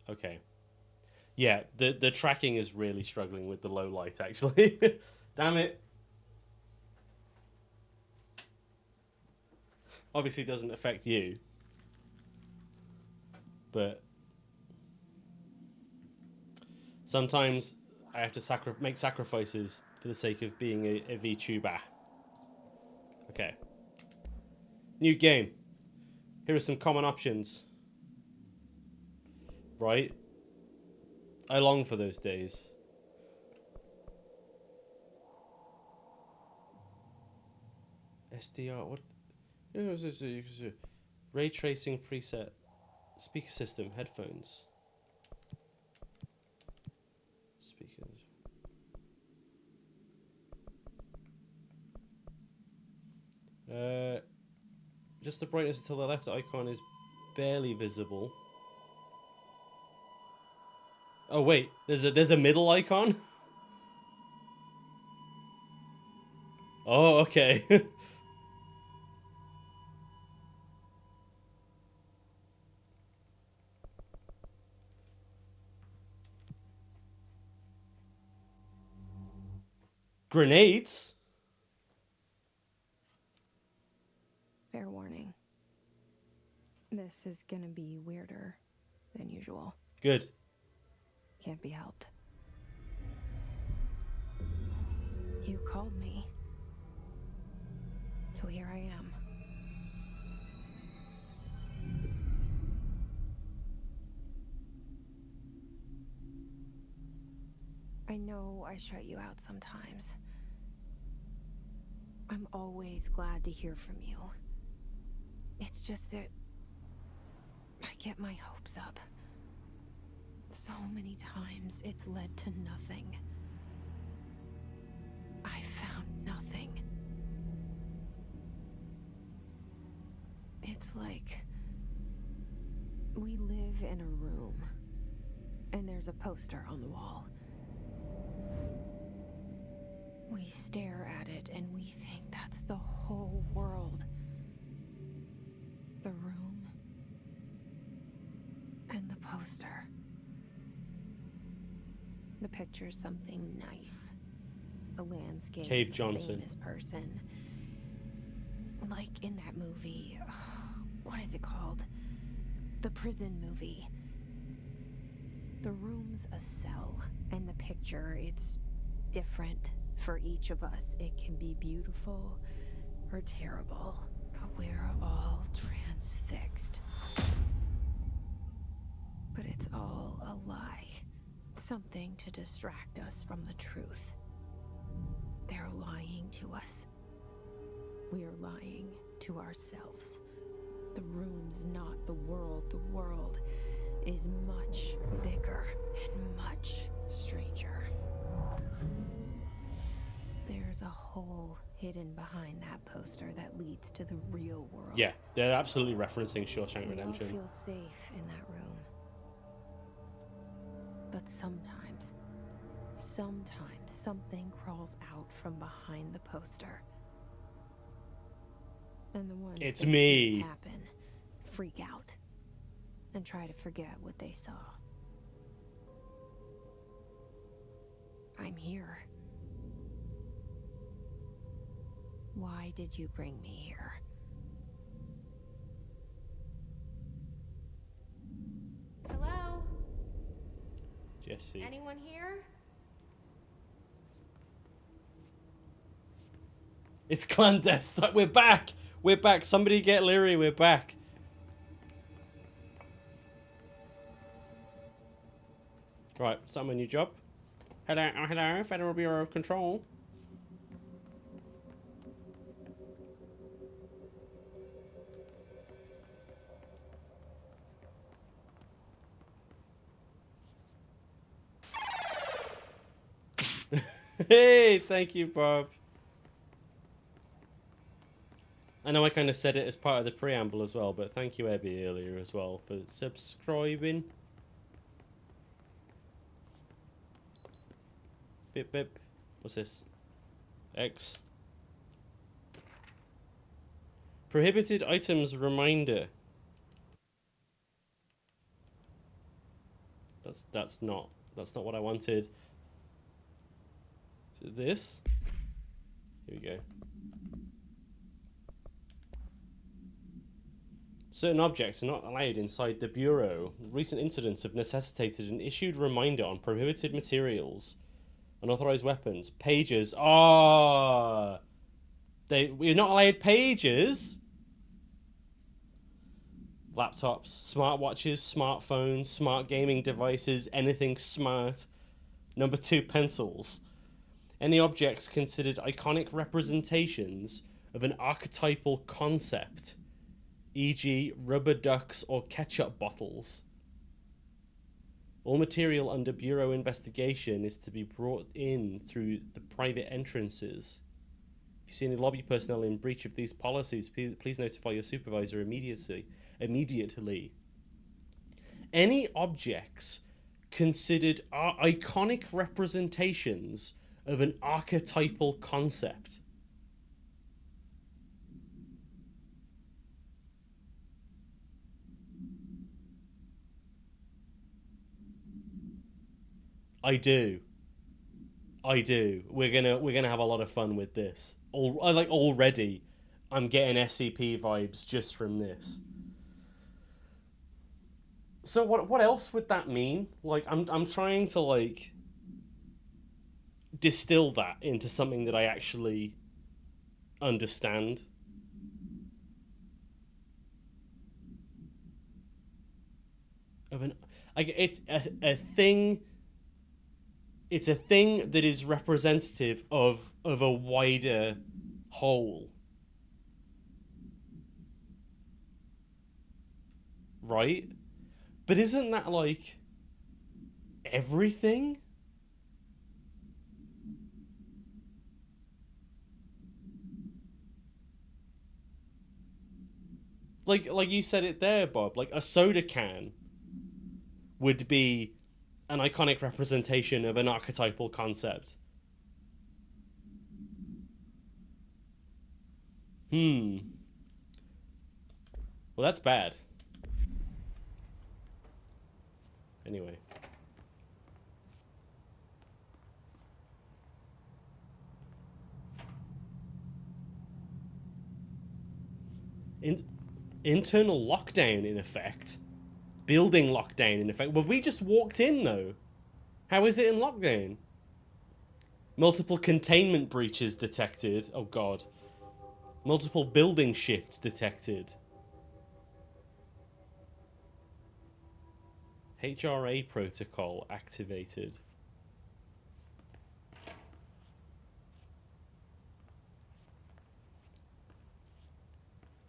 Okay. Yeah, the tracking is really struggling with the low light, actually. Damn it. Obviously, it doesn't affect you, but sometimes I have to make sacrifices for the sake of being a VTuber. Okay. New game. Here are some common options. Right? I long for those days. SDR, what? Ray tracing preset. Speaker system, headphones. Speakers. Just the brightness until the left icon is barely visible. Oh wait, there's a middle icon? Oh, okay. Grenades? Fair warning. This is gonna be weirder than usual. Good. Can't be helped. You called me. So here I am. I know I shut you out sometimes. I'm always glad to hear from you. It's just that I get my hopes up. So many times it's led to nothing. I found nothing. It's like we live in a room, and there's a poster on the wall. We stare at it and we think that's the whole world. The room and the poster. The picture's something nice. A landscape, Cave Johnson. a famous person. Like in that movie, what is it called? The prison movie. The room's a cell, and the picture, it's different for each of us. It can be beautiful or terrible, but we're all transfixed. But it's all a lie. Something to distract us from the truth. They're lying to us. We're lying to ourselves. The room's not the world. The world is much bigger and much stranger. There's a hole hidden behind that poster that leads to the real world. Yeah, they're absolutely referencing Shawshank We all Redemption. feel safe in that room. But sometimes something crawls out from behind the poster. And the ones It's that me. see it happen freak out and try to forget what they saw. I'm here. Why did you bring me here? Hello? Jesse. Anyone here? It's clandestine. We're back. We're back. Somebody get Leary. We're back. Right, start my new job. Hello, hello, Federal Bureau of Control. Hey, thank you, Bob. I know I kind of said it as part of the preamble as well, but thank you, Abby, earlier as well for subscribing. Bip, bip. What's this? X. Prohibited items reminder. That's not what I wanted. This. Here we go. Certain objects are not allowed inside the Bureau. Recent incidents have necessitated an issued reminder on prohibited materials, unauthorized weapons, pages. Ah, we're not allowed pages. Laptops, smartwatches, smartphones, smart gaming devices, anything smart. Number 2, pencils. Any objects considered iconic representations of an archetypal concept, e.g. rubber ducks or ketchup bottles. All material under Bureau investigation is to be brought in through the private entrances. If you see any lobby personnel in breach of these policies, please notify your supervisor immediately. Any objects considered iconic representations of an archetypal concept. I do. We're gonna have a lot of fun with this. Already, I'm getting SCP vibes just from this. So what else would that mean? Like I'm trying to like distill that into something that I actually understand. It's a thing. It's a thing that is representative of a wider whole. Right? But isn't that like everything? Like you said it there, Bob, like a soda can would be an iconic representation of an archetypal concept. Well, that's bad. Anyway. Internal lockdown in effect. Building lockdown in effect. Well, we just walked in though. How is it in lockdown? Multiple containment breaches detected. Oh god. Multiple building shifts detected. HRA protocol activated.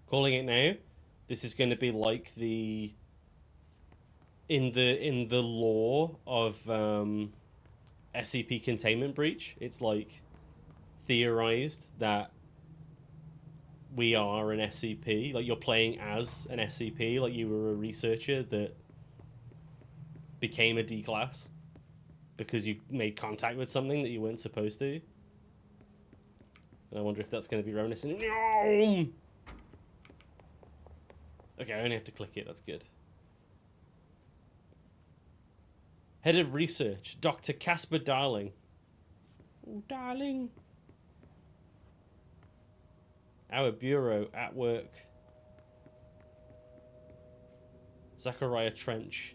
Calling it now. This is going to be like the in the law of SCP containment breach. It's like theorized that we are an SCP. Like you're playing as an SCP. Like you were a researcher that became a D class because you made contact with something that you weren't supposed to. And I wonder if that's going to be reminiscent. No! Okay, I only have to click it. That's good. Head of Research, Dr. Casper Darling. Oh, darling. Our Bureau at work. Zachariah Trench.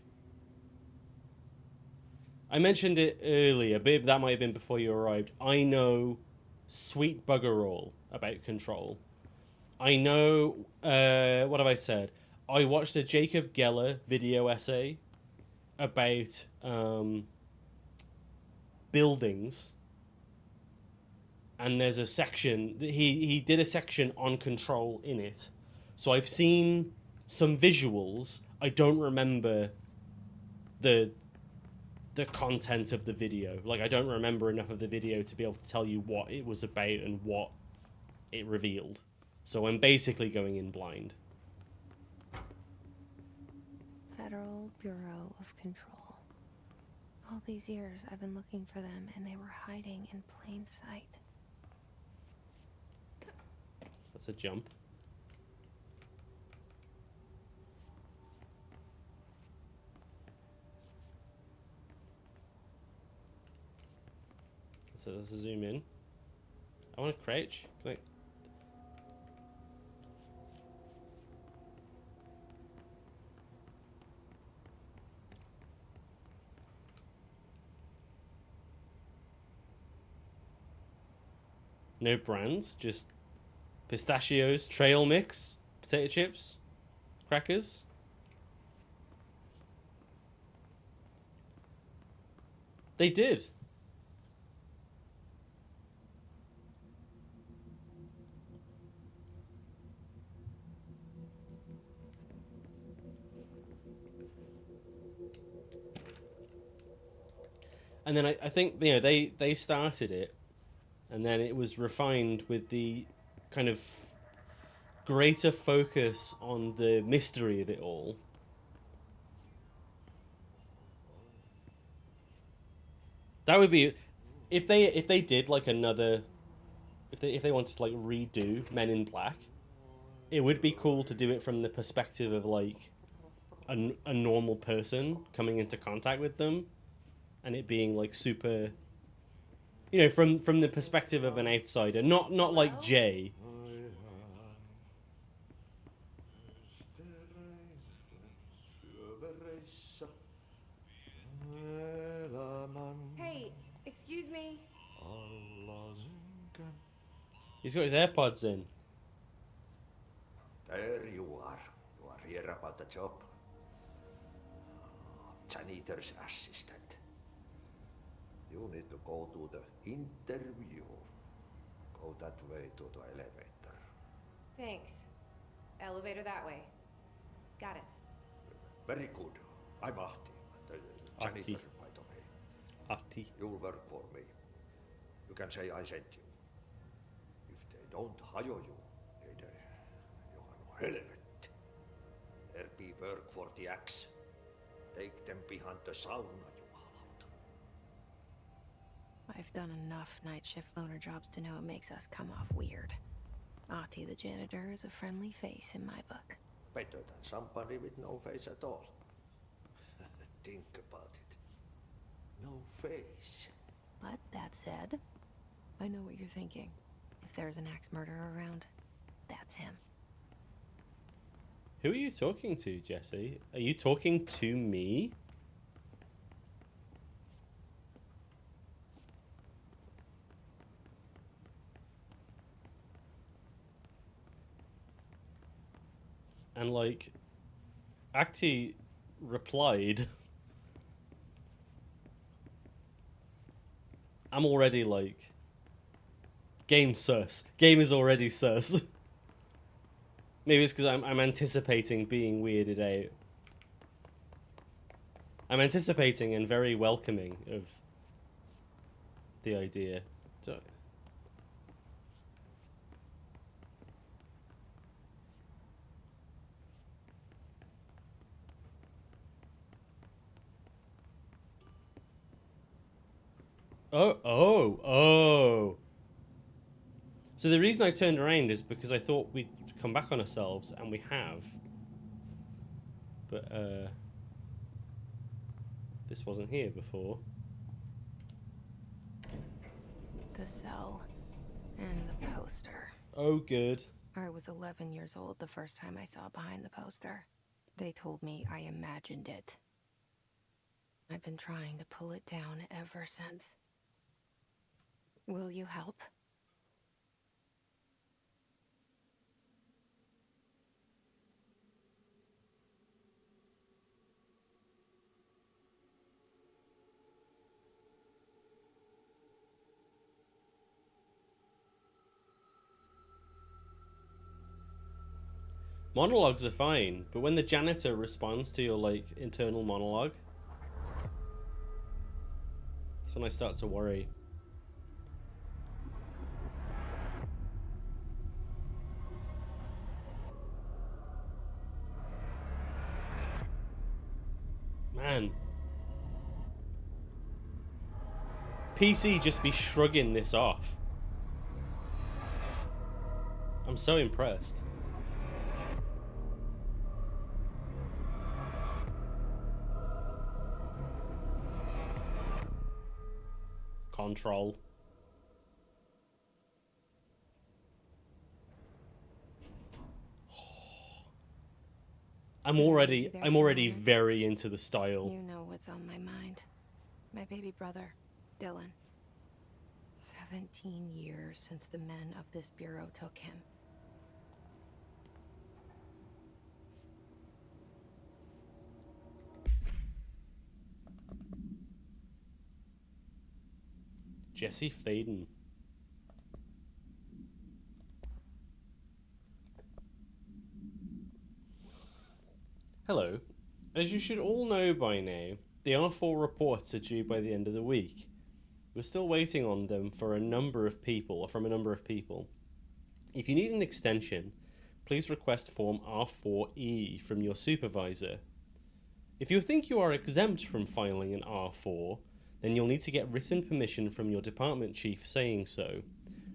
I mentioned it earlier, but that might have been before you arrived. I know sweet bugger all about Control. I know... what have I said? I watched a Jacob Geller video essay about buildings, and there's a section he did a section on Control in it, so I've seen some visuals. I don't remember the content of the video. Like I don't remember enough of the video to be able to tell you what it was about and what it revealed, so I'm basically going in blind. Federal Bureau of Control. All these years I've been looking for them, and they were hiding in plain sight. That's a jump. So let's zoom in. I want to crouch. Can I? No brands, just pistachios, trail mix, potato chips, crackers. They did. And then I think, you know, they started it, and then it was refined with the kind of greater focus on the mystery of it all. That would be if they did like another, if they wanted to like redo Men in Black, it would be cool to do it from the perspective of like a normal person coming into contact with them, and it being like super, you know, from the perspective of an outsider, not like Jay. Hey, excuse me. He's got his AirPods in. There you are. You are here about the job. Janitor's assistant. You need to go to the interview. Go that way to the elevator. Thanks. Elevator that way. Got it. Very good. I'm Ahti, the Ahti. janitor, by the way. Ahti. You'll work for me. You can say I sent you. If they don't hire you, they you are no helvet. There be work for the axe. Take them behind the sauna, jumalauta. I've done enough night shift loner jobs to know it makes us come off weird. Ahti the janitor is a friendly face in my book. Better than somebody with no face at all. Think about it. No face. But that said, I know what you're thinking. If there's an axe murderer around, that's him. Who are you talking to, Jesse? Are you talking to me? And like, Ahti replied. I'm already like, game sus. Game is already sus. Maybe it's because I'm anticipating being weirded out. I'm anticipating and very welcoming of the idea. So, oh. So the reason I turned around is because I thought we'd come back on ourselves, and we have. But, this wasn't here before. The cell and the poster. Oh, good. I was 11 years old the first time I saw behind the poster. They told me I imagined it. I've been trying to pull it down ever since. Will you help? Monologues are fine, but when the janitor responds to your, like, internal monologue, that's when I start to worry. Man. PC just be shrugging this off. I'm so impressed. Control. I'm Did I lose already you there I'm for a already moment? very into the style. You know what's on my mind. My baby brother, Dylan. 17 years since the men of this bureau took him. Jesse Faden. Hello. As you should all know by now, the R4 reports are due by the end of the week. We're still waiting on them from a number of people. If you need an extension, please request form R4E from your supervisor. If you think you are exempt from filing an R4, then you'll need to get written permission from your department chief saying so.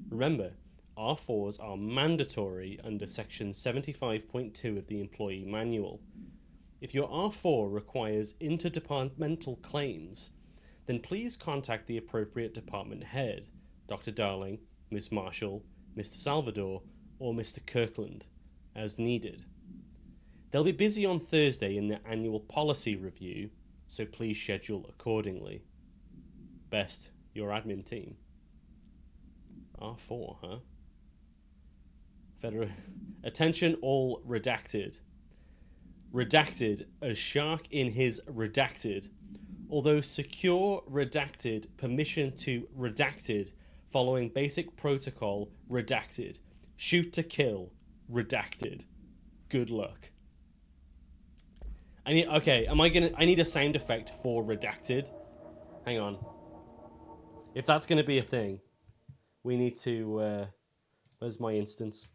Remember, R4s are mandatory under section 75.2 of the Employee Manual. If your R4 requires interdepartmental claims, then please contact the appropriate department head, Dr. Darling, Ms. Marshall, Mr. Salvador, or Mr. Kirkland, as needed. They'll be busy on Thursday in their annual policy review, so please schedule accordingly. Best, your admin team. R4, huh? Federal. Attention all redacted. Redacted, a shark in his redacted. Although secure redacted, permission to redacted, following basic protocol redacted. Shoot to kill redacted. Good luck. I need a sound effect for redacted. Hang on. If that's gonna be a thing, we need to where's my instance?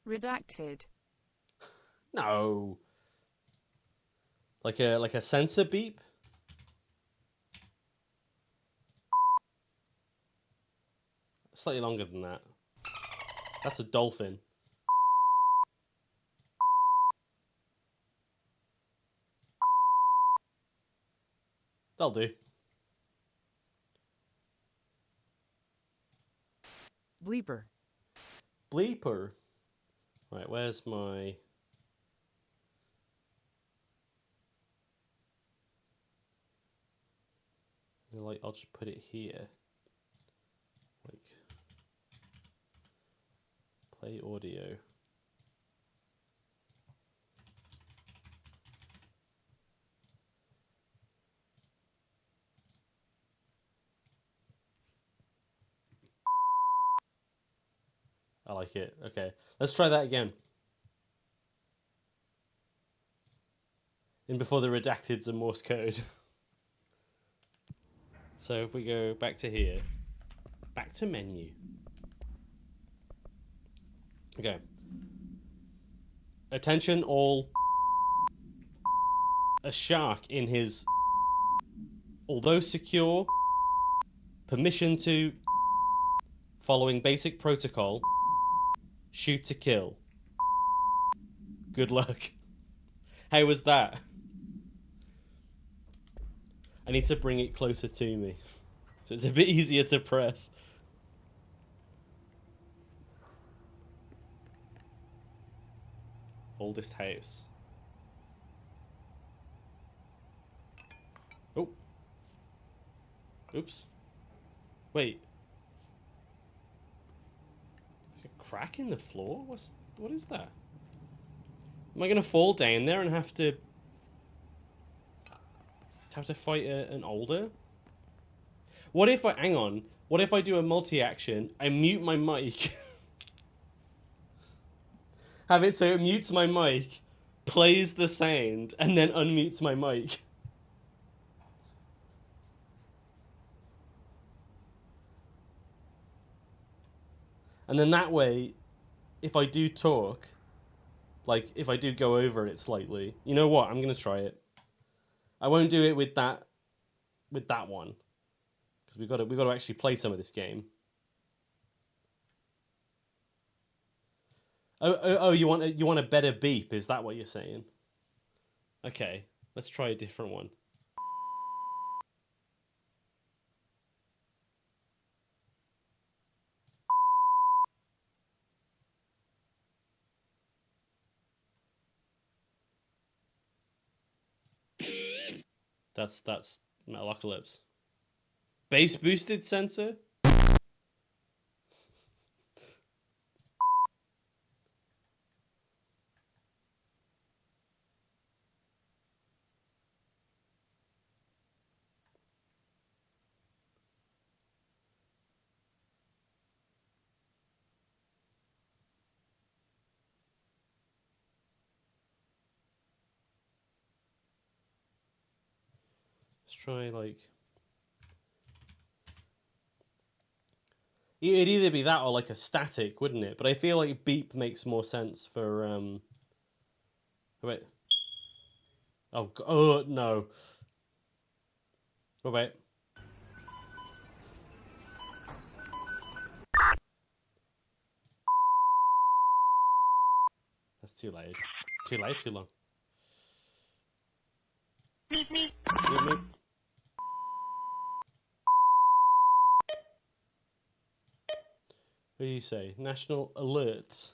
Redacted. No. Like a sensor beep? Slightly longer than that. That's a dolphin. That'll do. Bleeper. Bleeper. Right, where's my... Like, I'll just put it here. Like, play audio. I like it. Okay, let's try that again. And before the redacted's a Morse code. So if we go back to here, back to menu. Okay. Attention all. A shark in his. Although secure. Permission to. Following basic protocol. Shoot to kill. Good luck. How was that? I need to bring it closer to me, so it's a bit easier to press. Oldest house. Oh. Oops. Wait. Like a crack in the floor? What is that? Am I gonna fall down there and have to fight an older? What if I... Hang on. What if I do a multi-action, I mute my mic, have it so it mutes my mic, plays the sound, and then unmutes my mic? And then that way, if I do talk, like, if I do go over it slightly, you know what? I'm going to try it. I won't do it with that one, because we've got to actually play some of this game. Oh, you want a better beep? Is that what you're saying? Okay, let's try a different one. That's Metalocalypse. Bass boosted sensor? Let's try like. It'd either be that or like a static, wouldn't it? But I feel like beep makes more sense for Oh, wait. Oh no. Oh wait. That's too loud. Too loud, too long. Meep, meep. What do you say? National alerts.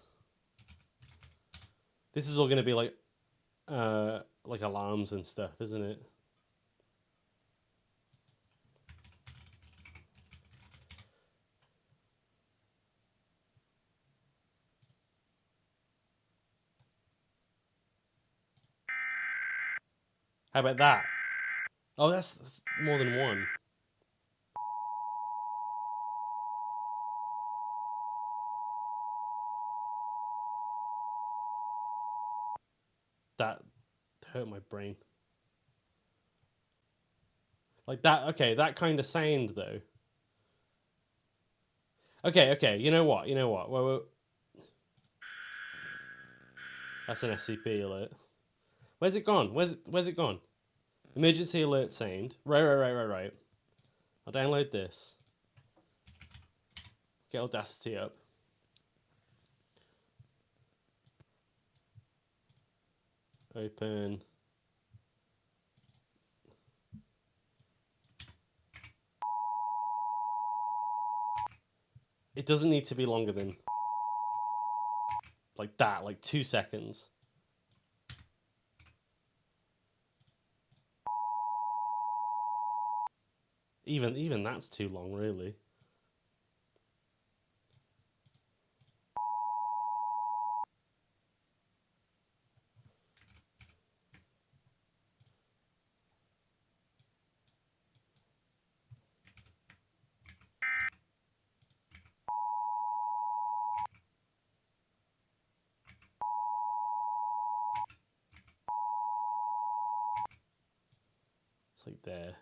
This is all going to be like alarms and stuff, isn't it? How about that? Oh, that's more than one. That hurt my brain. Like that, okay, that kind of sound though. Okay, you know what? Well, that's an SCP alert. Where's it gone? Where's it gone? Emergency alert sound. Right. I'll download this. Get Audacity up. Open. It doesn't need to be longer than like that, like 2 seconds. Even that's too long, really. It's like there.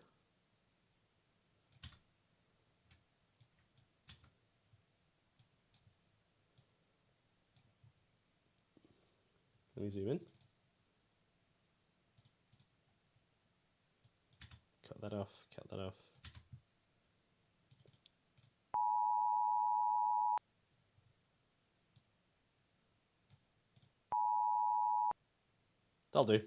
Let me zoom in. Cut that off. That'll do.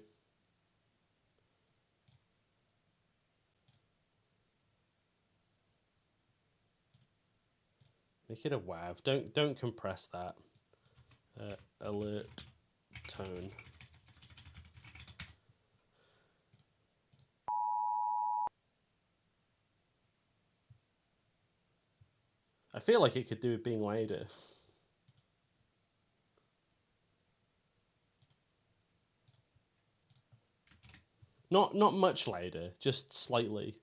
Make it a WAV. Don't compress that. Alert tone. I feel like it could do with being louder. Not much louder, just slightly.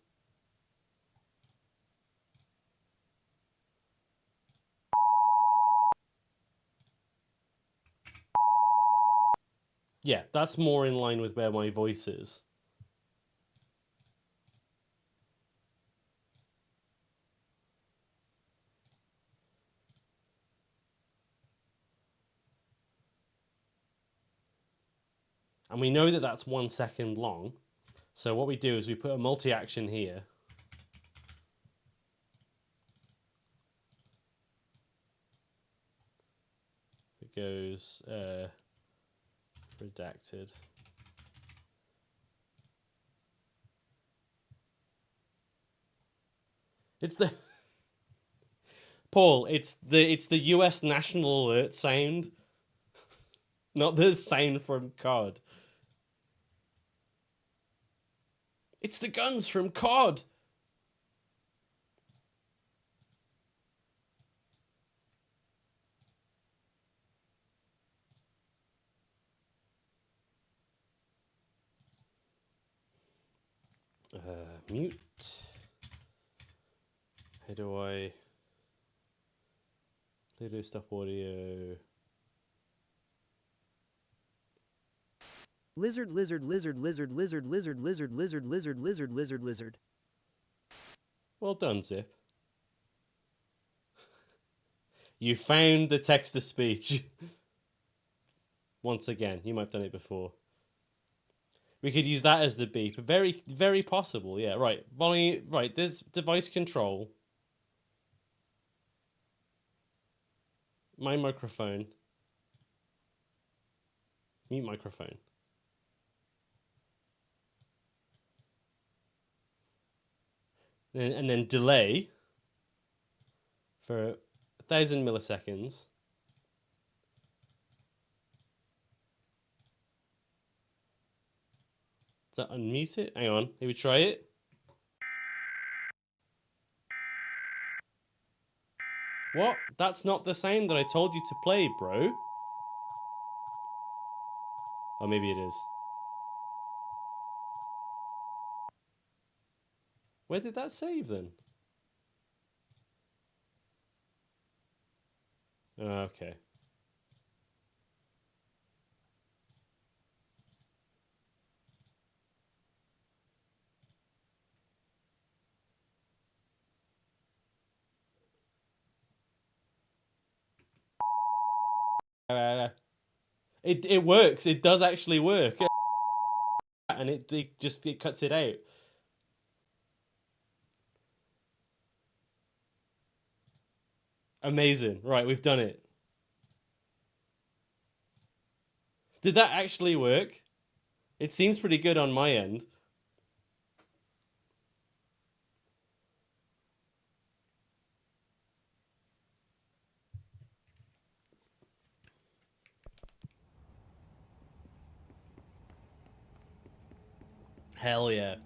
Yeah, that's more in line with where my voice is. And we know that that's 1 second long. So what we do is we put a multi-action here. It goes redacted. It's the Paul, it's the US National Alert sound. Not the sound from COD. It's the guns from COD. Mute. How do I stop audio? Lizard, lizard, lizard, lizard, lizard, lizard, lizard, lizard, lizard, lizard, lizard, lizard. Well done, Zip. You found the text to speech. Once again, you might have done it before. We could use that as the beep. Very, very possible. Yeah, right. Volume. Right. There's device control. My microphone. Mute microphone. And then delay for 1,000 milliseconds. Does that unmute it? Hang on, maybe try it. What? That's not the sound that I told you to play, bro. Oh, maybe it is. Where did that save then? Okay. It works. It does actually work. And it cuts it out. Amazing. Right, we've done it. Did that actually work? It seems pretty good on my end. Hell yeah.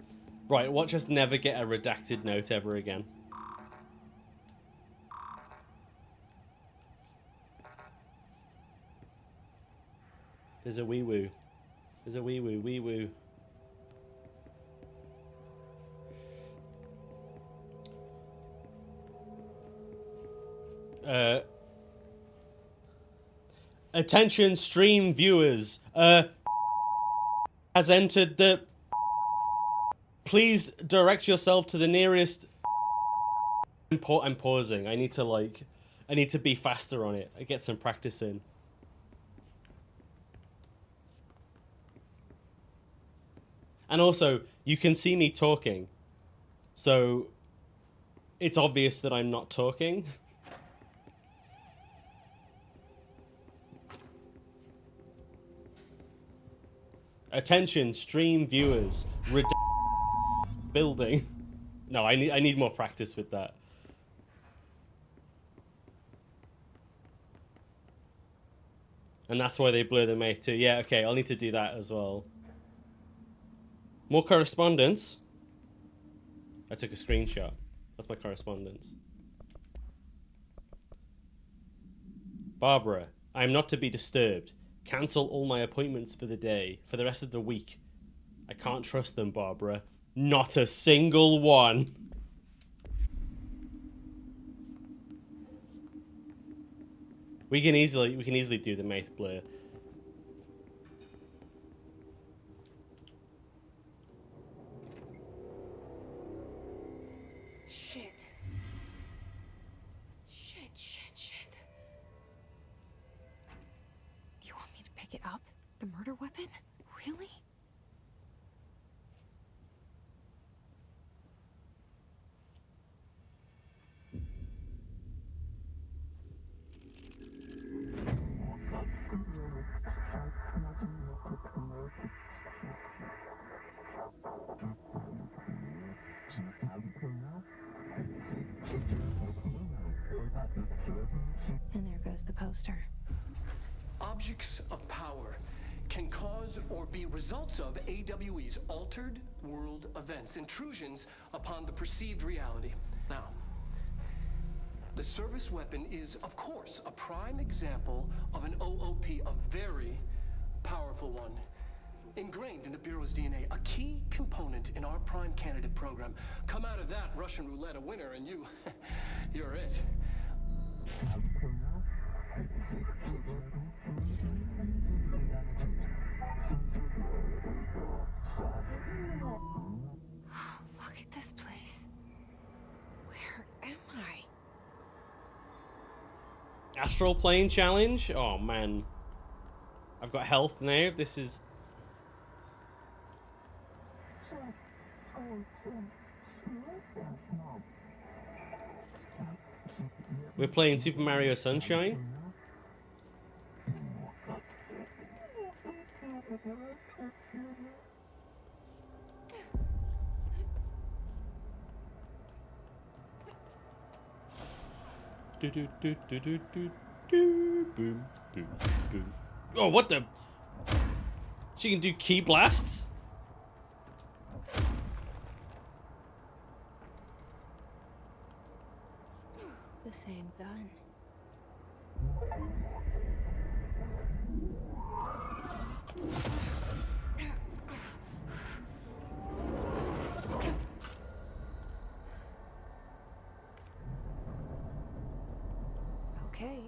Right, watch us never get a redacted note ever again. There's a wee woo. There's a wee woo, wee woo. Attention stream viewers. Has entered the... Please direct yourself to the nearest... I'm pausing. I need to be faster on it. I get some practice in. And also, you can see me talking. So, it's obvious that I'm not talking. Attention, stream viewers. Building. No, I need more practice with that. And that's why they blur them out too. Yeah, okay, I'll need to do that as well. More correspondence. I took a screenshot. That's my correspondence. Barbara, I am not to be disturbed. Cancel all my appointments for the day, for the rest of the week. I can't trust them, Barbara. Not a single one. We can easily do the mouth blur. Shit. Shit. You want me to pick it up? The murder weapon? Really? And there goes the poster. Objects of power can cause or be results of AWE's altered world events, intrusions upon the perceived reality. Now, the service weapon is, of course, a prime example of an OOP, a very powerful one. Ingrained in the Bureau's DNA, a key component in our prime candidate program. Come out of that Russian roulette a winner and you're it. Look at this place. Where am I? Astral plane challenge? Oh man. I've got health now. This is... We're playing Super Mario Sunshine. Do do do do do do do boom boom boom. Oh, what the? She can do key blasts? The same gun. Okay,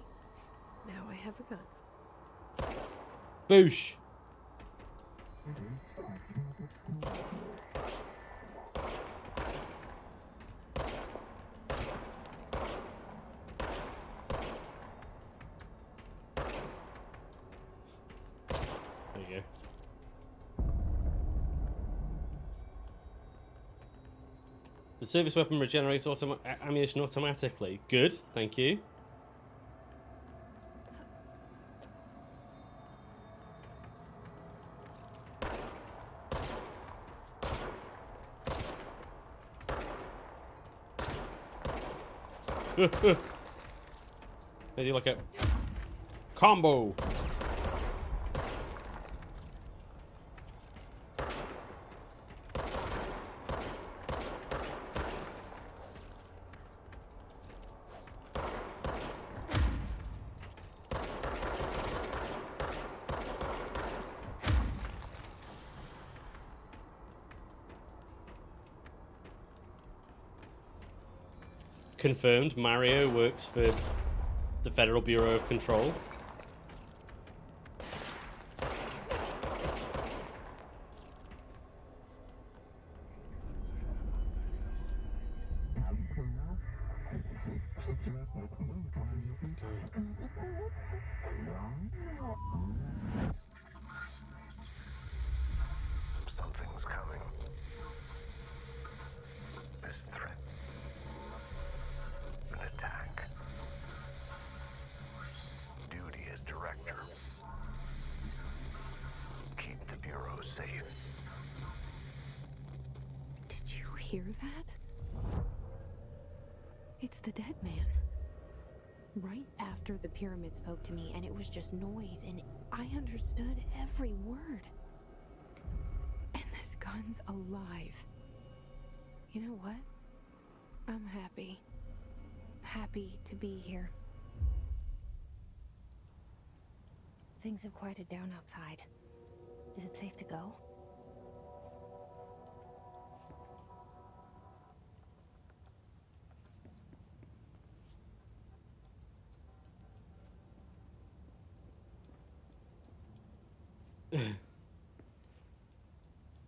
now I have a gun. Boosh. There you go. The service weapon regenerates ammunition automatically. Good, thank you. They do like a combo. Confirmed, Mario works for the Federal Bureau of Control. Something's coming. This threat. An attack. Duty as director. Keep the Bureau safe. Did you hear that? It's the dead man. Right after the pyramid spoke to me, and it was just noise, and I understood every word. And this gun's alive. You know what? I'm happy. Happy to be here. Things have quieted down outside. Is it safe to go?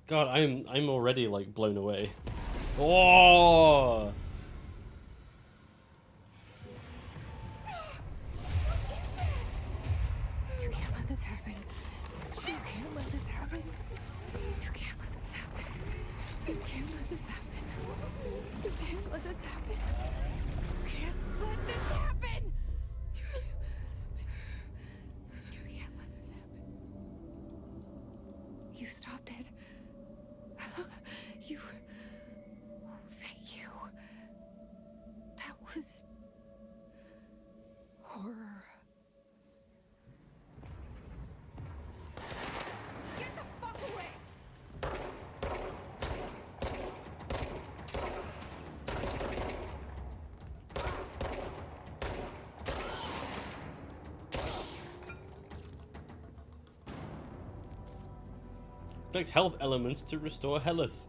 God, I'm already like blown away. Oh! You can't let this happen. You can't let this happen. You can't let this happen. You can't let this happen. You can't let this happen. You can't let this happen. You can't let this happen. You can't let this happen. You stopped it. You... Oh, thank you. That was... horror. Collect health elements to restore health.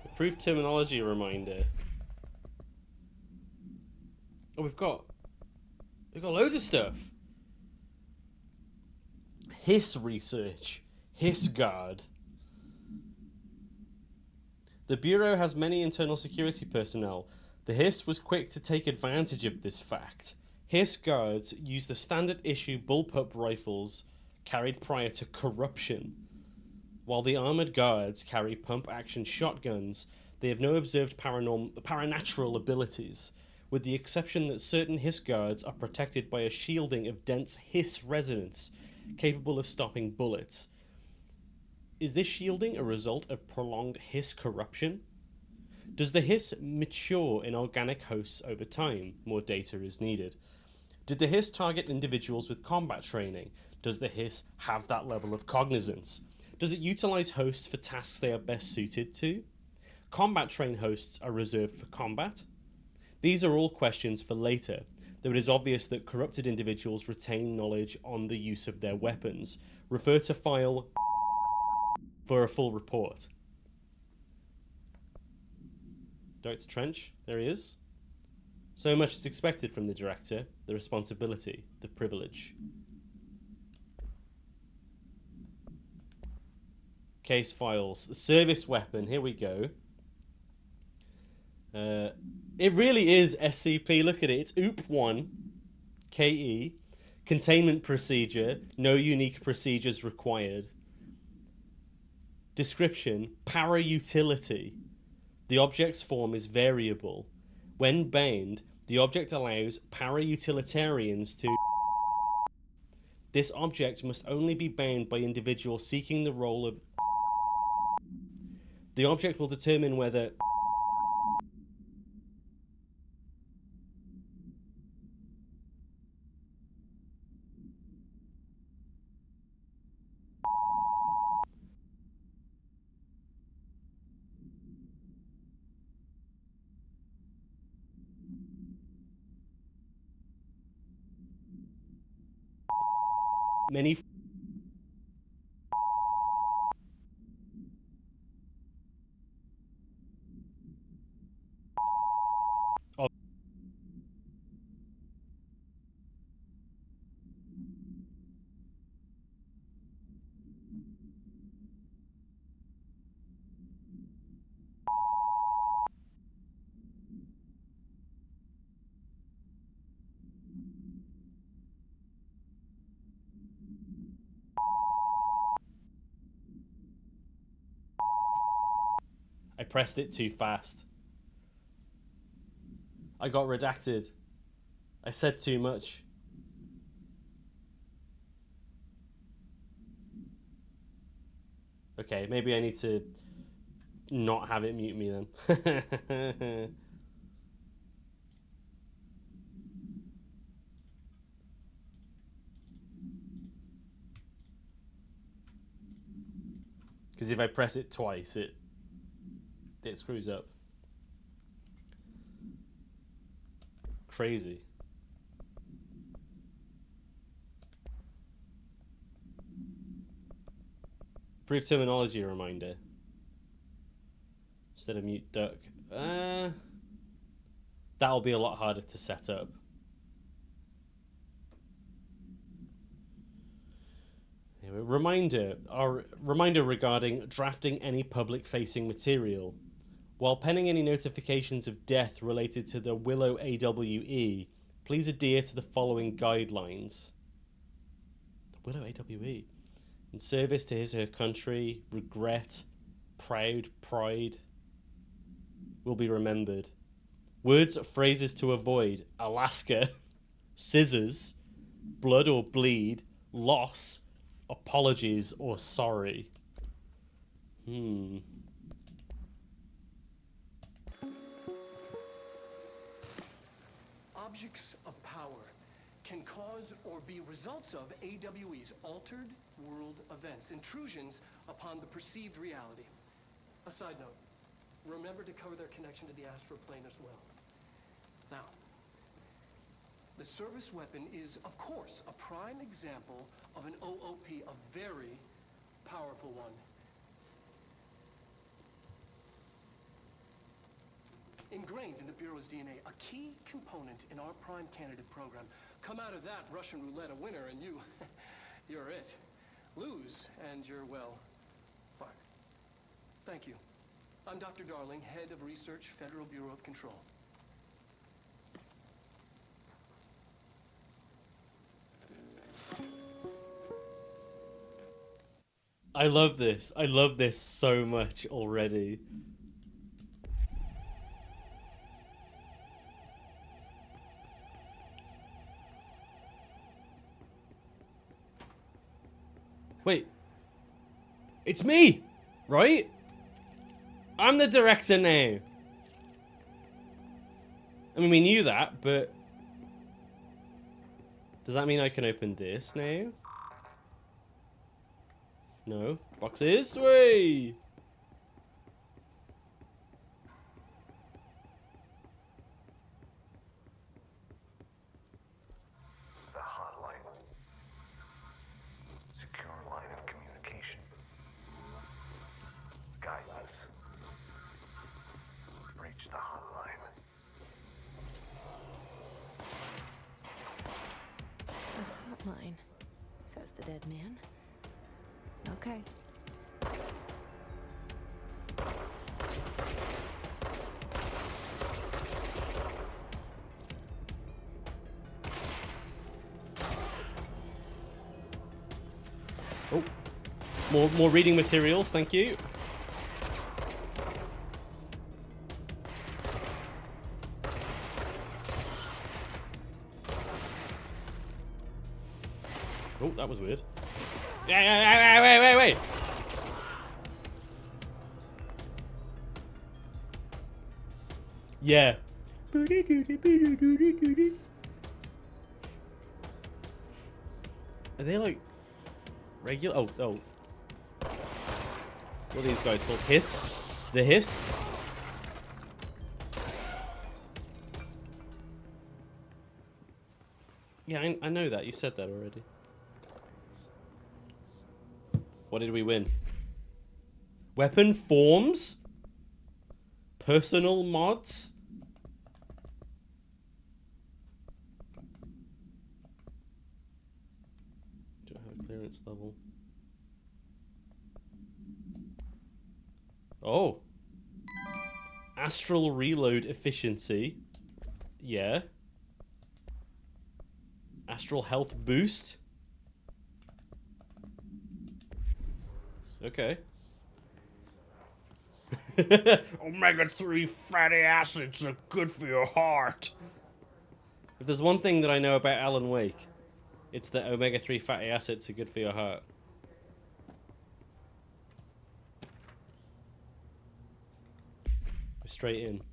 Approved terminology reminder. Oh, we've got loads of stuff. Hiss research. Hiss guard. The Bureau has many internal security personnel. The Hiss was quick to take advantage of this fact. Hiss guards use the standard issue bullpup rifles carried prior to corruption. While the armoured guards carry pump-action shotguns, they have no observed paranatural abilities, with the exception that certain Hiss guards are protected by a shielding of dense Hiss resonance, capable of stopping bullets. Is this shielding a result of prolonged Hiss corruption? Does the Hiss mature in organic hosts over time? More data is needed. Did the Hiss target individuals with combat training? Does the Hiss have that level of cognizance? Does it utilize hosts for tasks they are best suited to? Combat trained hosts are reserved for combat? These are all questions for later, though it is obvious that corrupted individuals retain knowledge on the use of their weapons. Refer to file for a full report. Director Trench, there he is. So much is expected from the director, the responsibility, the privilege. Case files. The service weapon, here we go. It really is SCP, look at it. It's OOP1 KE. Containment procedure, no unique procedures required. Description, para utility. The object's form is variable. When bound, the object allows para-utilitarians to... This object must only be bound by individuals seeking the role of... The object will determine whether... Many... I pressed it too fast. I got redacted. I said too much. Okay, maybe I need to not have it mute me then. Because if I press it twice, it screws up. Crazy. Brief terminology reminder. Instead of mute duck. That'll be a lot harder to set up. Anyway, reminder regarding drafting any public-facing material. While penning any notifications of death related to the Willow AWE, please adhere to the following guidelines. The Willow AWE. In service to his or her country, regret, proud, pride will be remembered. Words, phrases to avoid: Alaska, scissors, blood or bleed, loss, apologies or sorry. Objects of power can cause or be results of AWE's altered world events, intrusions upon the perceived reality. A side note, remember to cover their connection to the astral plane as well. Now, The service weapon is, of course, a prime example of an OOP, a very powerful one. Ingrained in the Bureau's DNA, a key component in our prime candidate program. Come out of that Russian roulette a winner and you're it. Lose and you're, well, fired. Thank you. I'm Dr. Darling, head of research, Federal Bureau of Control. I love this. I love this so much already. Wait. It's me! Right? I'm the director now. I mean, we knew that, but... Does that mean I can open this now? No. Boxes? Way! The hotline. Secure line of communication. Guide us. Reach the hotline. Hotline, says the dead man. Okay. Oh. More reading materials, thank you. Oh, that was weird. Wait. Yeah. Are they like regular? Oh. What are these guys called? Hiss? The hiss? Yeah, I know that. You said that already. What did we win? Weapon forms? Personal mods? Do I have a clearance level? Oh. Astral reload efficiency. Yeah. Astral health boost. Okay. Omega-3 fatty acids are good for your heart. If there's one thing that I know about Alan Wake, it's that omega-3 fatty acids are good for your heart. Straight in.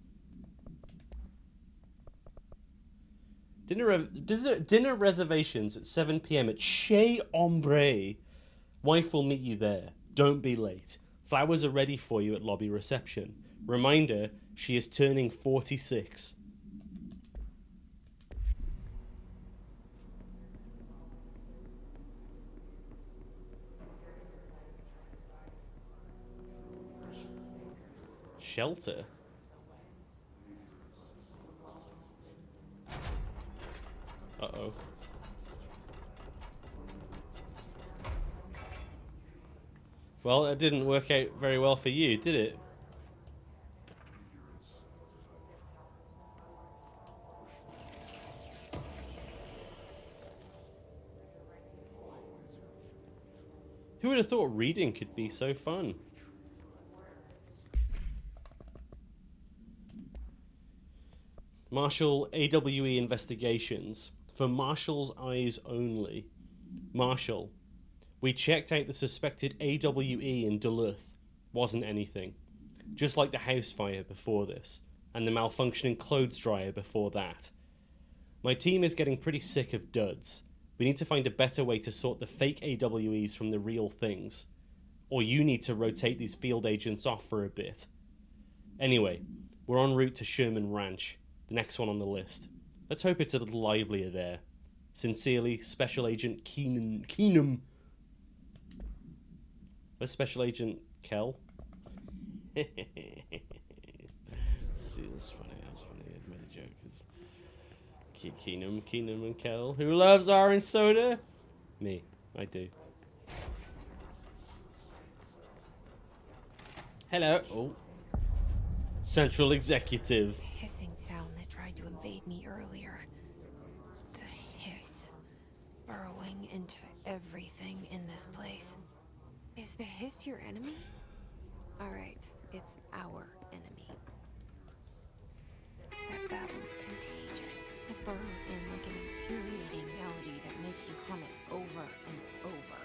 Dinner reservations at 7 p.m. at Chez Ombre. Wife will meet you there. Don't be late. Flowers are ready for you at lobby reception. Reminder, she is turning 46. Shelter? Uh-oh. Well, it didn't work out very well for you, did it? Who would have thought reading could be so fun? Marshall AWE investigations. For Marshall's eyes only. Marshall. We checked out the suspected AWE in Duluth. Wasn't anything. Just like the house fire before this. And the malfunctioning clothes dryer before that. My team is getting pretty sick of duds. We need to find a better way to sort the fake AWEs from the real things. Or you need to rotate these field agents off for a bit. Anyway, we're en route to Sherman Ranch. The next one on the list. Let's hope it's a little livelier there. Sincerely, Special Agent Keenum. Where's Special Agent Kel? See, that's funny. That's funny. I made a joke. Keenum and Kel. Who loves orange soda? Me. I do. Hello. Oh. Central Executive. The hissing sound that tried to invade me earlier. The hiss. Burrowing into everything in this place. Is the hiss your enemy? Alright, it's our enemy. That babble's contagious. It burrows in like an infuriating melody that makes you hum it over and over.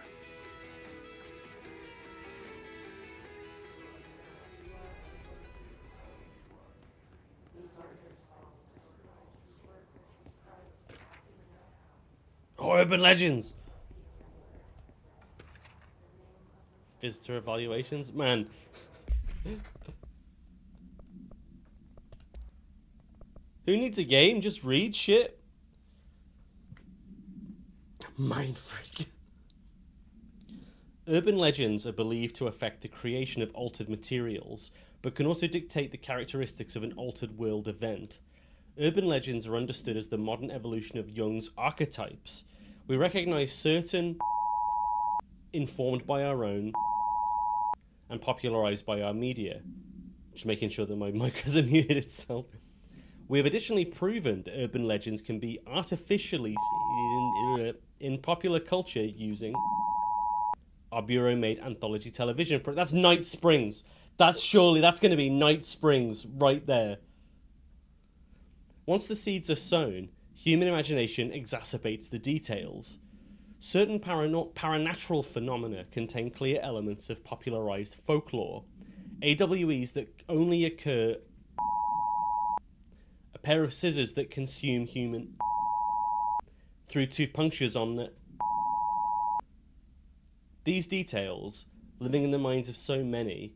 Oh, Urban Legends. Visitor evaluations, man. Who needs a game? Just read shit. Mind freak. Urban legends are believed to affect the creation of altered materials, but can also dictate the characteristics of an altered world event. Urban legends are understood as the modern evolution of Jung's archetypes. We recognize certain informed by our own and popularized by our media. Just making sure that my mic hasn't muted itself. We have additionally proven that urban legends can be artificially in popular culture using our Bureau-made anthology television. That's Night Springs. That's going to be Night Springs right there. Once the seeds are sown, human imagination exacerbates the details. Certain paranatural phenomena contain clear elements of popularized folklore. AWEs that only occur. A pair of scissors that consume human. Through two punctures on the. These details, living in the minds of so many,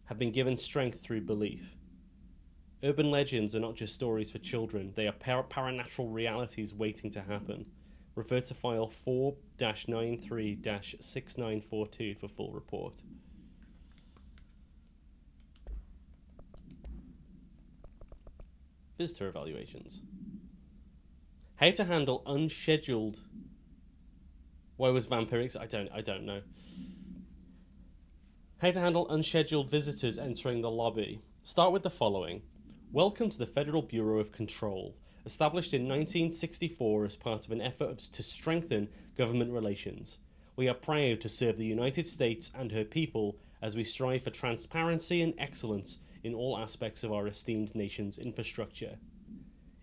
have been given strength through belief. Urban legends are not just stories for children, they are paranatural realities waiting to happen. Refer to file 4-93-6942 for full report. Visitor evaluations. How to handle unscheduled. Why was vampirics? I don't know. How to handle unscheduled visitors entering the lobby. Start with the following. Welcome to the Federal Bureau of Control, established in 1964 as part of an effort to strengthen government relations. We are proud to serve the United States and her people as we strive for transparency and excellence in all aspects of our esteemed nation's infrastructure.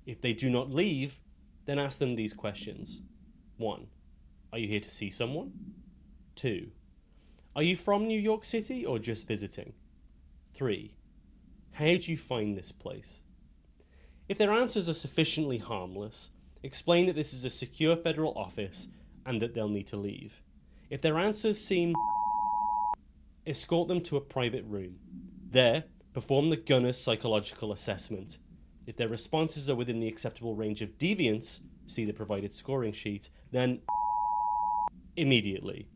If they do not leave, then ask them these questions. 1. Are you here to see someone? 2. Are you from New York City or just visiting? 3. How do you find this place? If their answers are sufficiently harmless, explain that this is a secure federal office and that they'll need to leave. If their answers seem... escort them to a private room. There, perform the gunner's psychological assessment. If their responses are within the acceptable range of deviance, see the provided scoring sheet, then immediately.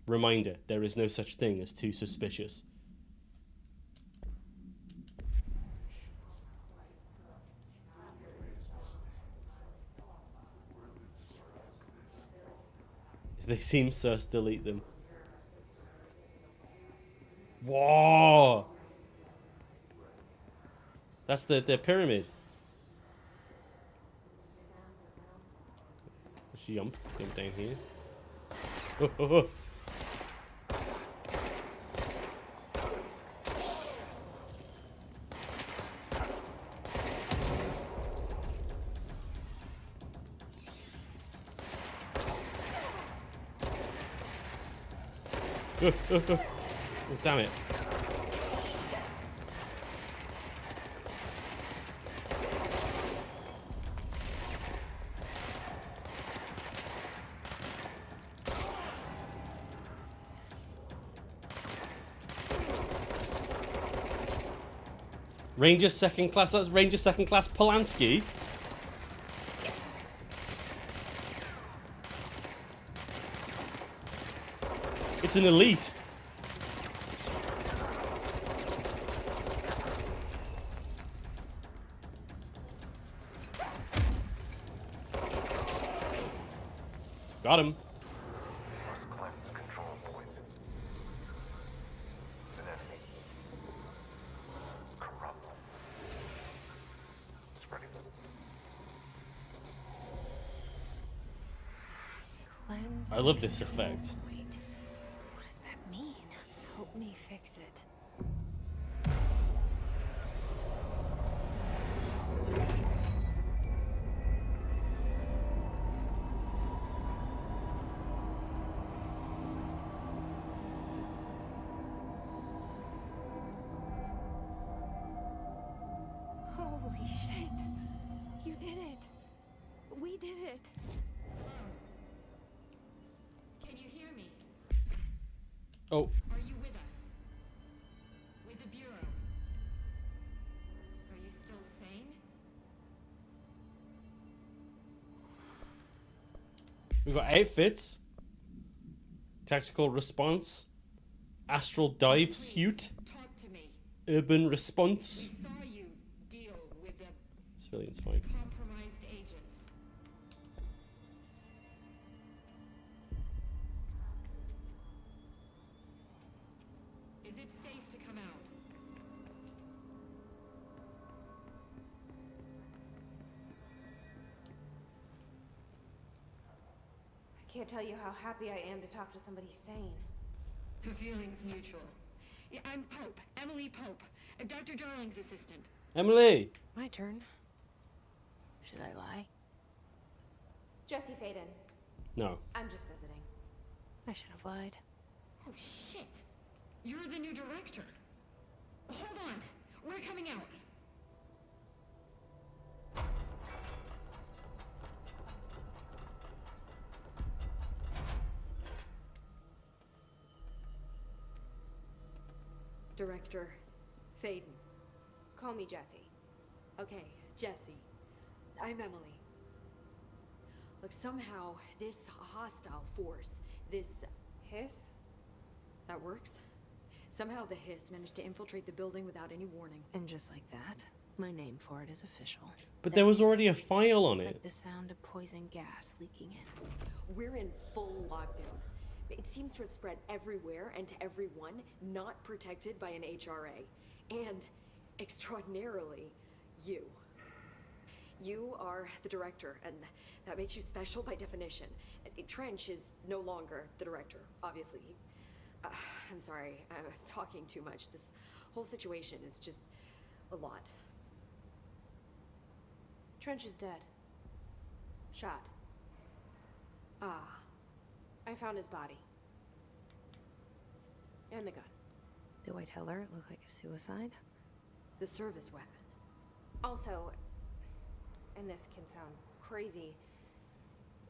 Reminder, there is no such thing as too suspicious. If they seem sus, delete them. Whoa! That's the pyramid. Let's jump down here. Oh. Oh, damn it. Ranger second class, that's Ranger second class Polanski. It's an elite. Got him. Must cleanse control points. An enemy. Corrupt. Spreading. Cleanse I love the this control effect. point. What does that mean? Help me fix it. Holy shit! You did it! We did it! Can you hear me? Oh, Are you with us? With the Bureau? Are you still sane? we've got outfits. Tactical response. Astral dive Please, suit. talk to me. Urban response. We saw you deal with the Civilian's fine. compromised agents. Is it safe to come out? I can't tell you how happy I am to talk to somebody sane. The feeling's mutual. Yeah, I'm Pope, Emily Pope, Dr. Darling's assistant. Emily! My turn. Should I lie? Jesse Faden. No. I'm just visiting. I should have lied. Oh, shit. You're the new director. Hold on. We're coming out. Director Faden. Call me Jesse. Okay, Jesse. I'm Emily. Look, somehow this hostile force, this Hiss? that works. Somehow the Hiss managed to infiltrate the building without any warning. And just like that, my name for it is official. But there was already a file on Like it. the sound of poison gas leaking in. We're in full lockdown. It seems to have spread everywhere and to everyone not protected by an HRA. And, extraordinarily, you. You are the director, and that makes you special by definition. Trench is no longer the director, obviously. I'm sorry, I'm talking too much. This whole situation is just a lot. Trench is dead. Shot. Ah, I found his body. And the gun. Do I tell her it looked like a suicide? the service weapon. Also, and this can sound crazy,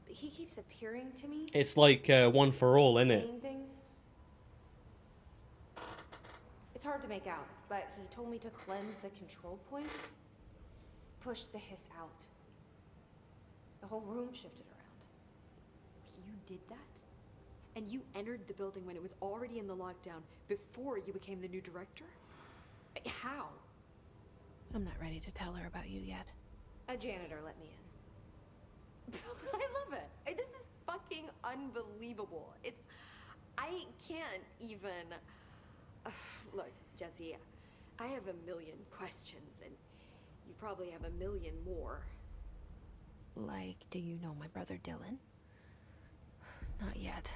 but he keeps appearing to me, It's like One for All, isn't it? saying things. It's hard to make out, but he told me to cleanse the control point, push the hiss out. The whole room shifted around. You did that? And you entered the building when it was already in the lockdown before you became the new director? How? I'm not ready to tell her about you yet. A janitor let me in. I love it. This is fucking unbelievable. I can't even... Look, Jesse, I have a million questions, and you probably have a million more. Like, do you know my brother Dylan? Not yet.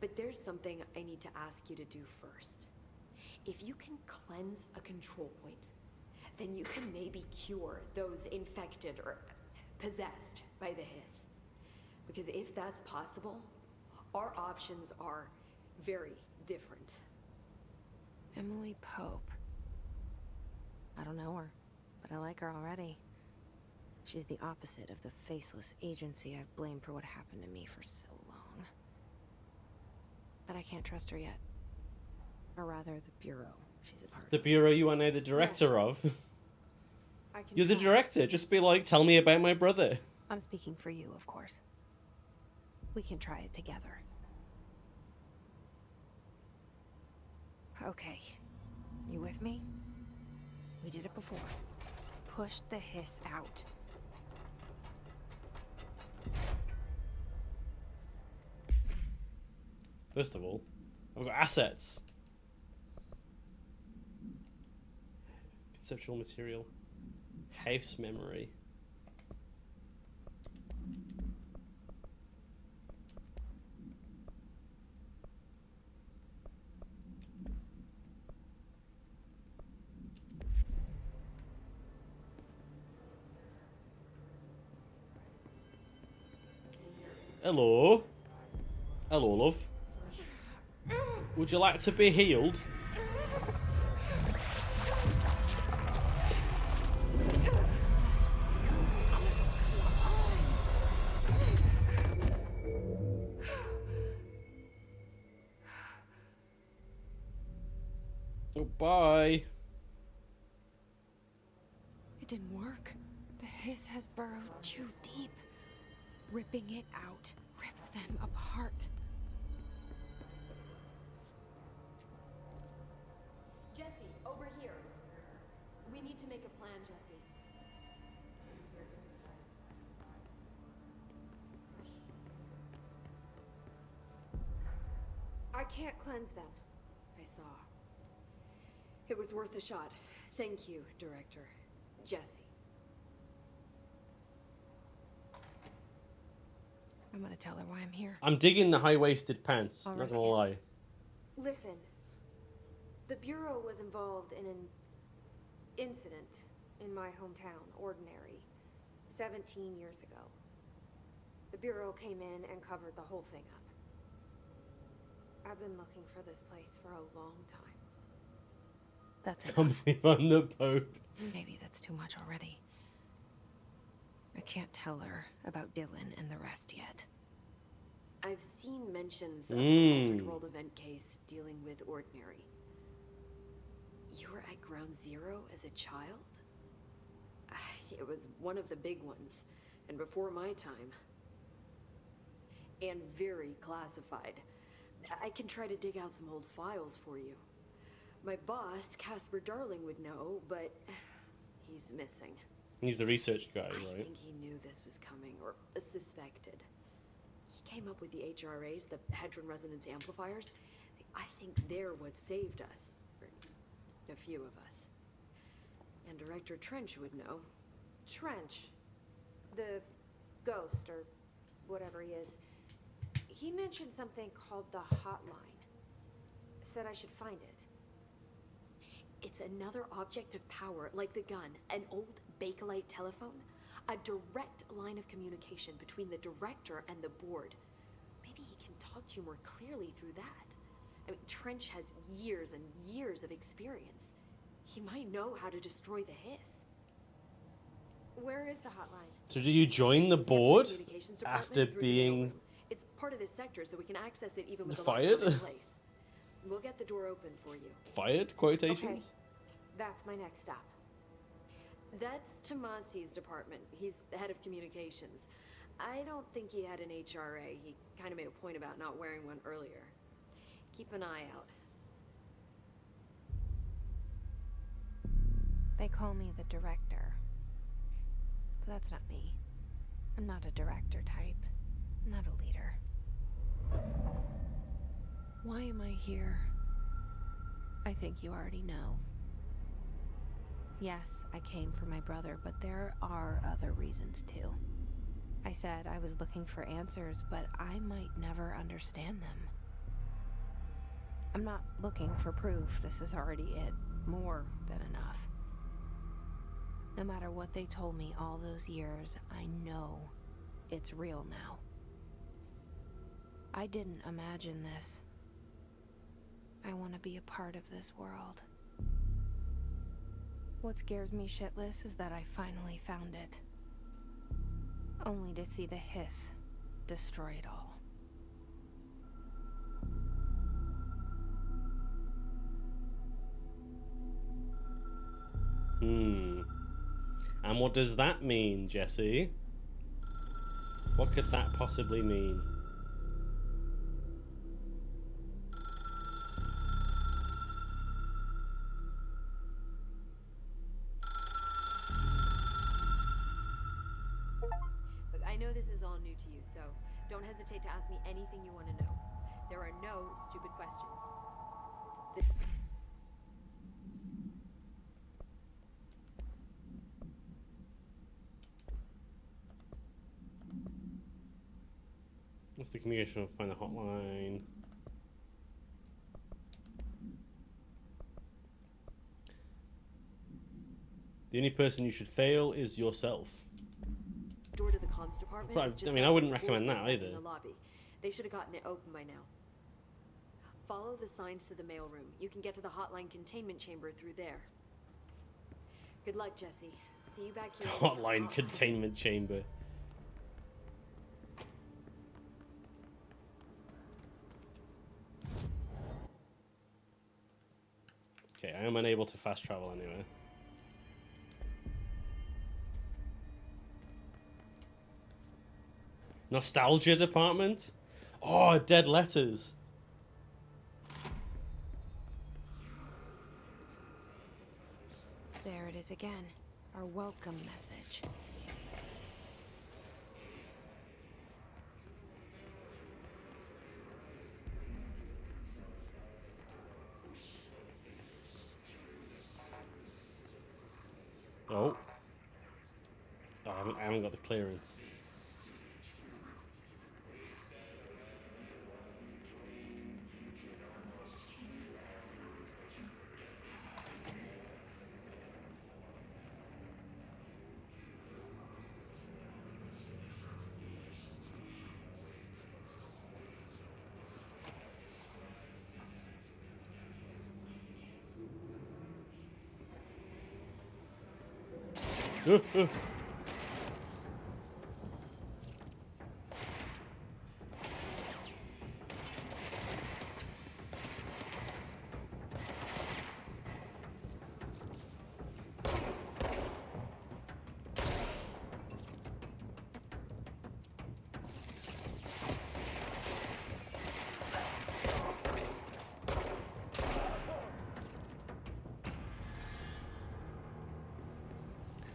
But there's something I need to ask you to do first. If you can cleanse a control point, then you can maybe cure those infected or possessed by the hiss. Because if that's possible, our options are very different. Emily Pope. I don't know her, but I like her already. She's the opposite of the faceless agency I've blamed for what happened to me for so long. But I can't trust her yet. Or rather, the Bureau she's a part The of. bureau you are now the director Yes. of. I can You're the try. director. Just be like, tell me about my brother. I'm speaking for you, of course. We can try it together. Okay. You with me? We did it before. Push the hiss out. First of all, I've got assets. Conceptual material. House memory. Hello. Hello, love. Would you like to be healed? Oh, bye. It didn't work. The hiss has burrowed too deep. Ripping it out rips them apart. Jesse, over here. We need to make a plan, Jesse. I can't cleanse them. I saw. It was worth a shot. Thank you, Director. Jesse. I'm gonna tell her why I'm here. I'm digging the high-waisted pants. I'll Not risk gonna it. lie. Listen, the Bureau was involved in an incident in my hometown, Ordinary, 17 years ago. The Bureau came in and covered the whole thing up. I've been looking for this place for a long time. That's enough. Company on the Pope. Maybe that's too much already. I can't tell her about Dylan and the rest yet. I've seen mentions of an Altered World event case dealing with Ordinary. You were at Ground Zero as a child? It was one of the big ones, and before my time. And very classified. I can try to dig out some old files for you. My boss, Casper Darling, would know, but he's missing. He's the research guy, I right? think he knew this was coming, or suspected. He came up with the HRAs, the Hadron Resonance Amplifiers. I think they're what saved us. Or a few of us. And Director Trench would know. Trench, the ghost, or whatever he is, he mentioned something called the Hotline. Said I should find it. It's another object of power, like the gun, an old Bakelite telephone. A direct line of communication between the director and the board. Maybe he can talk to you more clearly through that. I mean, Trench has years and years of experience. He might know how to destroy the hiss. Where is the hotline? So do you join the It's next to board communications department after through the being... mail room. It's part of this sector, so we can access it even with the Fired? laptop in place. We'll get the door open for you. Fired? Quotations? That's my next stop. That's Tomasi's department. He's the head of communications. I don't think he had an HRA. He kind of made a point about not wearing one earlier. Keep an eye out. They call me the director. But that's not me. I'm not a director type. I'm not a leader. Why am I here? I think you already know. Yes, I came for my brother, but there are other reasons too. I said I was looking for answers, but I might never understand them. I'm not looking for proof. This is already it. More than enough. No matter what they told me all those years, I know it's real now. I didn't imagine this. I want to be a part of this world. What scares me shitless is that I finally found it. Only to see the hiss destroy it all. And what does that mean, Jesse? What could that possibly mean? all new to you, so don't hesitate to ask me anything you want to know. There are no stupid questions. What's the communication? Find the hotline. The only person you should fail is yourself. Door to the comms department. Right, Is just I mean, I outside wouldn't the recommend boardroom that back in either. the lobby. They should have gotten it open by now. Follow the signs to the mailroom. You can get to the hotline containment chamber through there. Good luck, Jesse. See you back here. Hotline containment chamber. Okay, I am unable to fast travel anywhere. Nostalgia department? Oh, dead letters. There it is again. Our welcome message. Oh. Oh, I haven't got the clearance.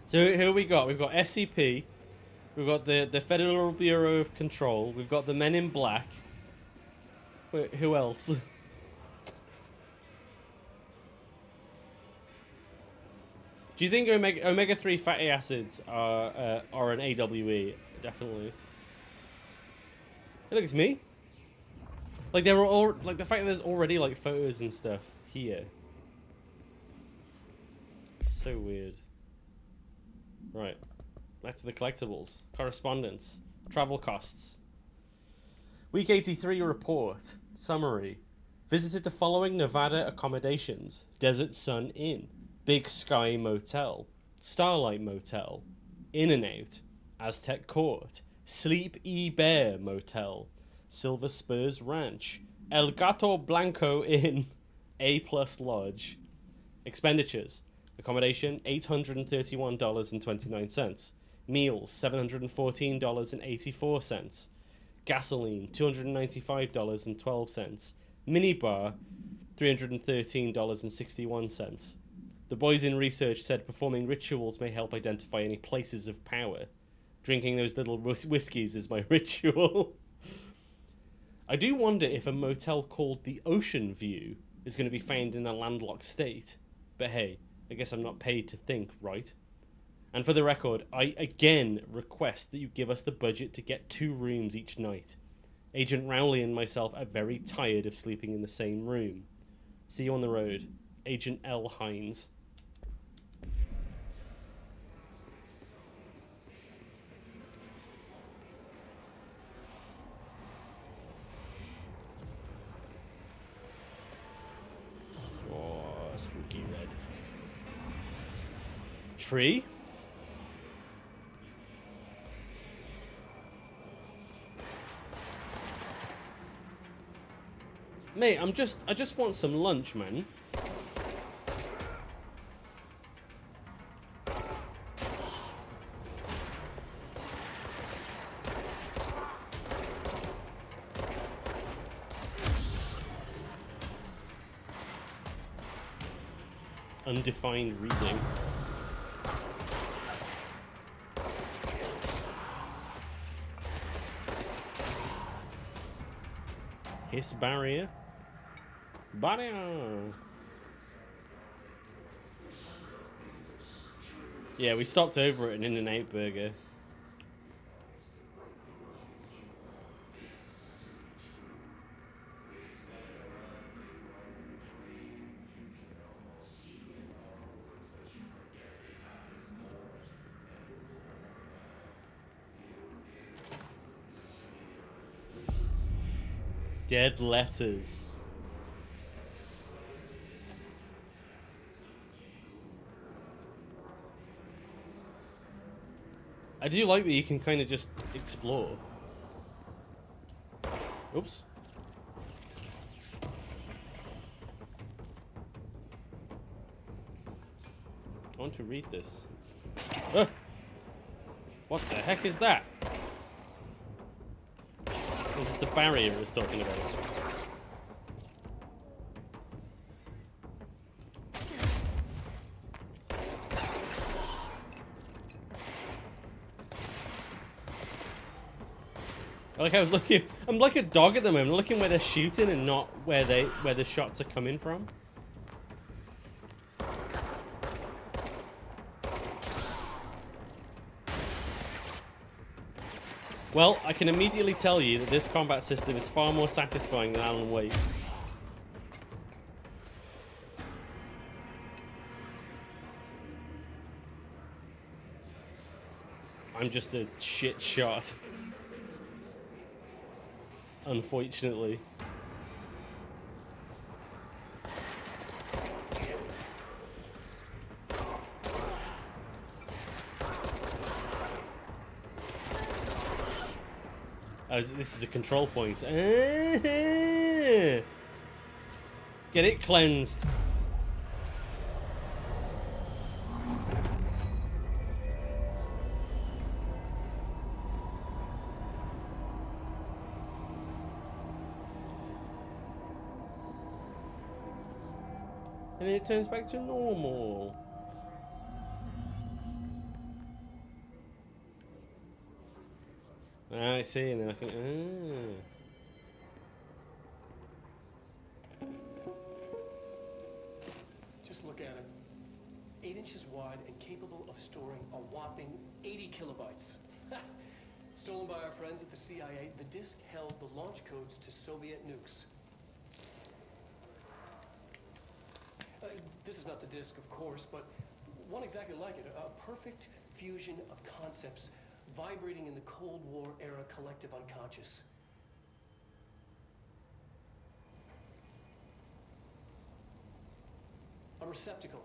So who we got? We've got SCP. We've got the Federal Bureau of Control. We've got the Men in Black. Wait, who else? Do you think omega-3 fatty acids are an AWE? Definitely. Hey, look, it's me. Like they were all like the fact that there's already like photos and stuff here. It's so weird. Right. Back to the collectibles. Correspondence. Travel costs. Week 83 report. Summary. Visited the following Nevada accommodations. Desert Sun Inn. Big Sky Motel. Starlight Motel. In-N-Out. Aztec Court. Sleep E Bear Motel. Silver Spurs Ranch. El Gato Blanco Inn. A Plus Lodge. Expenditures. Accommodation, $831.29. Meals, $714.84. Gasoline, $295.12. Minibar, $313.61. The boys in research said performing rituals may help identify any places of power. Drinking those little whiskies is my ritual. I do wonder if a motel called the Ocean View is going to be found in a landlocked state. But hey, I guess I'm not paid to think, right? And for the record, I again request that you give us the budget to get 2 rooms each night. Agent Rowley and myself are very tired of sleeping in the same room. See you on the road. Agent L. Hines. Oh, spooky red. Tree? Mate, I just want some lunch, man. Undefined reading. Hiss barrier. Barrier. Yeah, we stopped over at an In-N-Out burger. Dead letters. I do like that you can kind of just explore. Oops. I want to read this. Ah! What the heck is that? This is the barrier I was talking about. Like I was looking, I'm like a dog at the moment, looking where they're shooting and not where the shots are coming from. Well, I can immediately tell you that this combat system is far more satisfying than Alan Wake's. I'm just a shit shot. Unfortunately. Oh, this is a control point. Get it cleansed. And then it turns back to normal. I see, and then I can. Just look at it. 8 inches wide and capable of storing a whopping 80 kilobytes. Stolen by our friends at the CIA, the disk held the launch codes to Soviet nukes. This is not the disk, of course, but one exactly like it. A perfect fusion of concepts vibrating in the Cold War era collective unconscious. A receptacle.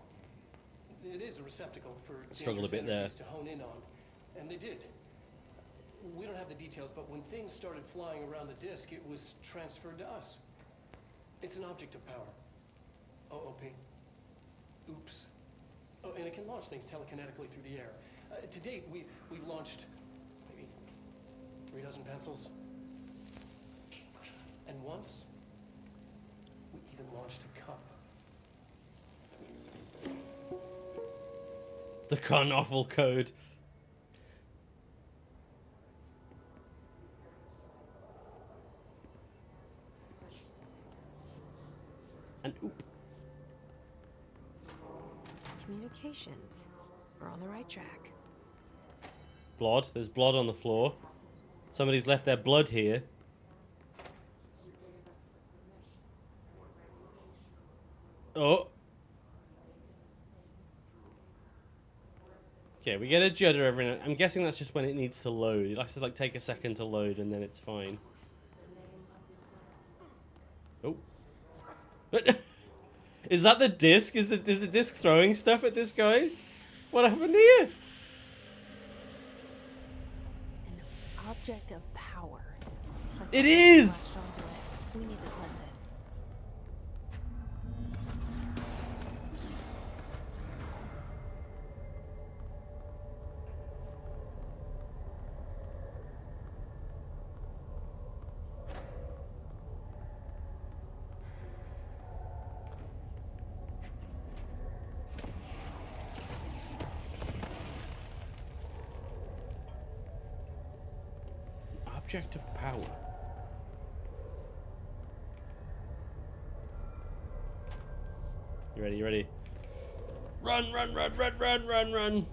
It is a receptacle for struggle a bit dangerous there to hone in on, and they did. We don't have the details, but when things started flying around the disk, it was transferred to us. It's an object of power. OOP. Oops. Oh, and it can launch things telekinetically through the air. To date, we've launched maybe 3 dozen pencils. And once, we even launched a cup. The Carnoffel code. And oop. Communications. We're on the right track. Blood. There's blood on the floor. Somebody's left their blood here. Oh. Okay, we get a judder every now. I'm guessing that's just when it needs to load. It likes to like take a second to load and then it's fine. Oh. Is that the disc? Is the disc throwing stuff at this guy? What happened here? An object of power. Looks like It something is! latched onto it. We need to cleanse it. Object of power. You ready? You ready? Run, run, run, run, run, run, run.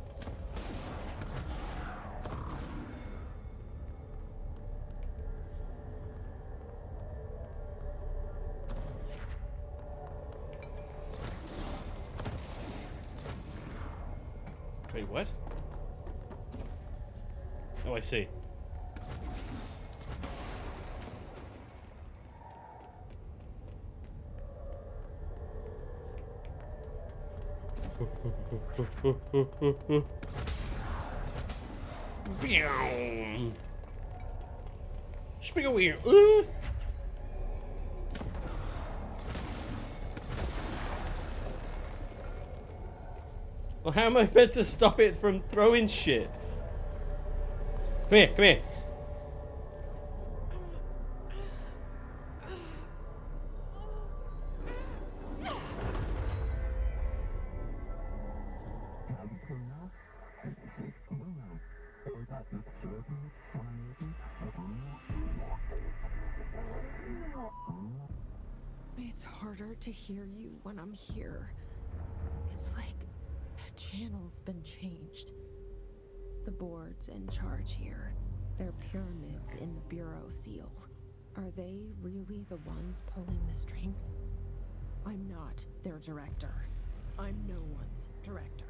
Wait, what? Oh, I see. Spring away. Well, how am I meant to stop it from throwing shit? Come here, come here. It's harder to hear you when I'm here. It's like the channel's been changed. The board's in charge here. They're pyramids in the Bureau seal. Are they really the ones pulling the strings? I'm not their director. I'm no one's director.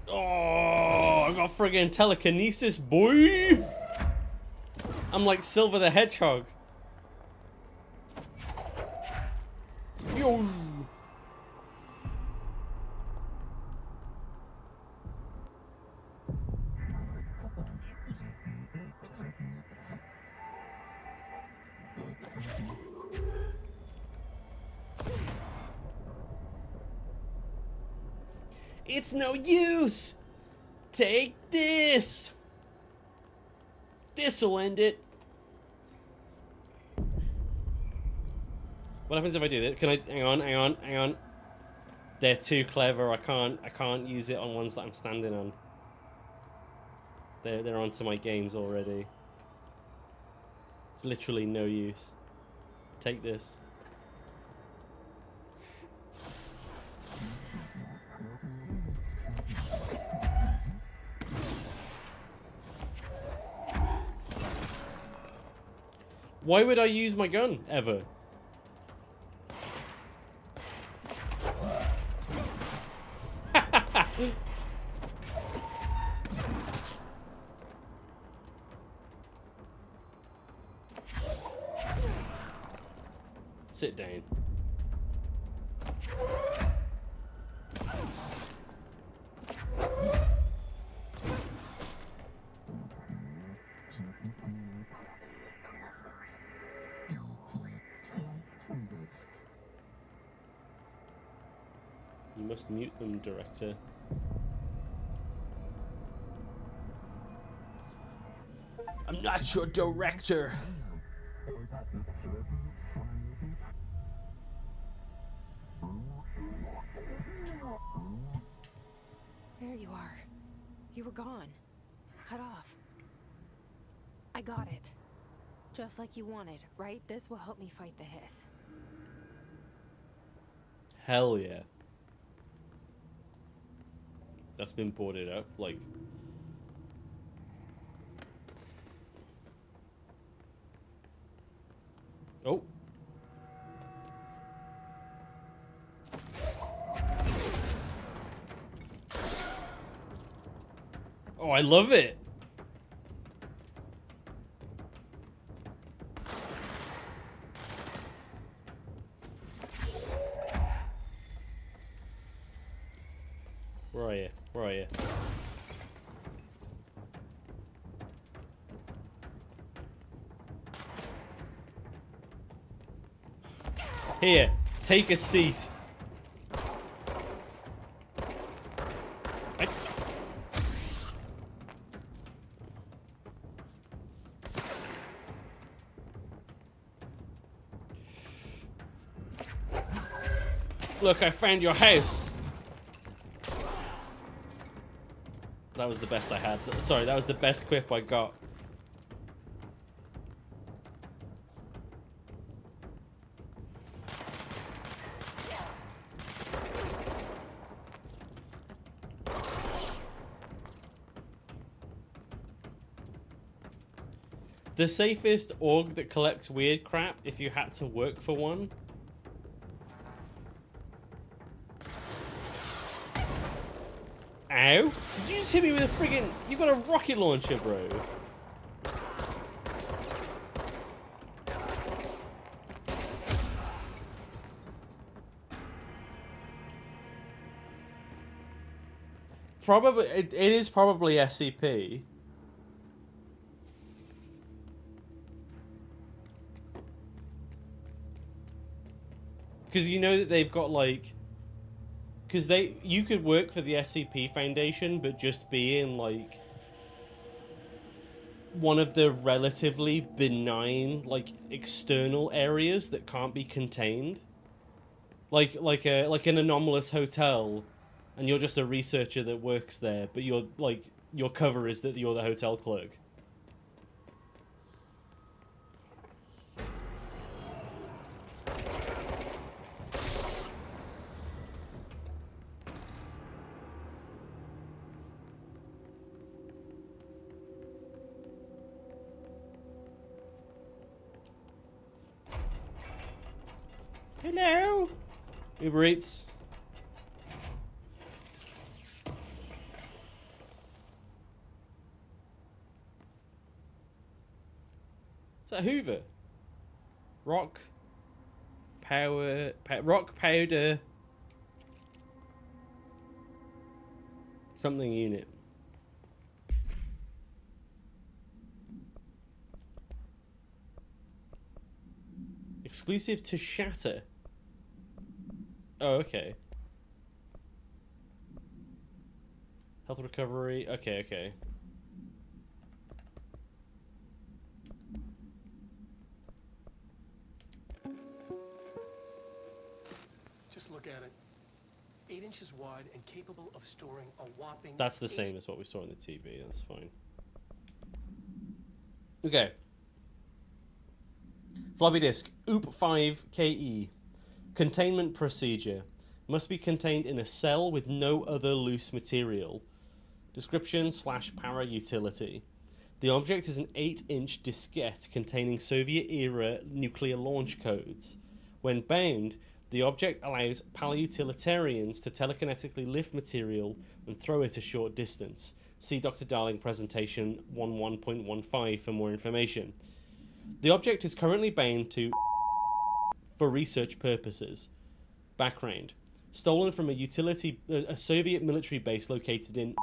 Oh, I got friggin' telekinesis, boy! I'm like Silver the Hedgehog. Yo! It's no use! Take this! This'll end it. What happens if I do this? Can I hang on. They're too clever. I can't use it on ones that I'm standing on. They're onto my games already. It's literally no use. Take this. Why would I use my gun ever? Sit down. You must mute them, director. I'm not your director. There you are. You were gone. Cut off. I got it. Just like you wanted, right? This will help me fight the hiss. Hell yeah. That's been boarded up, like... Oh. Oh, I love it. Where are you? Where are you? Here, take a seat. Look, I found your house. That was the best I had. Sorry, that was the best quip I got. The safest org that collects weird crap if you had to work for one. Ow! Did you just hit me with a friggin'... You got a rocket launcher, bro. Probably... It is probably SCP. Because you know that they've got, like... Because you could work for the SCP Foundation, but just be in, like... one of the relatively benign, like, external areas that can't be contained. Like an anomalous hotel, and you're just a researcher that works there, but you're, like, your cover is that you're the hotel clerk. Hello? Uber Eats. Is that Hoover? Rock powder something unit. Exclusive to Shatter. Oh, okay. Health recovery. Okay, okay. Just look at it. 8 inches wide and capable of storing a whopping... That's the same as what we saw on the TV. That's fine. Okay. Floppy disk. OOP5KE. Containment procedure. Must be contained in a cell with no other loose material. Description / para utility. The object is an 8-inch diskette containing Soviet-era nuclear launch codes. When bound, the object allows palutilitarians to telekinetically lift material and throw it a short distance. See Dr. Darling presentation 11.15 for more information. The object is currently bound for research purposes. Background. Stolen from a Soviet military base located in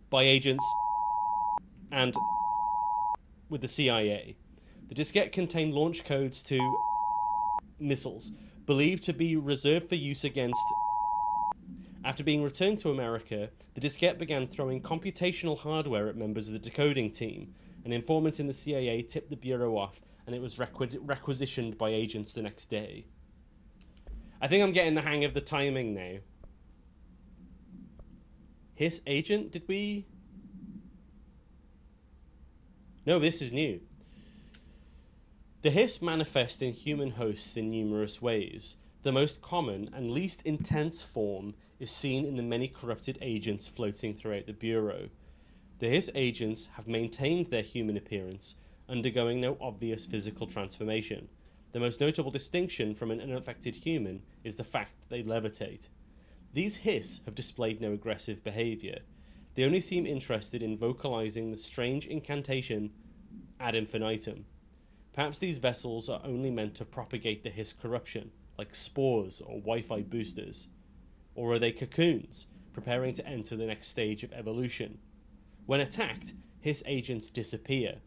by agents and with the CIA. The diskette contained launch codes to missiles, believed to be reserved for use against... After being returned to America, the diskette began throwing computational hardware at members of the decoding team. An informant in the CIA tipped the Bureau off, and it was requisitioned by agents the next day. I think I'm getting the hang of the timing now. Hiss agent, did we... No, this is new. The Hiss manifest in human hosts in numerous ways. The most common and least intense form is seen in the many corrupted agents floating throughout the Bureau. The Hiss agents have maintained their human appearance, undergoing no obvious physical transformation. The most notable distinction from an unaffected human is the fact that they levitate. These Hiss have displayed no aggressive behaviour. They only seem interested in vocalising the strange incantation ad infinitum. Perhaps these vessels are only meant to propagate the Hiss corruption, like spores or Wi-Fi boosters. Or are they cocoons, preparing to enter the next stage of evolution? When attacked, Hiss agents disappear,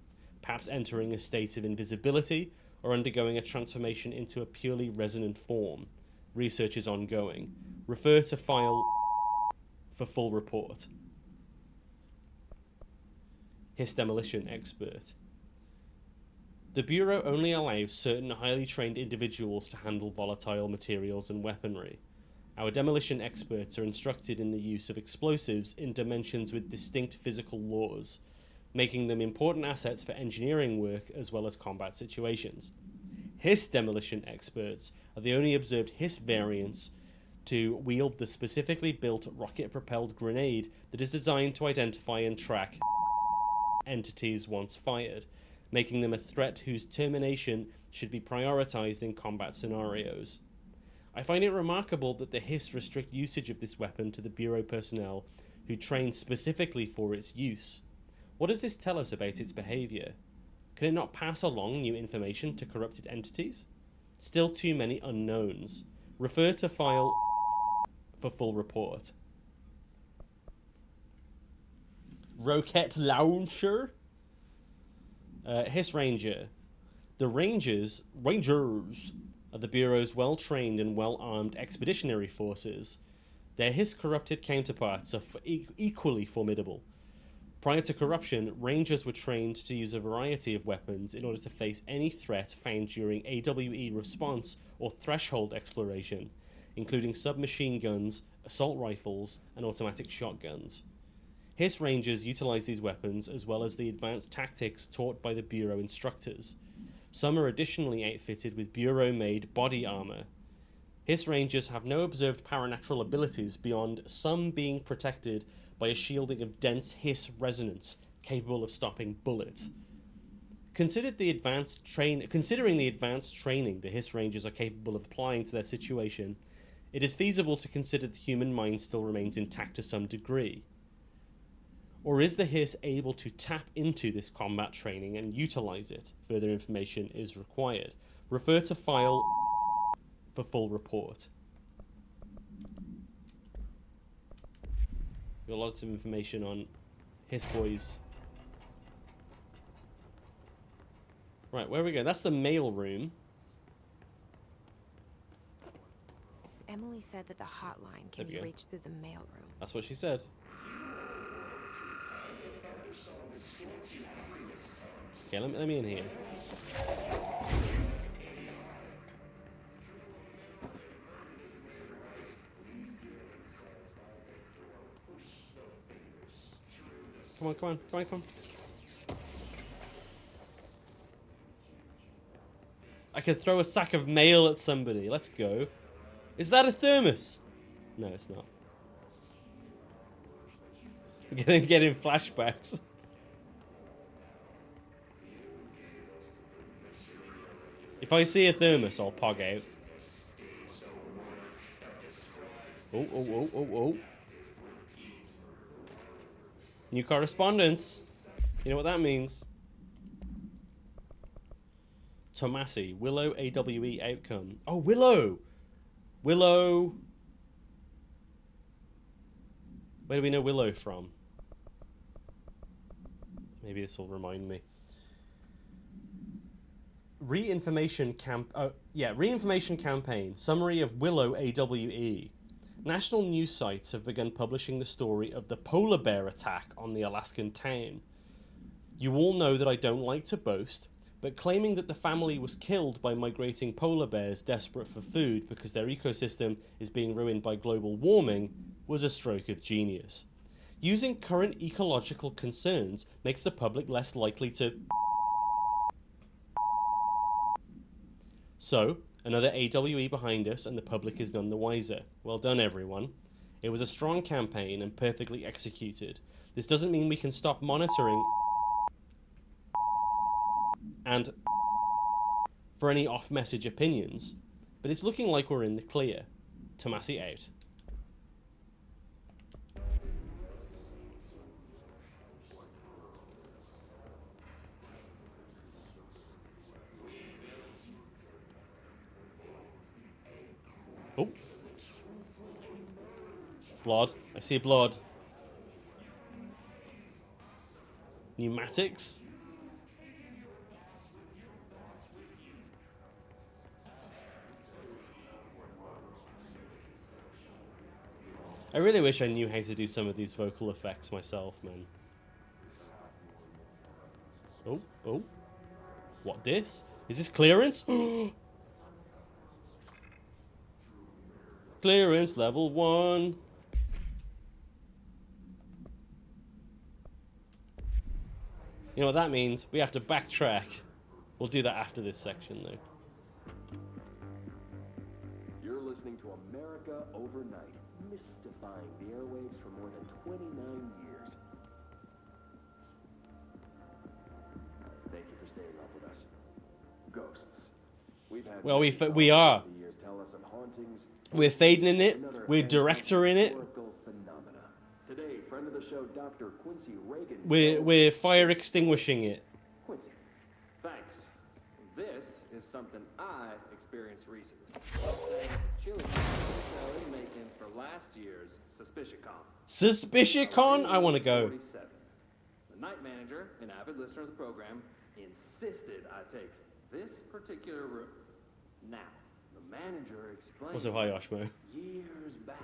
perhaps entering a state of invisibility or undergoing a transformation into a purely resonant form. Research is ongoing. Refer to file for full report. Hiss demolition expert. The Bureau only allows certain highly trained individuals to handle volatile materials and weaponry. Our demolition experts are instructed in the use of explosives in dimensions with distinct physical laws, making them important assets for engineering work as well as combat situations. Hiss demolition experts are the only observed Hiss variants to wield the specifically built rocket-propelled grenade that is designed to identify and track entities once fired. making them a threat whose termination should be prioritized in combat scenarios. I find it remarkable that the Hiss restrict usage of this weapon to the Bureau personnel who train specifically for its use. What does this tell us about its behavior? Can it not pass along new information to corrupted entities? Still too many unknowns. Refer to file for full report. Rocket launcher? Hiss Ranger. The Rangers are the Bureau's well-trained and well-armed expeditionary forces. Their Hiss-corrupted counterparts are equally formidable. Prior to corruption, Rangers were trained to use a variety of weapons in order to face any threat found during AWE response or threshold exploration, including submachine guns, assault rifles, and automatic shotguns. Hiss Rangers utilize these weapons as well as the advanced tactics taught by the Bureau instructors. Some are additionally outfitted with Bureau-made body armor. Hiss Rangers have no observed paranatural abilities beyond some being protected by a shielding of dense Hiss resonance capable of stopping bullets. Considering the advanced training the Hiss Rangers are capable of applying to their situation, it is feasible to consider the human mind still remains intact to some degree. Or is the Hiss able to tap into this combat training and utilize it? Further information is required. Refer to file for full report. Got lots of information on Hiss Boys. Right, where we go? That's the mail room. Emily said that the hotline can be reached through the mail room. That's what she said. Okay, let me in here. Come on. I could throw a sack of mail at somebody. Let's go. Is that a thermos? No, it's not. I'm getting flashbacks. If I see a thermos, I'll pog out. Oh. New correspondence. You know what that means. Tomasi. Willow AWE outcome. Oh, Willow! Willow. Where do we know Willow from? Maybe this will remind me. Reinformation campaign. Summary of Willow AWE. National news sites have begun publishing the story of the polar bear attack on the Alaskan town. You all know that I don't like to boast, but claiming that the family was killed by migrating polar bears desperate for food because their ecosystem is being ruined by global warming was a stroke of genius. Using current ecological concerns makes the public less likely to... So, another AWE behind us and the public is none the wiser. Well done, everyone. It was a strong campaign and perfectly executed. This doesn't mean we can stop monitoring and for any off-message opinions, but it's looking like we're in the clear. Tomasi out. Oh. Blood. I see blood. Pneumatics. I really wish I knew how to do some of these vocal effects myself, man. Oh. What this? Is this clearance? Clearance level 1. You know what that means? We have to backtrack. We'll do that after this section, though. You're listening to America Overnight, mystifying the airwaves for more than 29 years. Thank you for stay in love with us. Ghosts. We've had Well, we many are. over the years tell us of hauntings. We're fading in it. Another We're director in it. historical phenomena. Today, friend of the show, Dr. Quincy Reagan. We're fire extinguishing it. Quincy, thanks. This is something I experienced recently. Let's say chilling hotel inmaking for last year's SuspiciaCon. SuspiciaCon? I want to go. 47. The night manager, an avid listener of the program, insisted I take this particular room. Now, the manager explained What's up, hi, Oshmo? years back,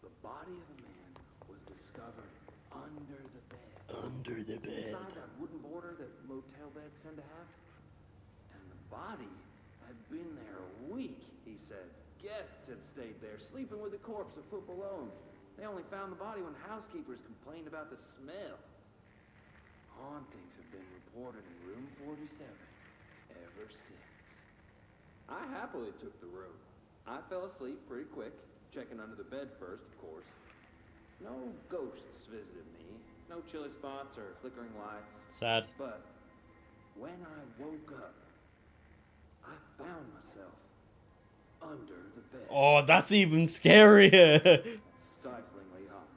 the body of a man was discovered under the bed. Under the bed. Inside that wooden border that motel beds tend to have. And the body had been there a week, he said. Guests had stayed there, sleeping with the corpse a foot below 'em. They only found the body when housekeepers complained about the smell. Hauntings have been reported in room 47 ever since. I happily took the room. I fell asleep pretty quick, checking under the bed first, of course. No ghosts visited me, no chilly spots or flickering lights. Sad. But when I woke up, I found myself under the bed. Oh, that's even scarier. Stiflingly hot.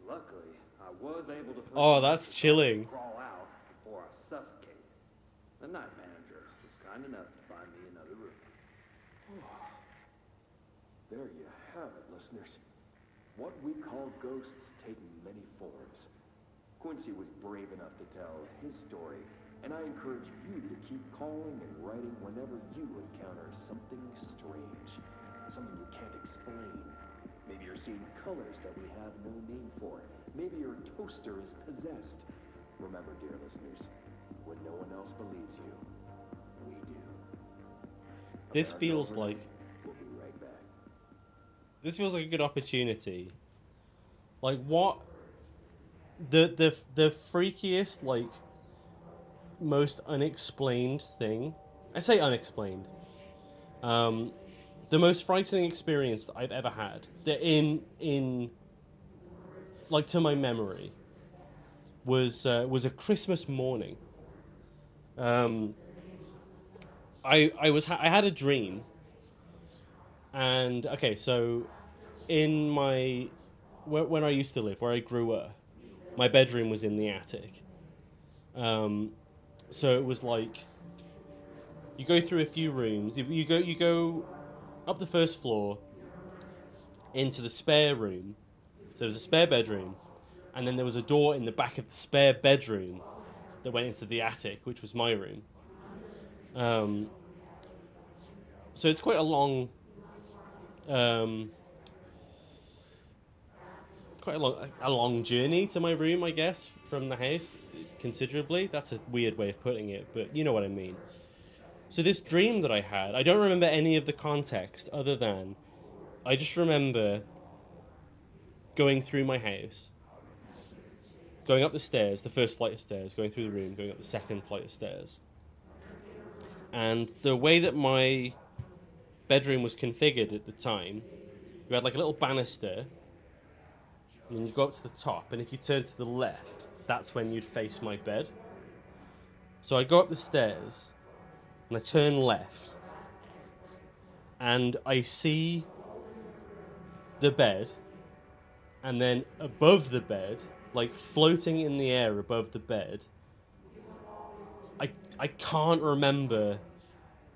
Luckily, I was able to push Oh, my that's legs chilling. and crawl out before I suffocated. The night manager was kind enough to find me another room. There you have it, listeners. What we call ghosts take many forms. Quincy was brave enough to tell his story, and I encourage you to keep calling and writing whenever you encounter something strange, something you can't explain. Maybe you're seeing colors that we have no name for. Maybe your toaster is possessed. Remember, dear listeners, when no one else believes you, we do. This America feels Overnight. like We'll be right back. this feels like a good opportunity. Like what the freakiest, like most unexplained thing. I say unexplained. The most frightening experience that I've ever had, that in like to my memory, was a Christmas morning. I had a dream, and okay, so in my when I used to live, where I grew up, my bedroom was in the attic. So it was like you go through a few rooms. You go up the first floor into the spare room. So there was a spare bedroom, and then there was a door in the back of the spare bedroom that went into the attic, which was my room. So it's quite a long, quite a long journey to my room, I guess, from the house, considerably. That's a weird way of putting it, but you know what I mean. So this dream that I had, I don't remember any of the context other than I just remember going through my house, going up the stairs, the first flight of stairs, going through the room, going up the second flight of stairs. And the way that my bedroom was configured at the time, you had like a little banister, and then you go up to the top, and if you turn to the left, that's when you'd face my bed. So I go up the stairs, and I turn left, and I see the bed, and then above the bed, like floating in the air above the bed, I can't remember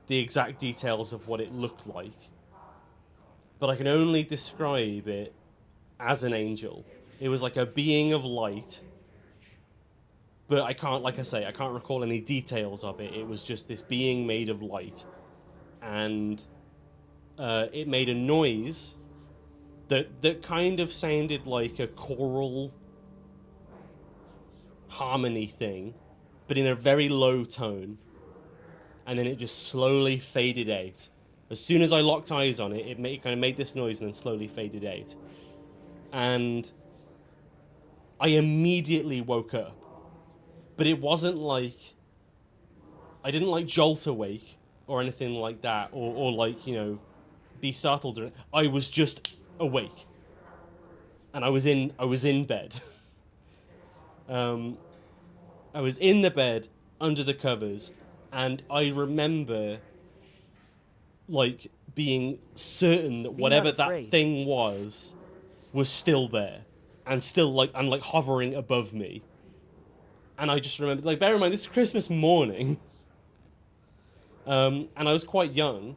the exact details of what it looked like, but I can only describe it as an angel. It was like a being of light, but I can't, like I say, I can't recall any details of it. It was just this being made of light, and it made a noise that kind of sounded like a choral harmony thing, but in a very low tone, and then it just slowly faded out. As soon as I locked eyes on it, it kind of made this noise and then slowly faded out. And I immediately woke up. But it wasn't like... I didn't like jolt awake or anything like that, or like, you know, be startled. I was just awake. And I was in bed. I was in the bed, under the covers, and I remember like being certain that whatever that thing was still there and still like hovering above me. And I just remember, like, bear in mind, this is Christmas morning, and I was quite young.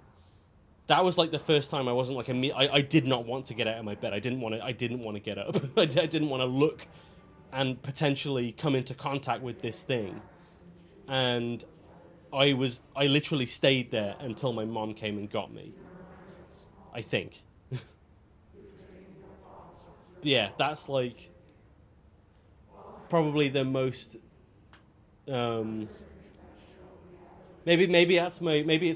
That was like the first time I wasn't like I did not want to get out of my bed. I didn't want to get up. I didn't want to look and potentially come into contact with this thing. And I literally stayed there until my mom came and got me. I think. Yeah, that's like probably the most maybe it's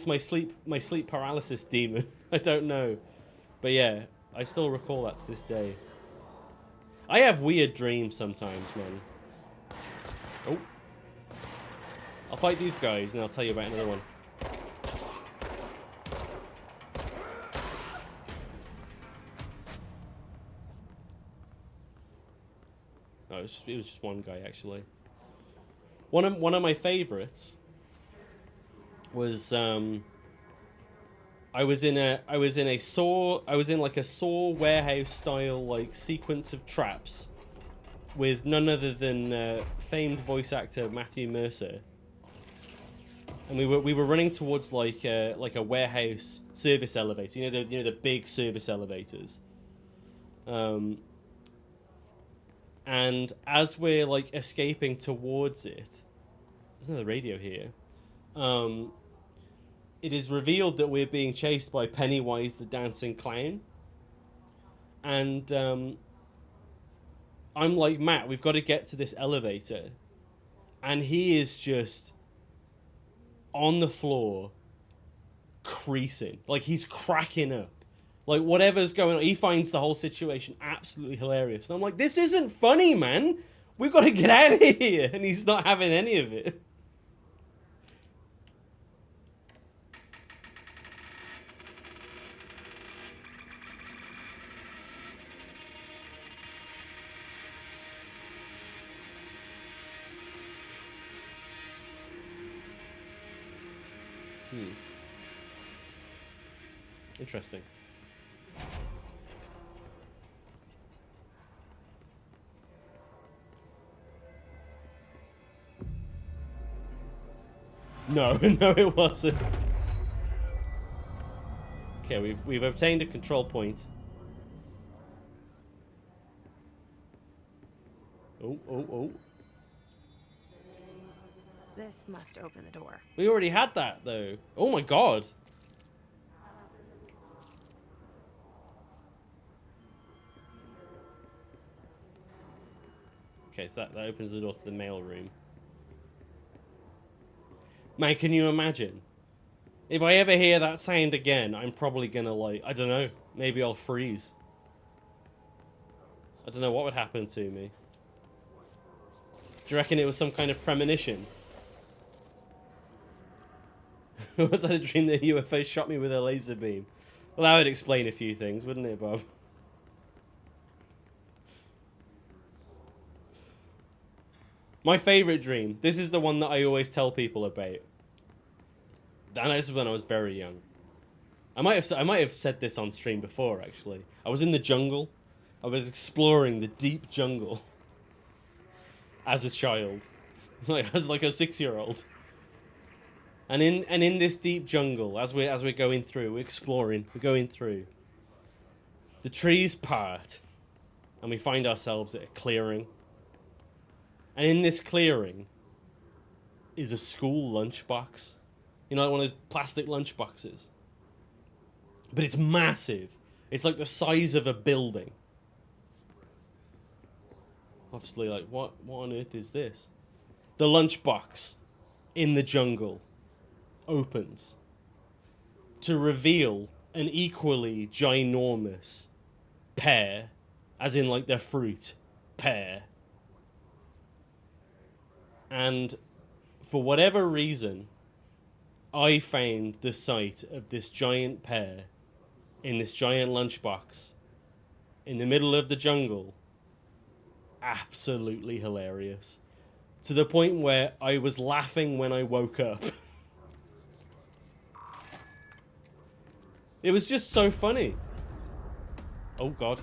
my sleep paralysis demon. I don't know. But yeah, I still recall that to this day. I have weird dreams sometimes, man. Oh. I'll fight these guys and I'll tell you about another one. No, it was just one guy actually. One of my favorites was I was in like a Saw warehouse style like sequence of traps with none other than famed voice actor Matthew Mercer. And we were running towards like a warehouse service elevator, you know the big service elevators. And as we're like escaping towards it, there's another radio here. It is revealed that we're being chased by Pennywise the dancing clown. And I'm like, Matt, we've got to get to this elevator. And he is just on the floor, creasing. Like, he's cracking up. Like, whatever's going on, he finds the whole situation absolutely hilarious. And I'm like, this isn't funny, man. We've got to get out of here. And he's not having any of it. Interesting. No, no, it wasn't. Okay, we've obtained a control point. Oh. This must open the door. We already had that, though. Oh my god. Okay, so that opens the door to the mail room. Man, can you imagine? If I ever hear that sound again, I'm probably gonna, like, I don't know, maybe I'll freeze. I don't know what would happen to me. Do you reckon it was some kind of premonition? Was that a dream that a UFO shot me with a laser beam? Well, that would explain a few things, wouldn't it, Bob? My favourite dream. This is the one that I always tell people about. And this is when I was very young. I might have said this on stream before, actually. I was in the jungle. I was exploring the deep jungle. As a child. As like a 6-year-old. And in this deep jungle, as we're going through, we're exploring, we're going through. The trees part. And we find ourselves at a clearing. And in this clearing is a school lunchbox. You know, like one of those plastic lunchboxes. But it's massive. It's like the size of a building. Obviously, like, what on earth is this? The lunchbox in the jungle opens to reveal an equally ginormous pear, as in, like, the fruit, pear. And for whatever reason, I found the sight of this giant pear in this giant lunchbox in the middle of the jungle absolutely hilarious. to the point where I was laughing when I woke up. It was just so funny. Oh god.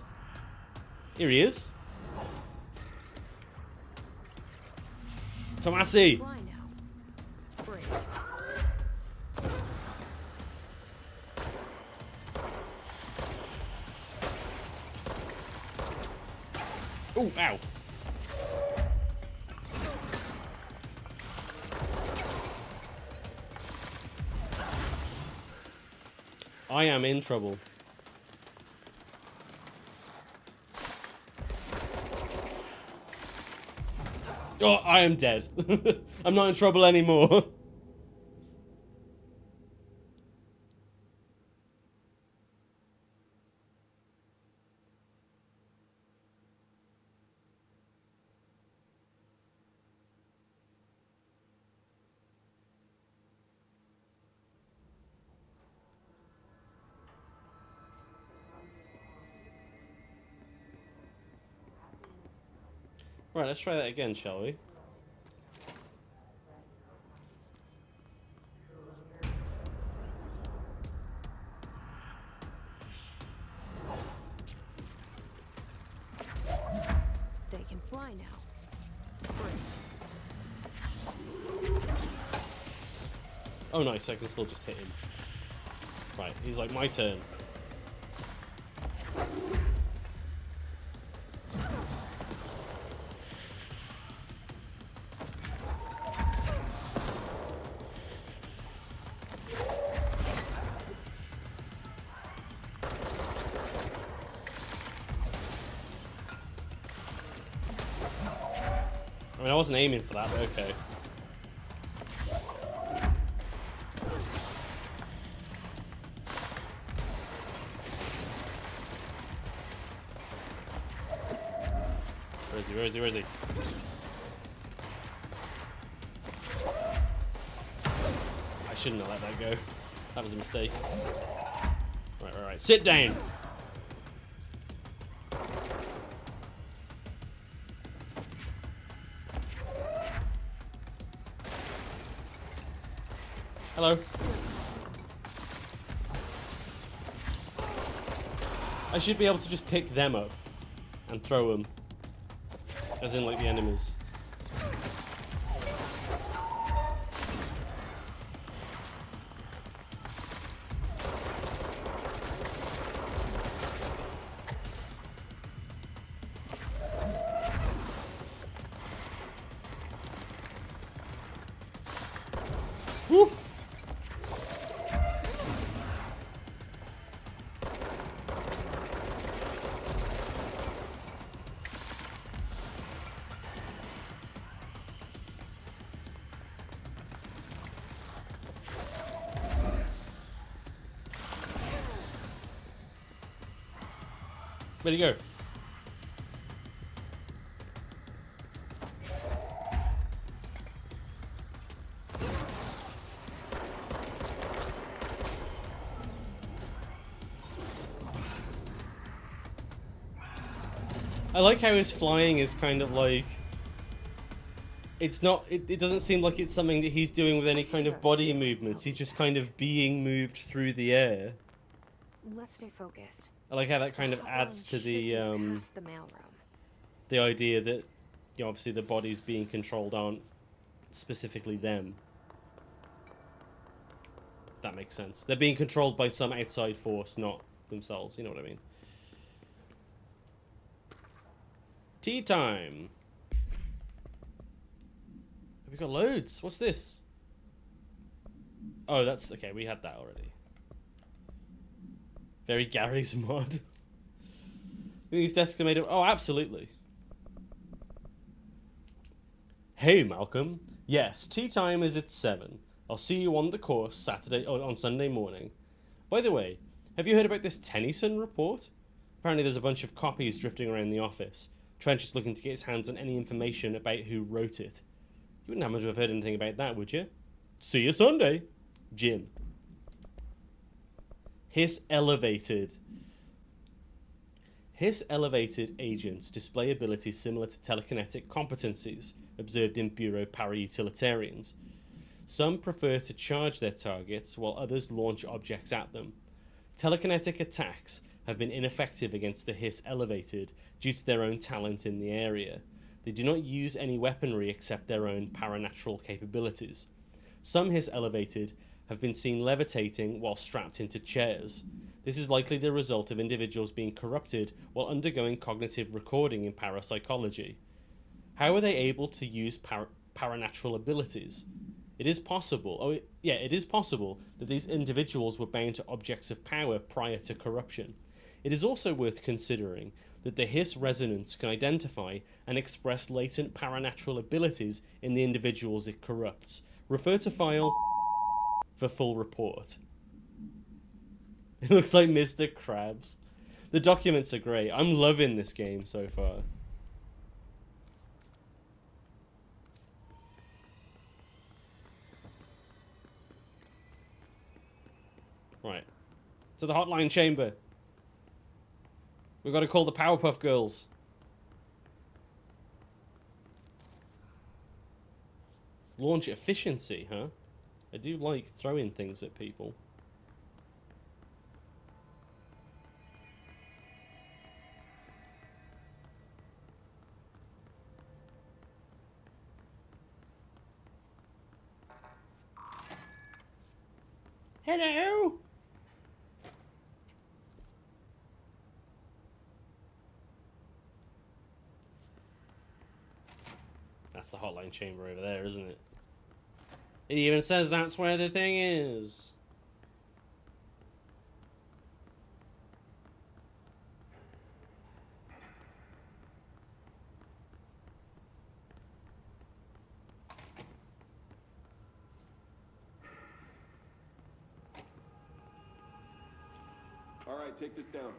Here he is. Tomasi! Fly now. Great. Oh, ow. I am in trouble. Oh, I am dead. I'm not in trouble anymore. Right, let's try that again, shall we? They can fly now. Great. Oh, nice. I can still just hit him. Right, he's like, my turn. I mean, I wasn't aiming for that, but okay. Where is he? Where is he? Where is he? I shouldn't have let that go. That was a mistake. Right, right, right. Sit down! Hello. I should be able to just pick them up and throw them. As in, like, the enemies. Woo! Where'd he go? I like how his flying is kind of like... It's not... It doesn't seem like it's something that he's doing with any kind of body movements. He's just kind of being moved through the air. Let's stay focused. I like how that kind of adds to the Past the mailroom. the idea that, you know, obviously the bodies being controlled aren't specifically them. That makes sense. They're being controlled by some outside force, not themselves. You know what I mean? Tea time. We've got loads. What's this? Oh, that's okay. We had that already. Very Gary's mod. These desks are made of... Oh, absolutely. Hey, Malcolm. Yes, tea time is at 7. I'll see you on the course Saturday or on Sunday morning. By the way, have you heard about this Tennyson report? Apparently there's a bunch of copies drifting around the office. Trench is looking to get his hands on any information about who wrote it. You wouldn't happen to have heard anything about that, would you? See you Sunday. Jim. Hiss elevated. Hiss elevated agents display abilities similar to telekinetic competencies observed in Bureau para-utilitarians. Some prefer to charge their targets, while others launch objects at them. Telekinetic attacks have been ineffective against the Hiss elevated due to their own talent in the area. They do not use any weaponry except their own paranatural capabilities. Some Hiss elevated have been seen levitating while strapped into chairs. This is likely the result of individuals being corrupted while undergoing cognitive recording in parapsychology. How are they able to use paranatural abilities? It is possible, it is possible that these individuals were bound to objects of power prior to corruption. It is also worth considering that the Hiss resonance can identify and express latent paranatural abilities in the individuals it corrupts. Refer to file for full report. It looks like Mr. Krabs. The documents are great. I'm loving this game so far. Right. To the hotline chamber. We've got to call the Powerpuff Girls. Launch efficiency, huh? I do like throwing things at people. Hello? That's the hotline chamber over there, isn't it? It even says that's where the thing is. All right, take this down.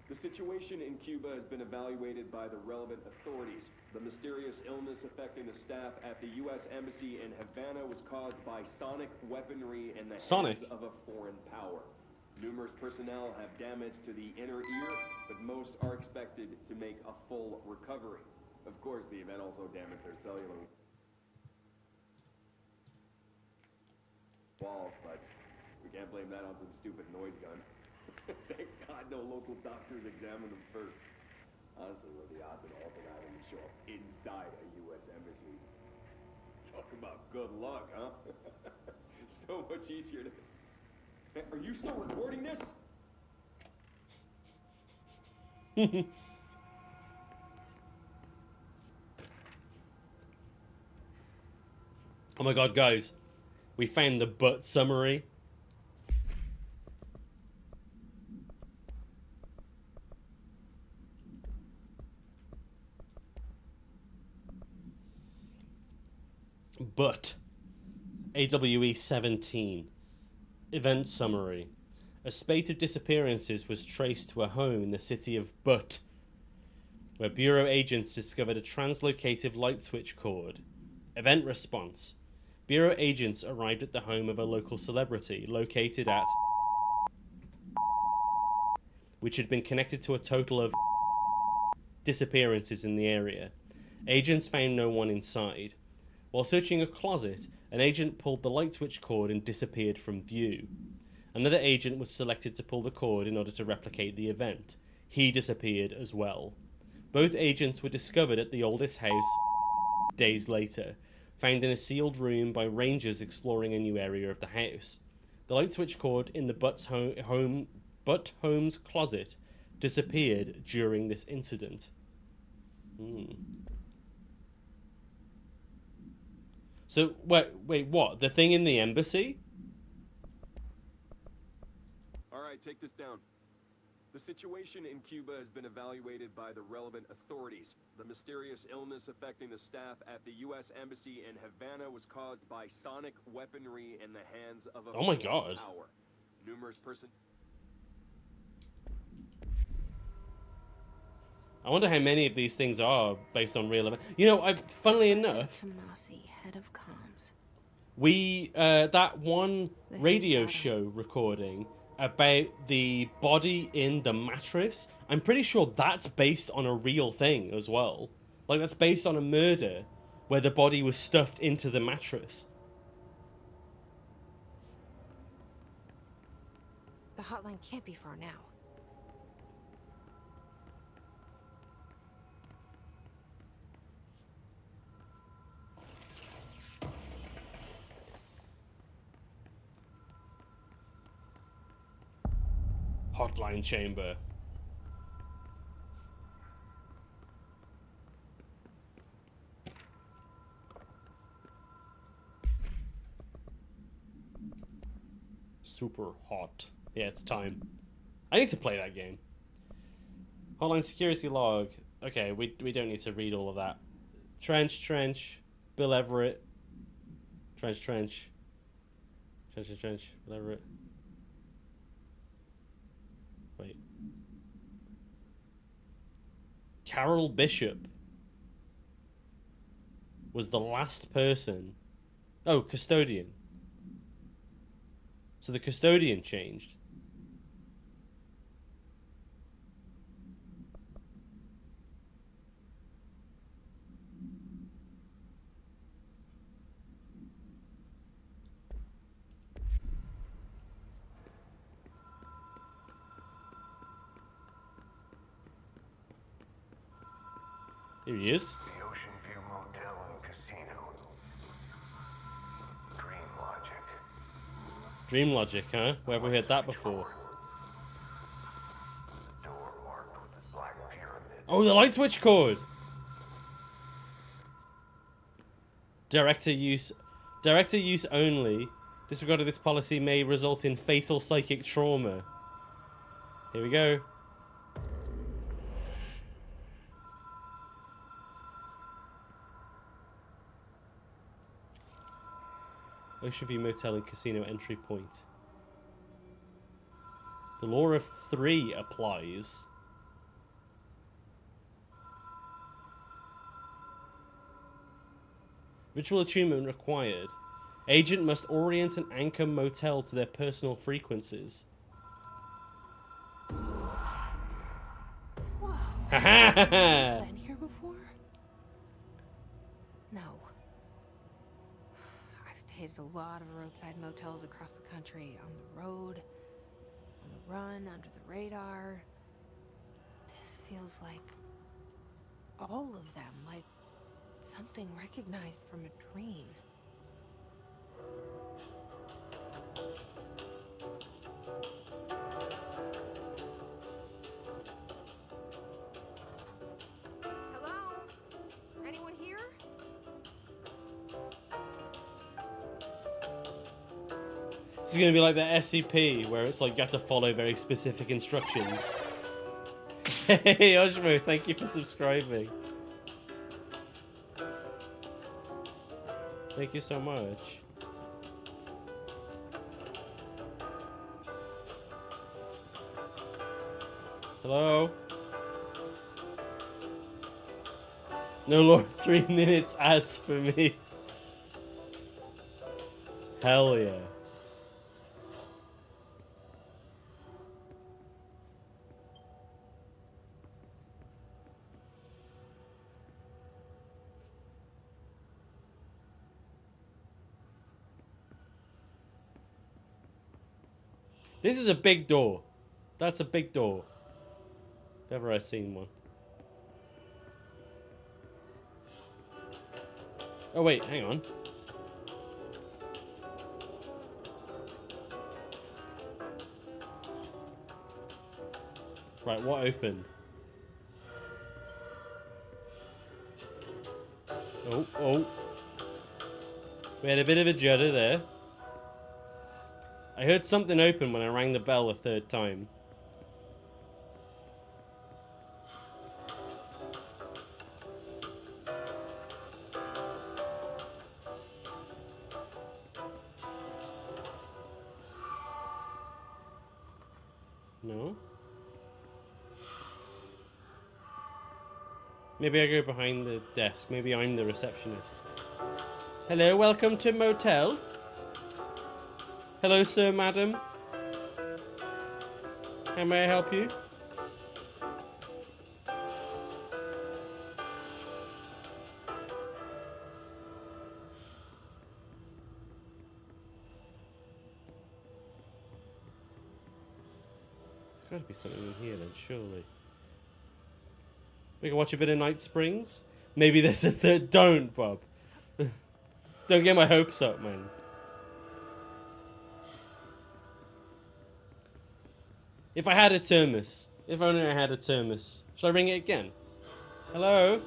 The situation in Cuba has been evaluated by the relevant authorities. The mysterious illness affecting the staff at the U.S. Embassy in Havana was caused by sonic weaponry in the hands of a foreign power. Numerous personnel have damage to the inner ear, but most are expected to make a full recovery. Of course, the event also damaged their cellular walls, but we can't blame that on some stupid noise gun. Thank God no local doctors examined them first. Honestly, what are the odds an altered item would show up inside a U.S. embassy? Talk about good luck, huh? So much easier to... Hey, are you still recording this? Oh my god, guys. We found the butt summary. But AWE 17 event summary. A spate of disappearances was traced to a home in the city of Butt, where Bureau agents discovered a translocative light switch cord. Event response. Bureau agents arrived at the home of a local celebrity located at which had been connected to a total of disappearances in the area. Agents found no one inside. While searching a closet, an agent pulled the light switch cord and disappeared from view. Another agent was selected to pull the cord in order to replicate the event. He disappeared as well. Both agents were discovered at the oldest house days later, found in a sealed room by rangers exploring a new area of the house. The light switch cord in the Butt Home's closet disappeared during this incident. So, wait, what? The thing in the embassy? All right, take this down. The situation in Cuba has been evaluated by the relevant authorities. The mysterious illness affecting the staff at the U.S. Embassy in Havana was caused by sonic weaponry in the hands of a Oh my foreign God. power. Numerous I wonder how many of these things are based on real events. You know, funnily enough, Tomasi, head of comms. we that one radio show recording about the body in the mattress, I'm pretty sure that's based on a real thing as well. Like, that's based on a murder where the body was stuffed into the mattress. The hotline can't be far now. Hotline chamber. Super hot. Yeah, it's time. I need to play that game. Hotline security log. Okay, we don't need to read all of that. Trench. Bill Everett. Trench. Bill Everett. Wait. Carol Bishop was the last person. Oh, custodian. So the custodian changed. Here he is. The Ocean View Motel and Casino. Dream Logic. Dream Logic, huh? Where have we heard that before? Door marked with the black pyramid. Oh, the light switch cord! Director use only. Disregard of this policy may result in fatal psychic trauma. Here we go. Ocean View Motel and Casino entry point. The law of 3 applies. Ritual attunement required. Agent must orient and anchor motel to their personal frequencies. Whoa. Ha ha ha! Been here before? No. I've stayed at a lot of roadside motels across the country, on the road, on the run, under the radar. This feels like all of them, like something recognized from a dream. Hello? Anyone here? This is going to be like the SCP, where it's like you have to follow very specific instructions. Hey, Oshmo, thank you for subscribing. Thank you so much. Hello? No Lord, 3 minutes ads for me. Hell yeah. This is a big door. That's a big door. If ever I've seen one. Oh wait, hang on. Right, what opened? Oh. We had a bit of a judder there. I heard something open when I rang the bell a 3rd time. No? Maybe I go behind the desk. Maybe I'm the receptionist. Hello, welcome to motel. Hello, sir, madam. How may I help you? There's got to be something in here then, surely. We can watch a bit of Night Springs? Maybe there's a third. Don't, Bob. Don't get my hopes up, man. If I had a thermos. If only I had a thermos. Shall I ring it again? Hello?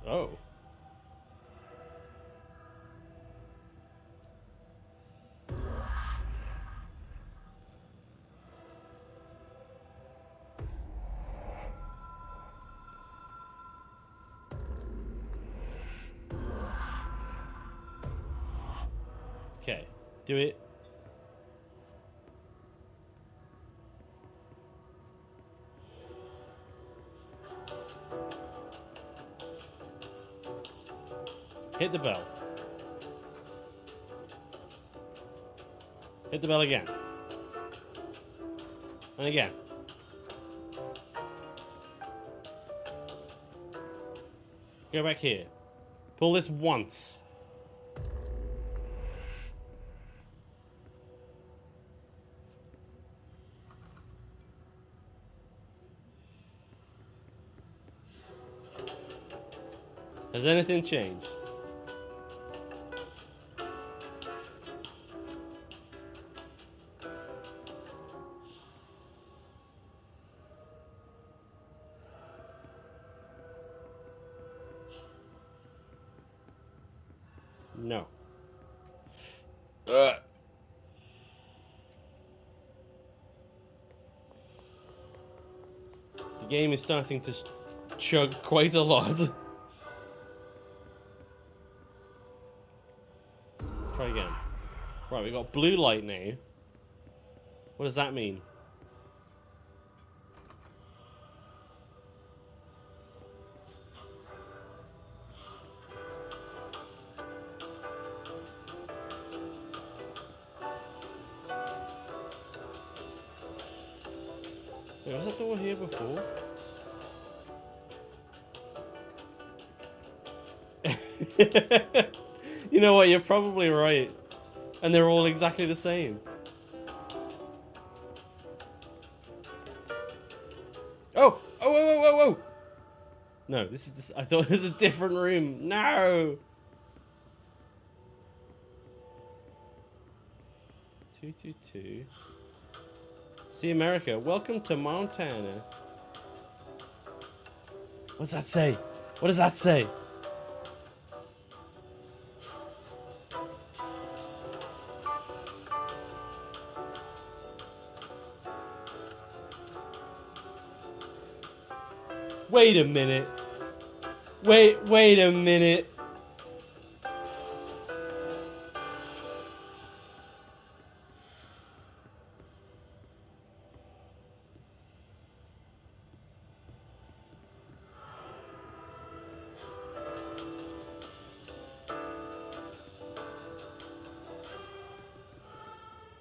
Oh. Okay, do it. Hit the bell. Hit the bell again. And again. Go back here. Pull this once. Has anything changed? No. The game is starting to chug quite a lot. Try again. Right, we got blue light now. What does that mean? Wait, was that door here before? You know what, you're probably right. And they're all exactly the same. Oh! Oh, whoa, whoa, whoa, whoa! No, this is this. I thought it was a different room. No! 222. See America. Welcome to Montana. What's that say? What does that say? Wait a minute. Wait a minute.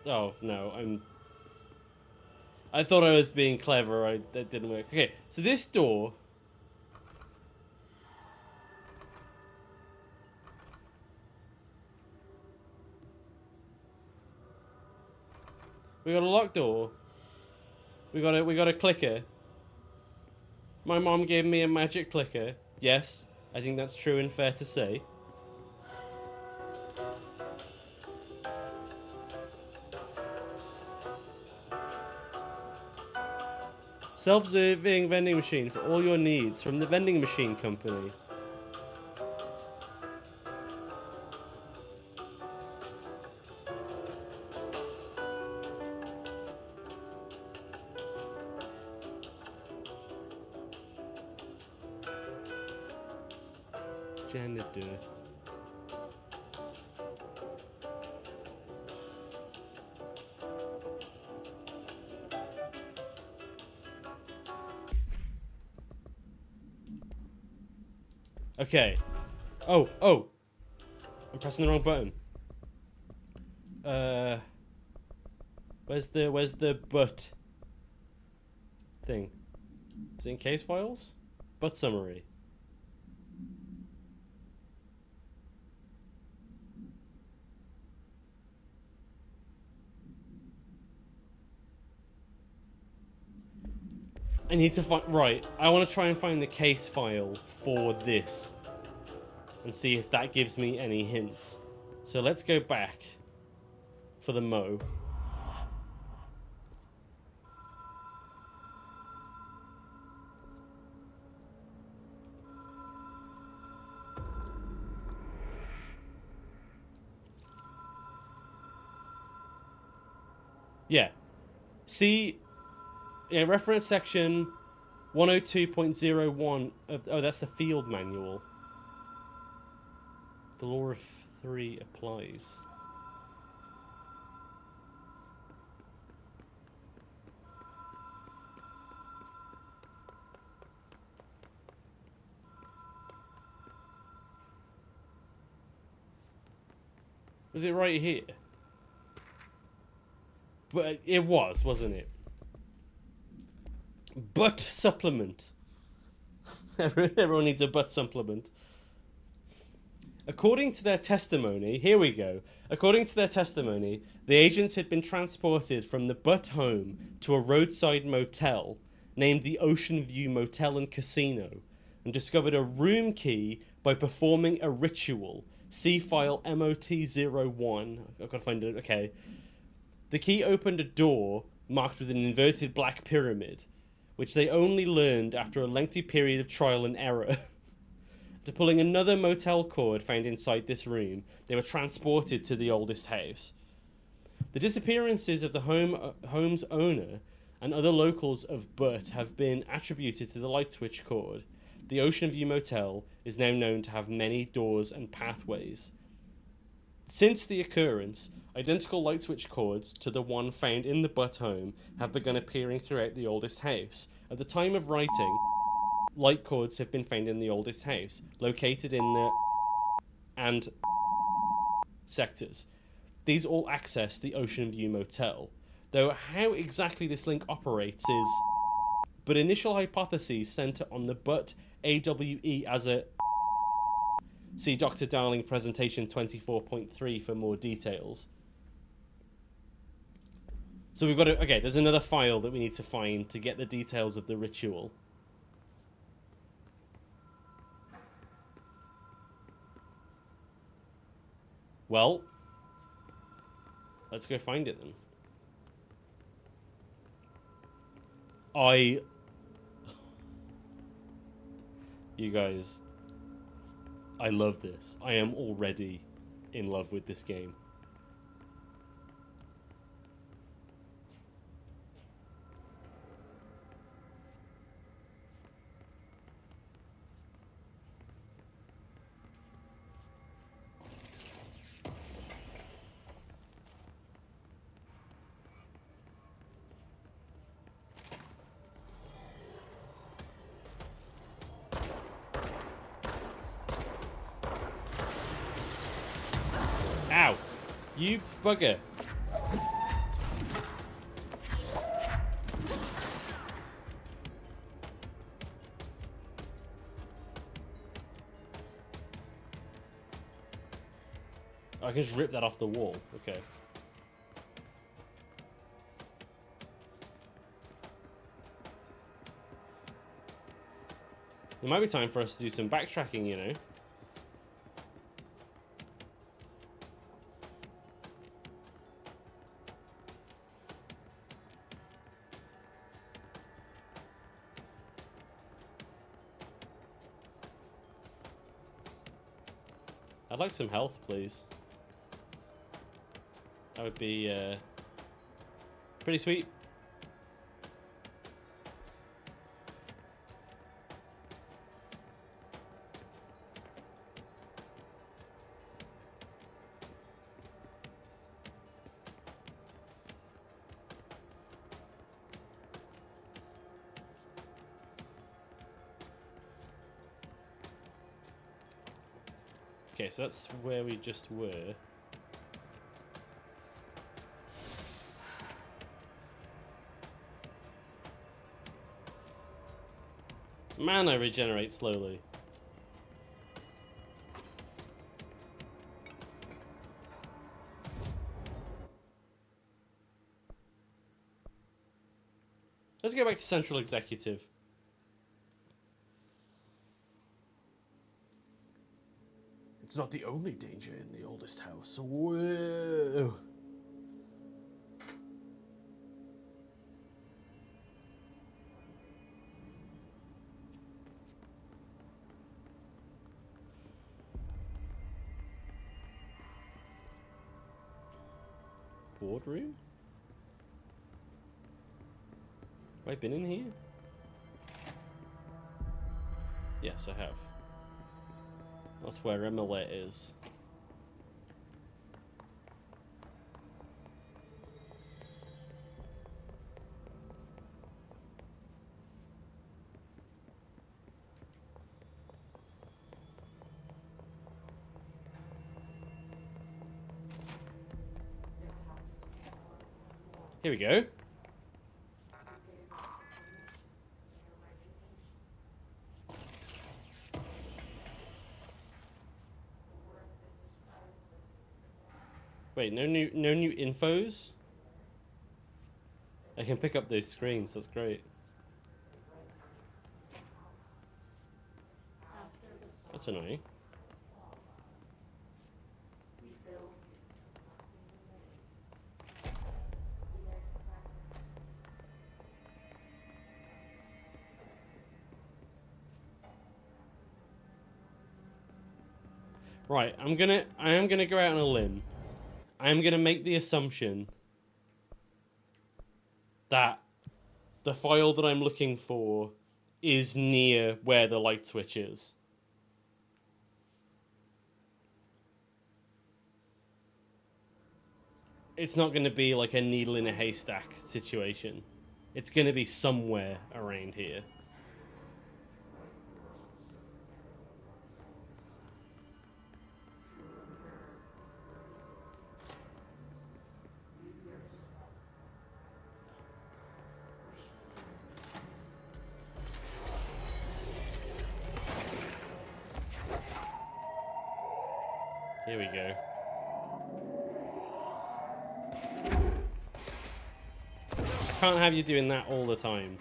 Oh, no, I thought I was being clever. That didn't work. Okay, so this door. We got a locked door. We got a clicker. My mom gave me a magic clicker. Yes, I think that's true and fair to say. Self-serving vending machine for all your needs from the vending machine company. Janitor. Okay. Oh. I'm pressing the wrong button. Where's the but thing? Is it in case files? But summary. I need to find... Right, I want to try and find the case file for this. And see if that gives me any hints. So let's go back for the Mo. Yeah. See... Yeah, reference section 102.01 of... Oh, that's the field manual. The law of 3 applies. Was it right here? But it was, wasn't it? Butt supplement. Everyone needs a butt supplement. According to their testimony, here we go. According to their testimony, the agents had been transported from the Butt home to a roadside motel named the Ocean View Motel and Casino and discovered a room key by performing a ritual. See file MOT01. I've got to find it. Okay. The key opened a door marked with an inverted black pyramid, which they only learned after a lengthy period of trial and error. After pulling another motel cord found inside this room, they were transported to the oldest house. The disappearances of the home's owner and other locals of Butt have been attributed to the light switch cord. The Ocean View Motel is now known to have many doors and pathways. Since the occurrence, identical light switch cords to the one found in the Butt home have begun appearing throughout the oldest house. At the time of writing, light cords have been found in the oldest house, located in the and sectors. These all access the Ocean View Motel, though how exactly this link operates is... But initial hypotheses center on the Butt AWE as a... See Dr. Darling presentation 24.3 for more details. So we've got to... Okay, there's another file that we need to find to get the details of the ritual. Well, let's go find it then. You guys, I love this. I am already in love with this game. Ow! You bugger. I can just rip that off the wall. Okay. It might be time for us to do some backtracking, you know. I'd like some health, please. That would be pretty sweet. Okay, so that's where we just were. Mana regenerates slowly. Let's go back to Central Executive. It's not the only danger in the oldest house. Whoa. Boardroom? Have I been in here? Yes, I have. That's where Emilet is. Here we go. Wait, no new infos? I can pick up those screens, that's great. That's annoying. Right, I am gonna go out on a limb. I am gonna make the assumption that the file that I'm looking for is near where the light switch is. It's not gonna be like a needle in a haystack situation. It's gonna be somewhere around here. Here we go. I can't have you doing that all the time.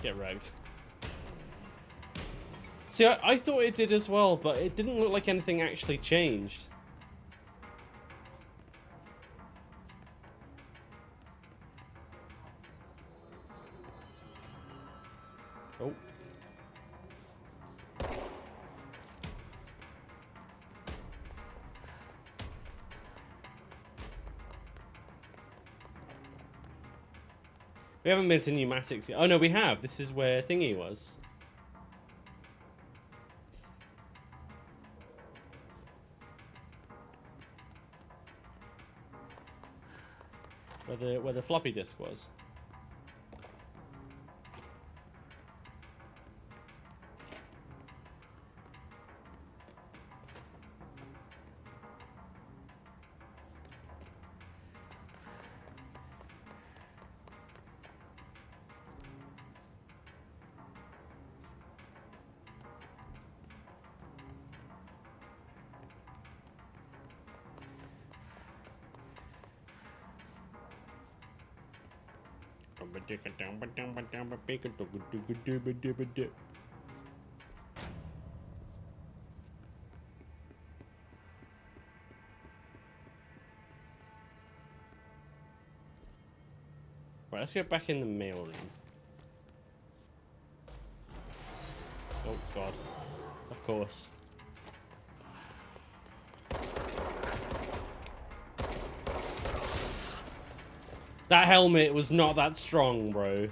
Get wrecked. See, I thought it did as well, but it didn't look like anything actually changed. Oh. We haven't been to pneumatics yet. Oh no, we have. This is where Thingy was. Where the floppy disk was. Right, let's go back in the mail room. Oh god. Of course. That helmet was not that strong, bro.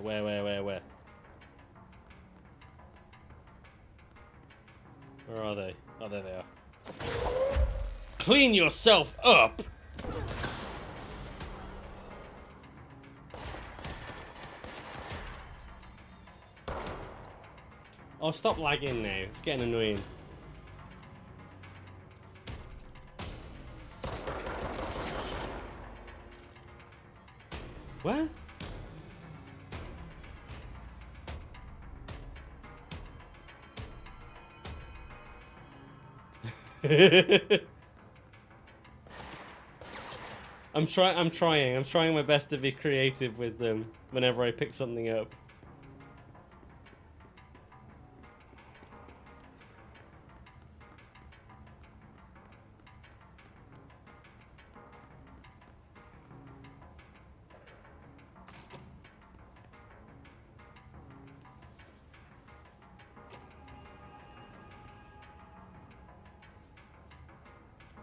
Right, where? Where are they? Oh, there they are. Clean yourself up! Oh, stop lagging now. It's getting annoying. What? I'm trying my best to be creative with them whenever I pick something up.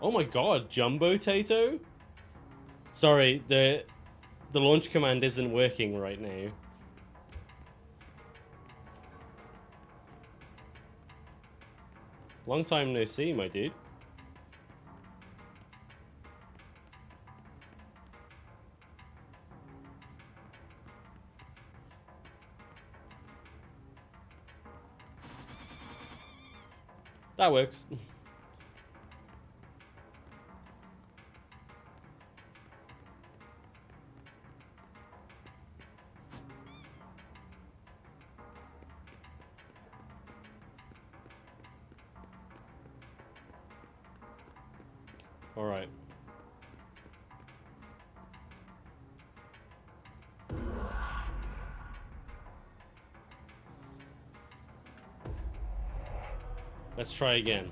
Oh my god, Jumbo Tato? Sorry, the launch command isn't working right now. Long time no see, my dude. That works. All right. Let's try again.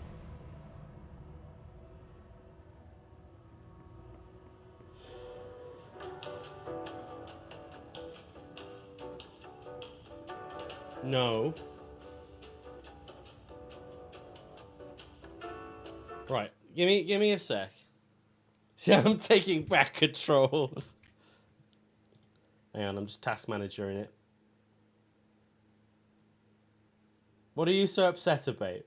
No. Right. Give me a sec. See, I'm taking back control. Hang on, I'm just task manager in it. What are you so upset about?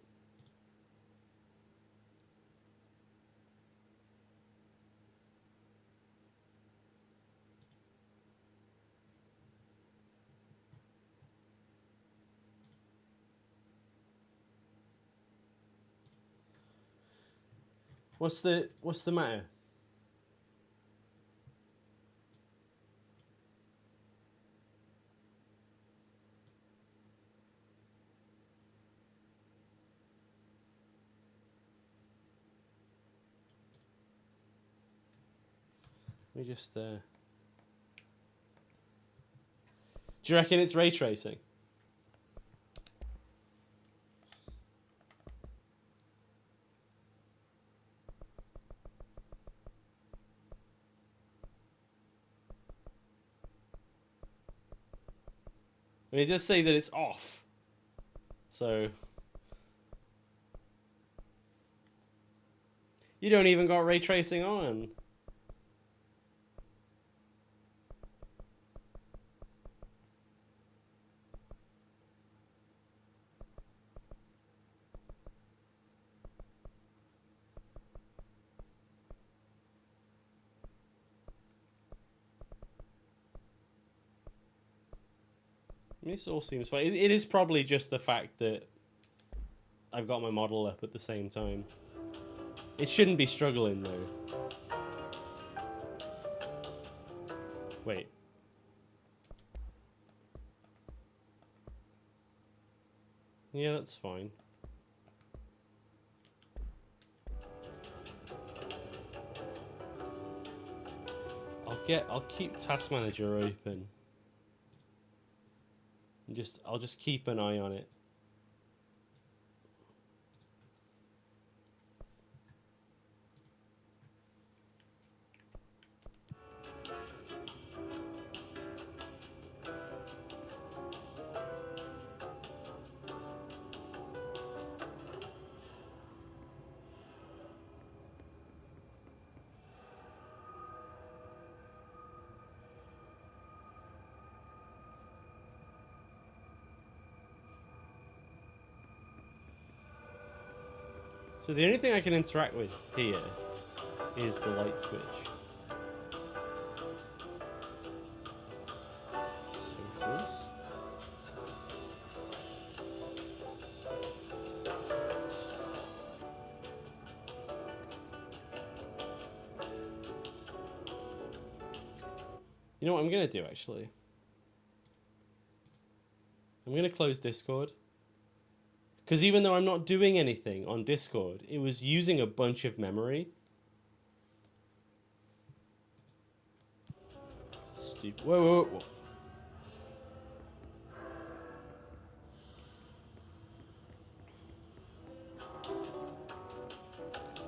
What's the matter? Let me just do you reckon it's ray tracing? I mean, it does say that it's off. So you don't even got ray tracing on. I mean, this all seems fine. It is probably just the fact that I've got my model up at the same time. It shouldn't be struggling, though. Wait. Yeah, that's fine. I'll keep Task Manager open. And I'll just keep an eye on it. So the only thing I can interact with here is the light switch. Sofas. You know what I'm going to do, actually? I'm going to close Discord. Because even though I'm not doing anything on Discord, it was using a bunch of memory. Stupid. Whoa, whoa, whoa.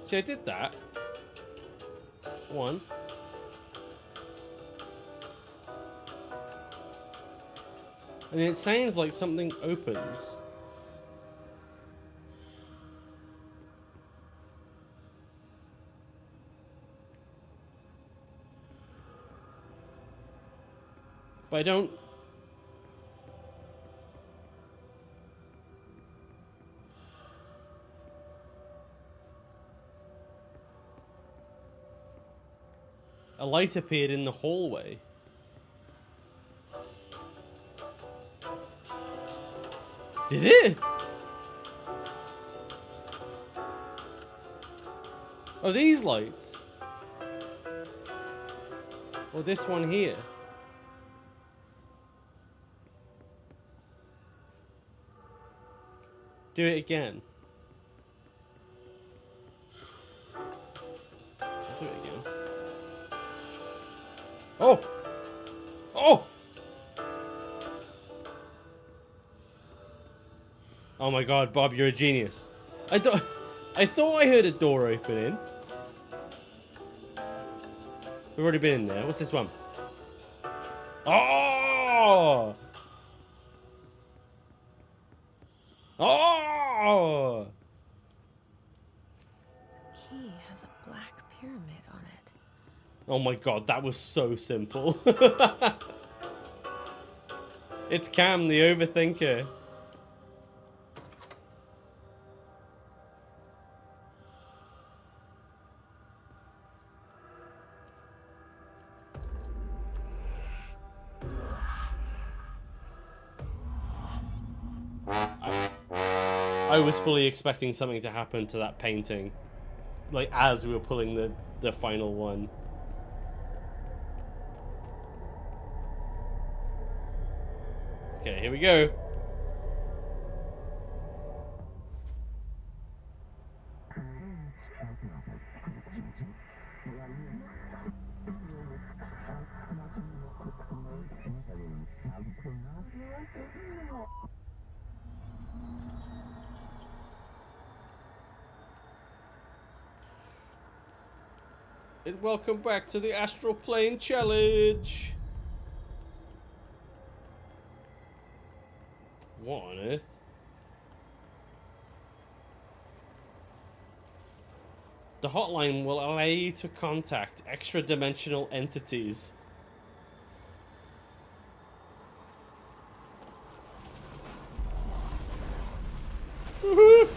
See, I did that. One. And it sounds like something opens. But I don't... A light appeared in the hallway. Did it? Oh, these lights? Or this one here? Do it again. I'll do it again. Oh! Oh! Oh my god, Bob, you're a genius. I thought I heard a door opening. We've already been in there. What's this one? Oh! Oh! Key has a black pyramid on it. Oh my god, that was so simple. It's Cam, the overthinker. I was fully expecting something to happen to that painting, like as we were pulling the final one. Okay, here we go. Welcome back to the Astral Plane Challenge. What on earth? The hotline will allow you to contact extra-dimensional entities. Woohoo!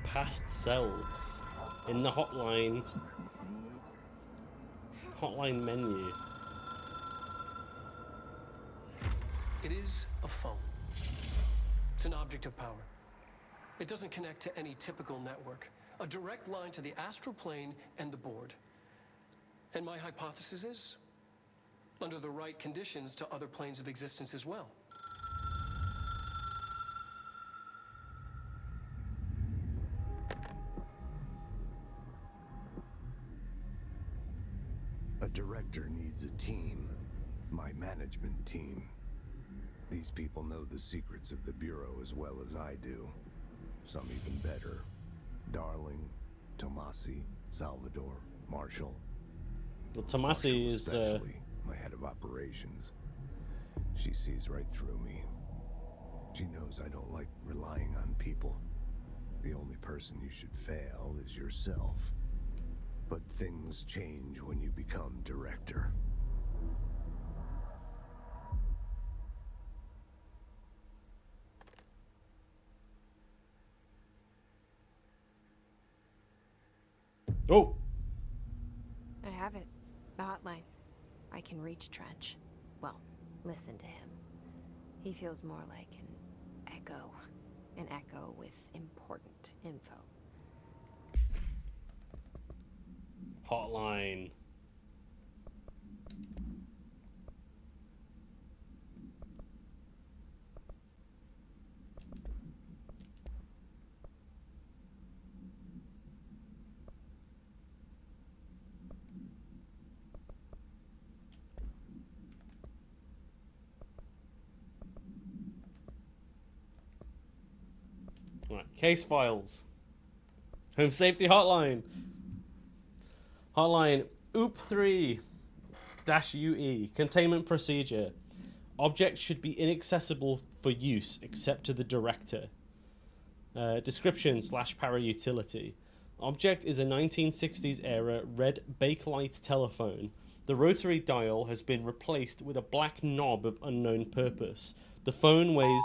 Past selves in the hotline menu. It is a phone. It's an object of power. It doesn't connect to any typical network. A direct line to the astral plane and the board. And my hypothesis is, under the right conditions, to other planes of existence as well. A director needs a team. My management team. These people know the secrets of the Bureau as well as I do. Some even better. Darling, Tomasi, Salvador, Marshall. Well, Tomasi is especially my head of operations. She sees right through me. She knows I don't like relying on people. The only person you should fail is yourself. But things change when you become director. Oh! I have it. The hotline. I can reach Trench. Well, listen to him. He feels more like an echo. An echo with important info. Hotline. Right, case files. Home safety hotline. Hotline OOP3-UE. Containment procedure. Objects should be inaccessible for use except to the director. Description / para utility. Object is a 1960s era red Bakelite telephone. The rotary dial has been replaced with a black knob of unknown purpose. The phone weighs...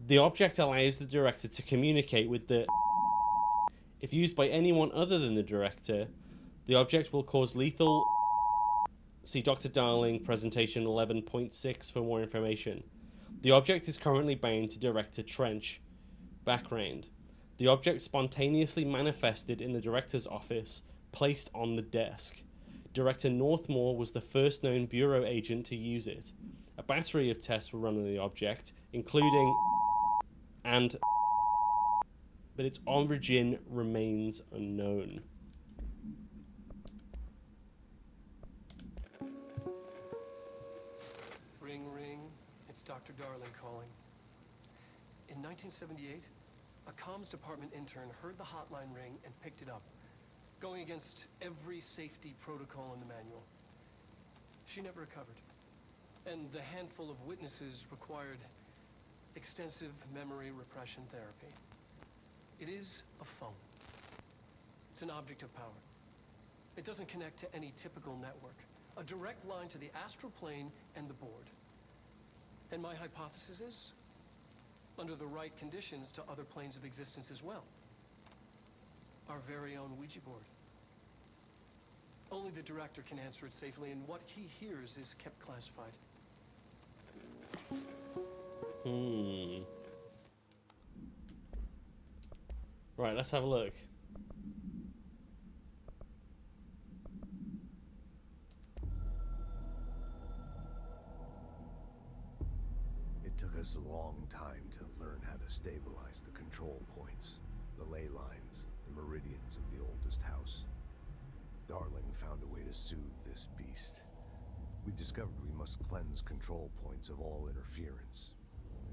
The object allows the director to communicate with the... If used by anyone other than the director, the object will cause lethal... See Dr. Darling, presentation 11.6 for more information. The object is currently bound to Director Trench. Background. The object spontaneously manifested in the director's office, placed on the desk. Director Northmore was the first known Bureau agent to use it. A battery of tests were run on the object, including... but its origin remains unknown. Ring, ring. It's Dr. Darling calling. In 1978, a comms department intern heard the hotline ring and picked it up, going against every safety protocol in the manual. She never recovered, and the handful of witnesses required extensive memory repression therapy. It is a phone. It's an object of power. It doesn't connect to any typical network. A direct line to the astral plane and the board. And my hypothesis is, under the right conditions, to other planes of existence as well. Our very own Ouija board. Only the director can answer it safely, and what he hears is kept classified. Right, let's have a look. It took us a long time to learn how to stabilize the control points, the ley lines, the meridians of the oldest house. Darling found a way to soothe this beast. We discovered we must cleanse control points of all interference.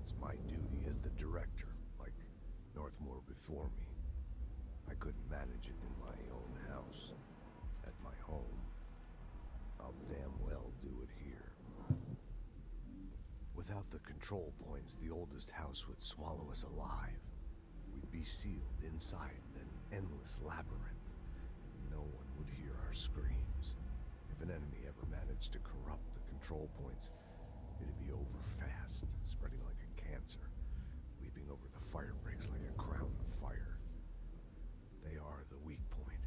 It's my duty as the director, like Northmore before me. I couldn't manage it in my own house, at my home. I'll damn well do it here. Without the control points, the oldest house would swallow us alive. We'd be sealed inside an endless labyrinth. No one would hear our screams. If an enemy ever managed to corrupt the control points, it'd be over fast, spreading like a cancer, leaping over the fire breaks like a crown of fire. They are the weak point.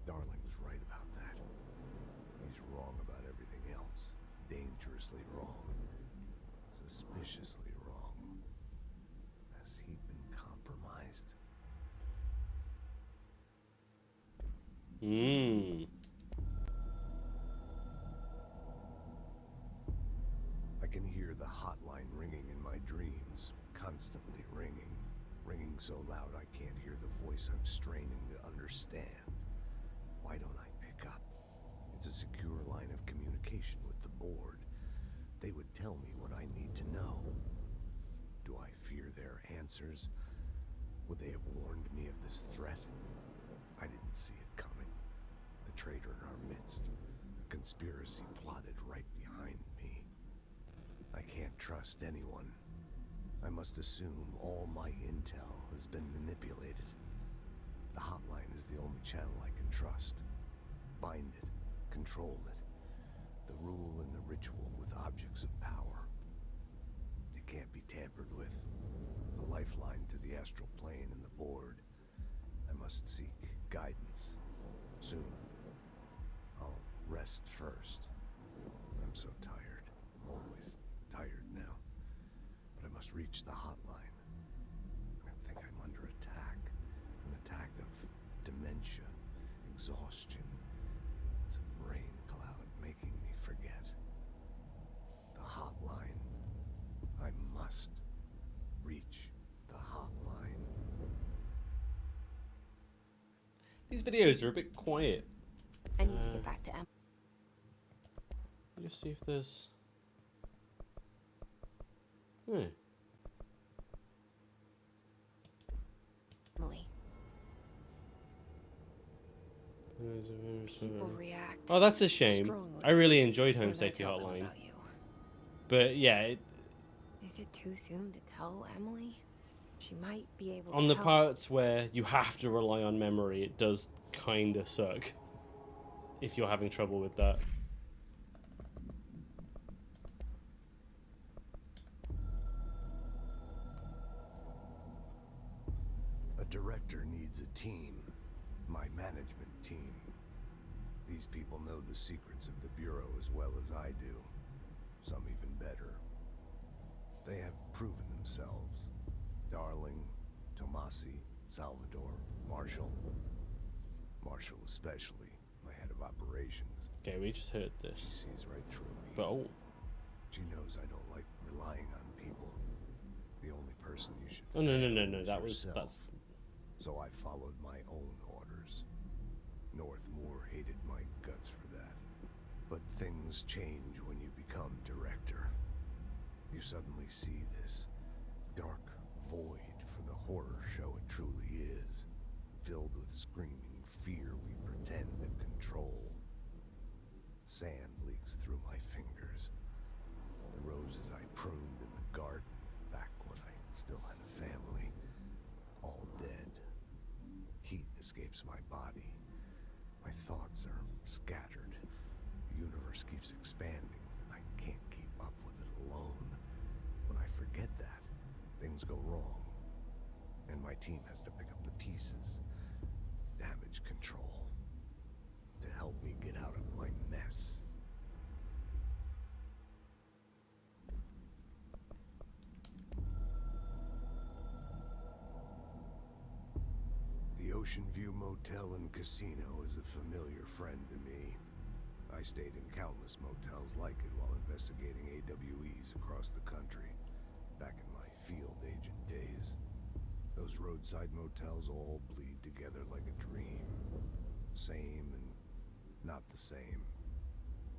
Darling's right about that. He's wrong about everything else. Dangerously wrong. Suspiciously wrong. Has he been compromised? I can hear the hotline ringing in my dreams, constantly ringing. Ringing so loud I can't hear the voice I'm straining to understand. Why don't I pick up? tell me what I need to know? Do I fear their answers? Would they have warned me of this threat? I didn't see it coming. A traitor in our midst. A conspiracy plotted right behind me. I can't trust anyone. I must assume all my intel has been manipulated. The hotline is the only channel I can trust. Bind it, control it. The rule and the ritual with objects of power. It can't be tampered with. The lifeline to the astral plane and the board. I must seek guidance. Soon. I'll rest first. I'm so tired. I'm always tired now. But I must reach the hotline. I think I'm under attack. An attack of dementia, exhaustion. It's a rain cloud making me forget. The hotline. I must reach the hotline. These videos are a bit quiet. I need to get back to Let's see if there's... Emily. People react. Oh, that's a shame. strongly I really enjoyed when Home I Safety tell them Hotline. about you. But yeah, Is it too soon to tell Emily? She might be able on to the help. parts where you have to rely on memory, it does kind of suck. If you're having trouble with that. A director needs a team. My management team. These people know the secrets of the Bureau as well as I do. Some even better. They have proven themselves. Darling, Tomasi, Salvador, Marshall. Marshall especially, my head of operations. Okay, we just heard this. She sees right through me. But oh. She knows I don't like relying on people. The only person you should Oh no fear no no no! is That was yourself. that's. So I followed my own orders. Northmoor hated my guts for that. But things change when you become director. You suddenly see this dark void for the horror show it truly is, filled with screaming fear we pretend to control. Sand leaks through my fingers. The roses I pruned in the garden back when I still had a family, all dead. Heat escapes my body. My thoughts are scattered. The universe keeps expanding, and I can't keep up with it alone. When I forget that, things go wrong. And my team has to pick up the pieces. Damage control. To help me get out of my mess. The Ocean View Motel and Casino is a familiar friend to me. I stayed in countless motels like it while investigating AWEs across the country, back in my field agent days. Those roadside motels all bleed together like a dream. Same and not the same.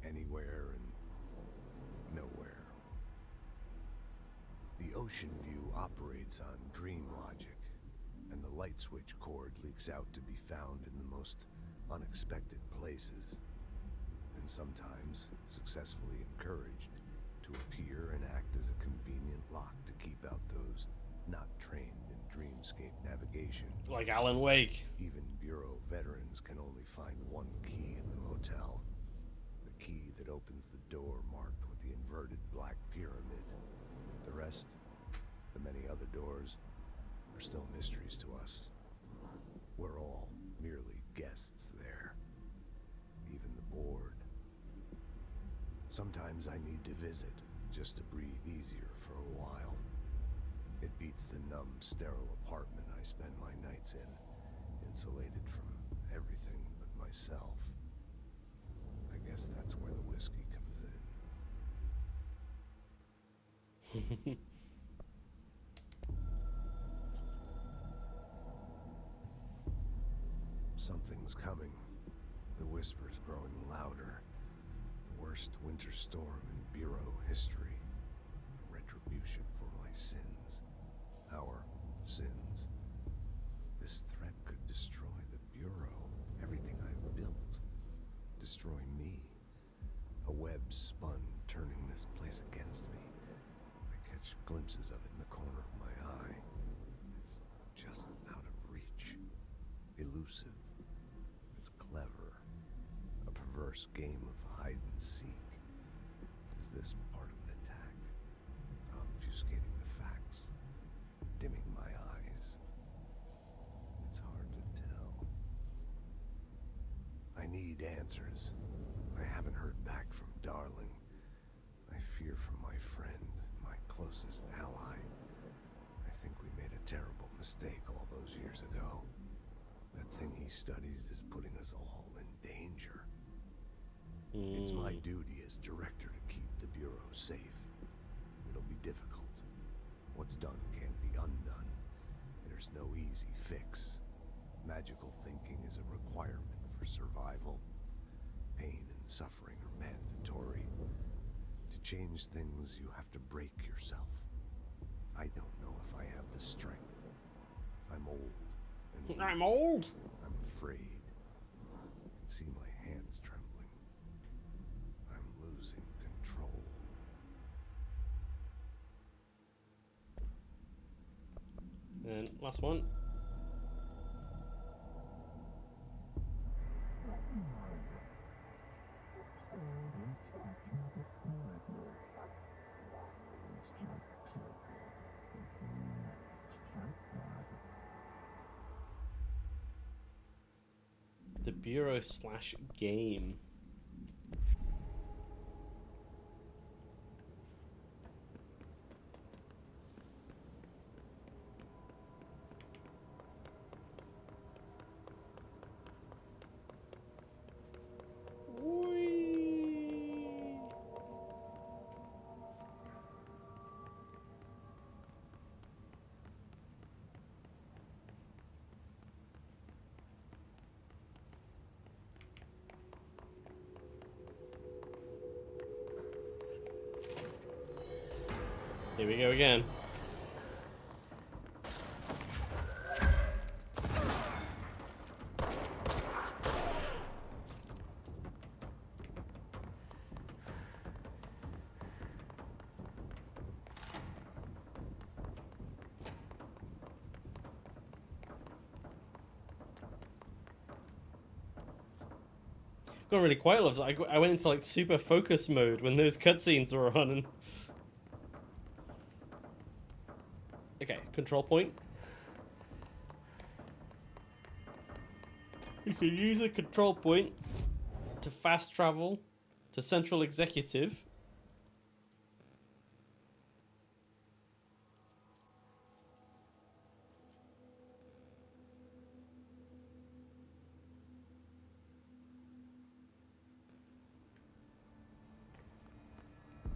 Anywhere and nowhere. The Ocean View operates on dream logic, and the light switch cord leaks out to be found in the most unexpected places, and sometimes successfully encouraged to appear and act as a convenient lock to keep out those not trained in dreamscape navigation. Like Alan Wake. Even Bureau veterans can only find one key in the motel. The key that opens the door marked with the inverted black pyramid. The rest, the many other doors, are still mysteries to us. We're all merely guests there. Even the board. Sometimes I need to visit, just to breathe easier for a while. It beats the numb, sterile apartment I spend my nights in, insulated from everything but myself. I guess that's where the whiskey comes in. Something's coming. The whisper's growing louder. The worst winter storm in Bureau history. retribution for my sins. Our sins. This threat could destroy the Bureau, everything I've built. Destroy me. A web spun, turning this place against me. I catch glimpses of it in the corner of my eye. It's just out of reach. Elusive. It's clever. A perverse game of hide and seek. Is this part of an attack? Obfuscating the facts. Dimming my eyes. It's hard to tell. I need answers. I haven't heard back from Darling. I fear for my friend, my closest ally. I think we made a terrible mistake all those years ago. That thing he studies is putting us all in danger. It's my duty as director to keep the Bureau safe. It'll be difficult. What's done can't be undone. There's no easy fix. Magical thinking is a requirement for survival. Pain and suffering are mandatory. To change things, you have to break yourself. I don't know if I have the strength. I'm old. And I'm old? I'm afraid. I can see my hands trembling. I'm losing control. And last one. The Bureau/game. Here we go again. Got really quiet. I went into like super focus mode when those cutscenes were on. And... Okay, control point. You can use a control point to fast travel to Central Executive.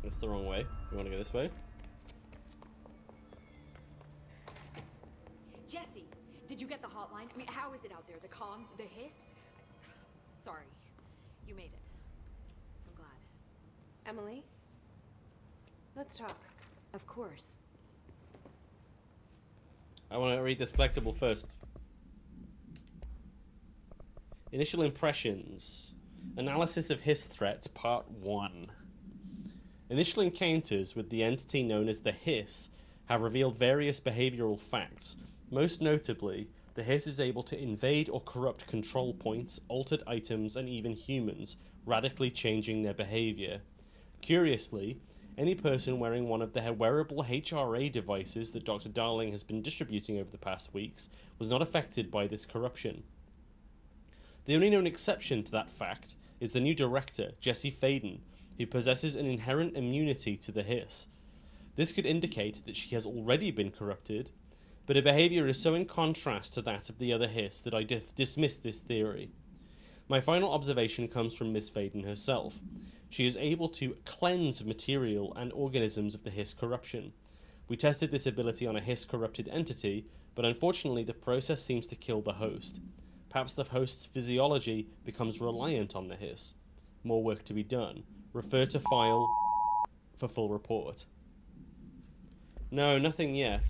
That's the wrong way. You want to go this way? Jesse, did you get the hotline? I mean, how is it out there? The comms, the hiss? Sorry, you made it. I'm glad. Emily? Let's talk. Of course. I want to read this collectible first. Initial impressions. Analysis of Hiss Threat, Part 1. Initial encounters with the entity known as the Hiss have revealed various behavioral facts. Most notably, the Hiss is able to invade or corrupt control points, altered items, and even humans, radically changing their behavior. Curiously, any person wearing one of the wearable HRA devices that Dr. Darling has been distributing over the past weeks was not affected by this corruption. The only known exception to that fact is the new director, Jesse Faden, who possesses an inherent immunity to the Hiss. This could indicate that she has already been corrupted, but her behavior is so in contrast to that of the other Hiss that I dismiss this theory. My final observation comes from Miss Faden herself. She is able to cleanse material and organisms of the Hiss corruption. We tested this ability on a Hiss-corrupted entity, but unfortunately the process seems to kill the host. Perhaps the host's physiology becomes reliant on the Hiss. More work to be done. Refer to file for full report. No, nothing yet.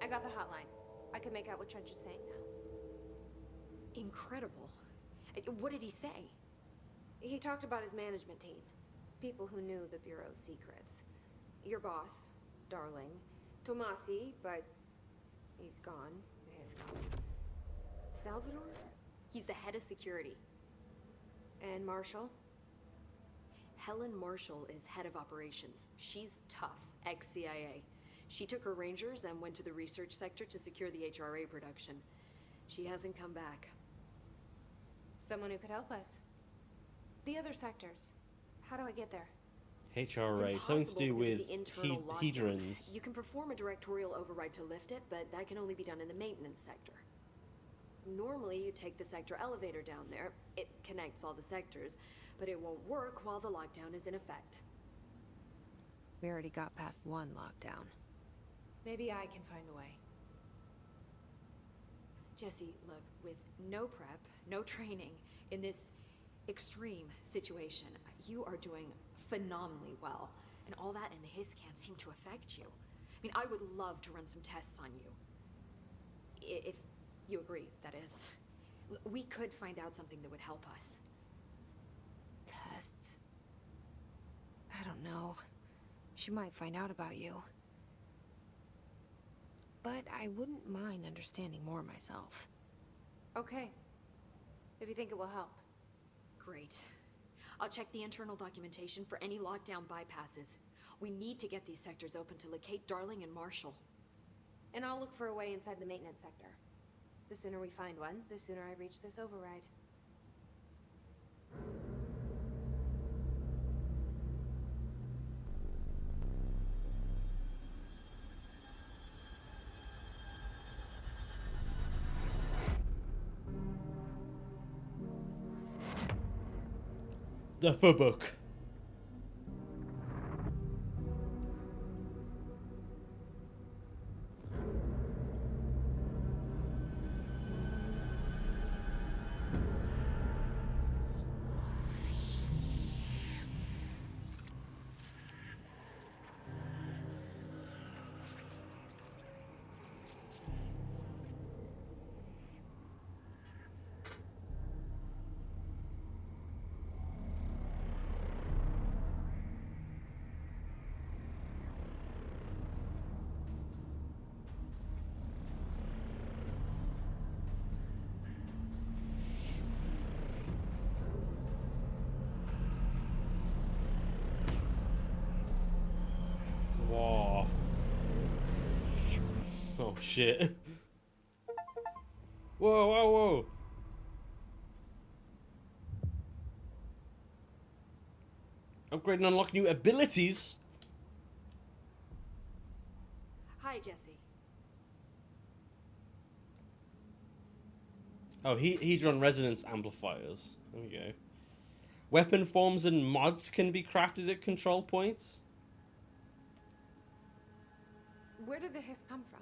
I got the hotline. I can make out what Trench is saying now. Incredible. What did he say? He talked about his management team. People who knew the Bureau's secrets. Your boss, Darling. Tomasi, but he's gone. He's gone. Salvador? He's the head of security. And Marshall? Helen Marshall is head of operations. She's tough, ex-CIA. She took her Rangers and went to the research sector to secure the HRA production. She hasn't come back. Someone who could help us. The other sectors. How do I get there? HRA, It's something to do impossible because of with the internal lockdown. hedrons. You can perform a directorial override to lift it, but that can only be done in the maintenance sector. Normally, you take the sector elevator down there. It connects all the sectors, but it won't work while the lockdown is in effect. We already got past one lockdown. Maybe I can find a way. Jesse, look, with no prep, no training, in this extreme situation, you are doing phenomenally well. And all that and the hiss can't seem to affect you. I mean, I would love to run some tests on you. If you agree, that is. We could find out something that would help us. Tests? I don't know. She might find out about you. But I wouldn't mind understanding more myself. Okay. If you think it will help. Great. I'll check the internal documentation for any lockdown bypasses. We need to get these sectors open to locate Darling and Marshall. And I'll look for a way inside the maintenance sector. The sooner we find one, the sooner I reach this override. The book. Whoa. Oh shit. Whoa, whoa, whoa. Upgrade and unlock new abilities. Hi, Jesse. Oh, Hedron resonance amplifiers. There we go. Weapon forms and mods can be crafted at control points. Where did the hiss come from?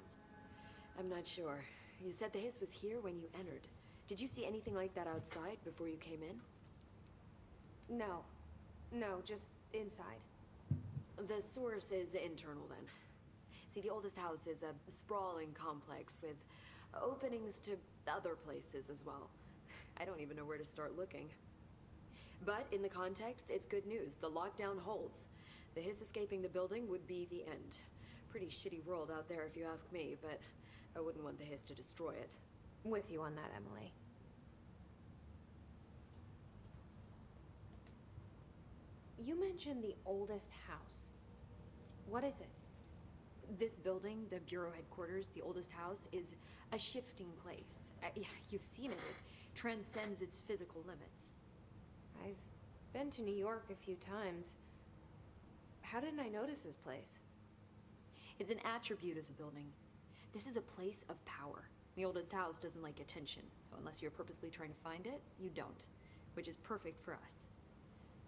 I'm not sure. You said the hiss was here when you entered. Did you see anything like that outside before you came in? No. No, just inside. The source is internal then. See, the oldest house is a sprawling complex with openings to other places as well. I don't even know where to start looking. But in the context, it's good news. The lockdown holds. The hiss escaping the building would be the end. Pretty shitty world out there if you ask me, but I wouldn't want the hiss to destroy it. With you on that, Emily. You mentioned the oldest house. What is it? This building, the Bureau headquarters, the oldest house, is a shifting place. You've seen it. It transcends its physical limits. I've been to New York a few times. How didn't I notice this place? It's an attribute of the building. This is a place of power. The oldest house doesn't like attention, so unless you're purposely trying to find it, you don't, which is perfect for us.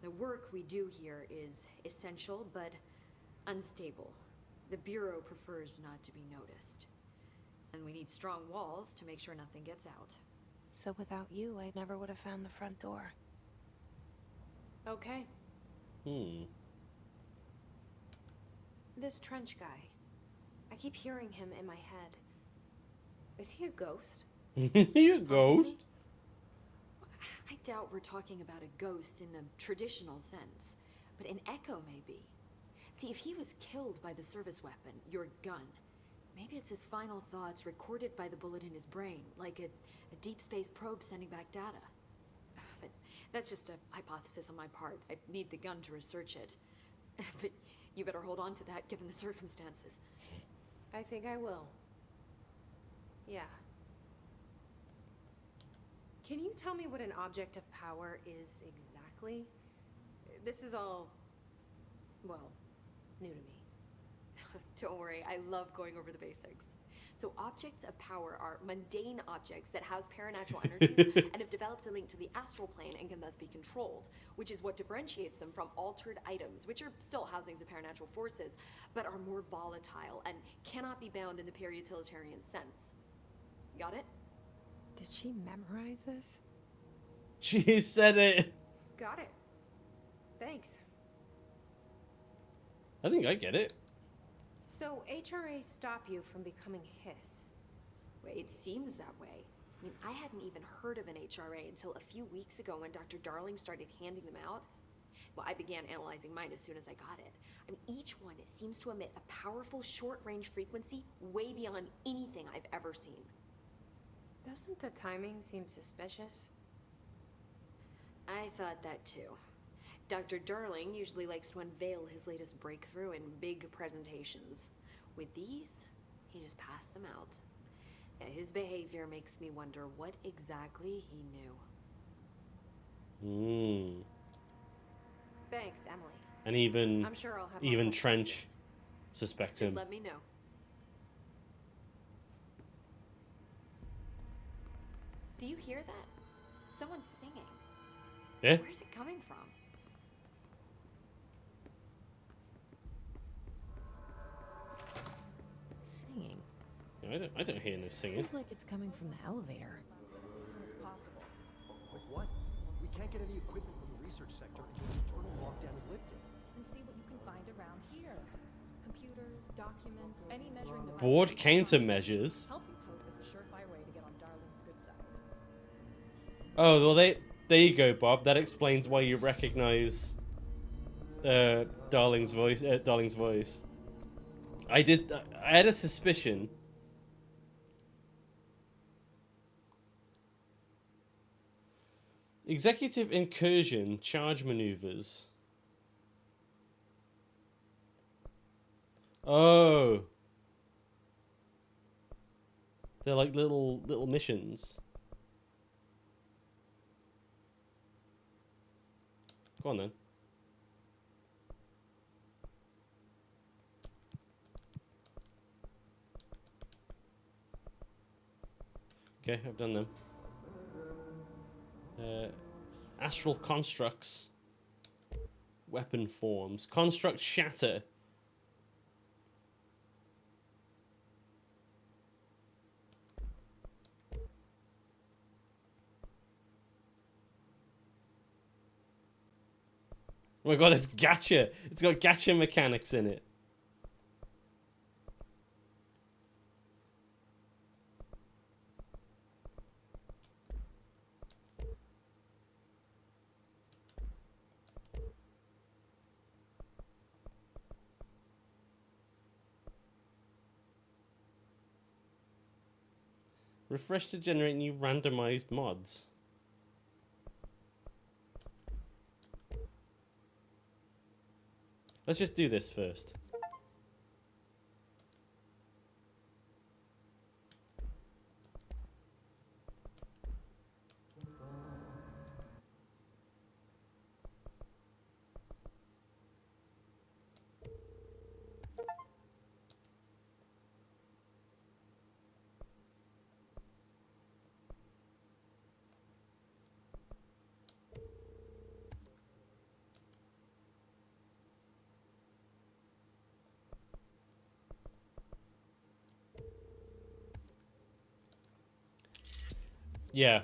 The work we do here is essential, but unstable. The Bureau prefers not to be noticed. And we need strong walls to make sure nothing gets out. So without you, I never would have found the front door. Okay. This Trench guy. I keep hearing him in my head. Is he a ghost? You a ghost? I doubt we're talking about a ghost in the traditional sense, but an echo maybe. See, if he was killed by the service weapon, your gun, maybe it's his final thoughts recorded by the bullet in his brain, like a deep space probe sending back data. But that's just a hypothesis on my part. I'd need the gun to research it. But you better hold on to that given the circumstances. I think I will. Yeah. Can you tell me what an object of power is exactly? This is all, well, new to me. Don't worry, I love going over the basics. So objects of power are mundane objects that house paranatural energies and have developed a link to the astral plane and can thus be controlled, which is what differentiates them from altered items, which are still housings of paranatural forces, but are more volatile and cannot be bound in the peri-utilitarian sense. Got it? Did she memorize this? She said it. Got it. Thanks. I think I get it. So HRA stop you from becoming Hiss? Well, it seems that way. I mean, I hadn't even heard of an HRA until a few weeks ago when Dr. Darling started handing them out. Well, I began analyzing mine as soon as I got it. I mean, each one seems to emit a powerful short-range frequency way beyond anything I've ever seen. Doesn't the timing seem suspicious? I thought that too. Dr. Darling usually likes to unveil his latest breakthrough in big presentations. With these, he just passed them out. Yeah, his behavior makes me wonder what exactly he knew. Thanks, Emily. And even I'm sure I'll have more even questions. Trench suspects Just him. let me know. Do you hear that? Someone's singing. Yeah? Where's it coming from? Singing. I don't hear no singing. Seems like it's coming from the elevator. As soon as possible. Like what? We can't get any equipment from the research sector until the internal lockdown is lifted. And see what you can find around here. Computers, documents, any measuring device. Board countermeasures. Help you code is a surefire way to get on Darling's good side. Oh well, there you go, Bob. That explains why you recognize Darling's voice. Darling's voice. I had a suspicion. Executive incursion charge maneuvers. Oh. They're like little missions. Go on then. Okay, I've done them. Astral constructs. Weapon forms. Construct shatter. Oh my god, it's gacha! It's got gacha mechanics in it. Refresh to generate new randomized mods. Let's just do this first. Yeah.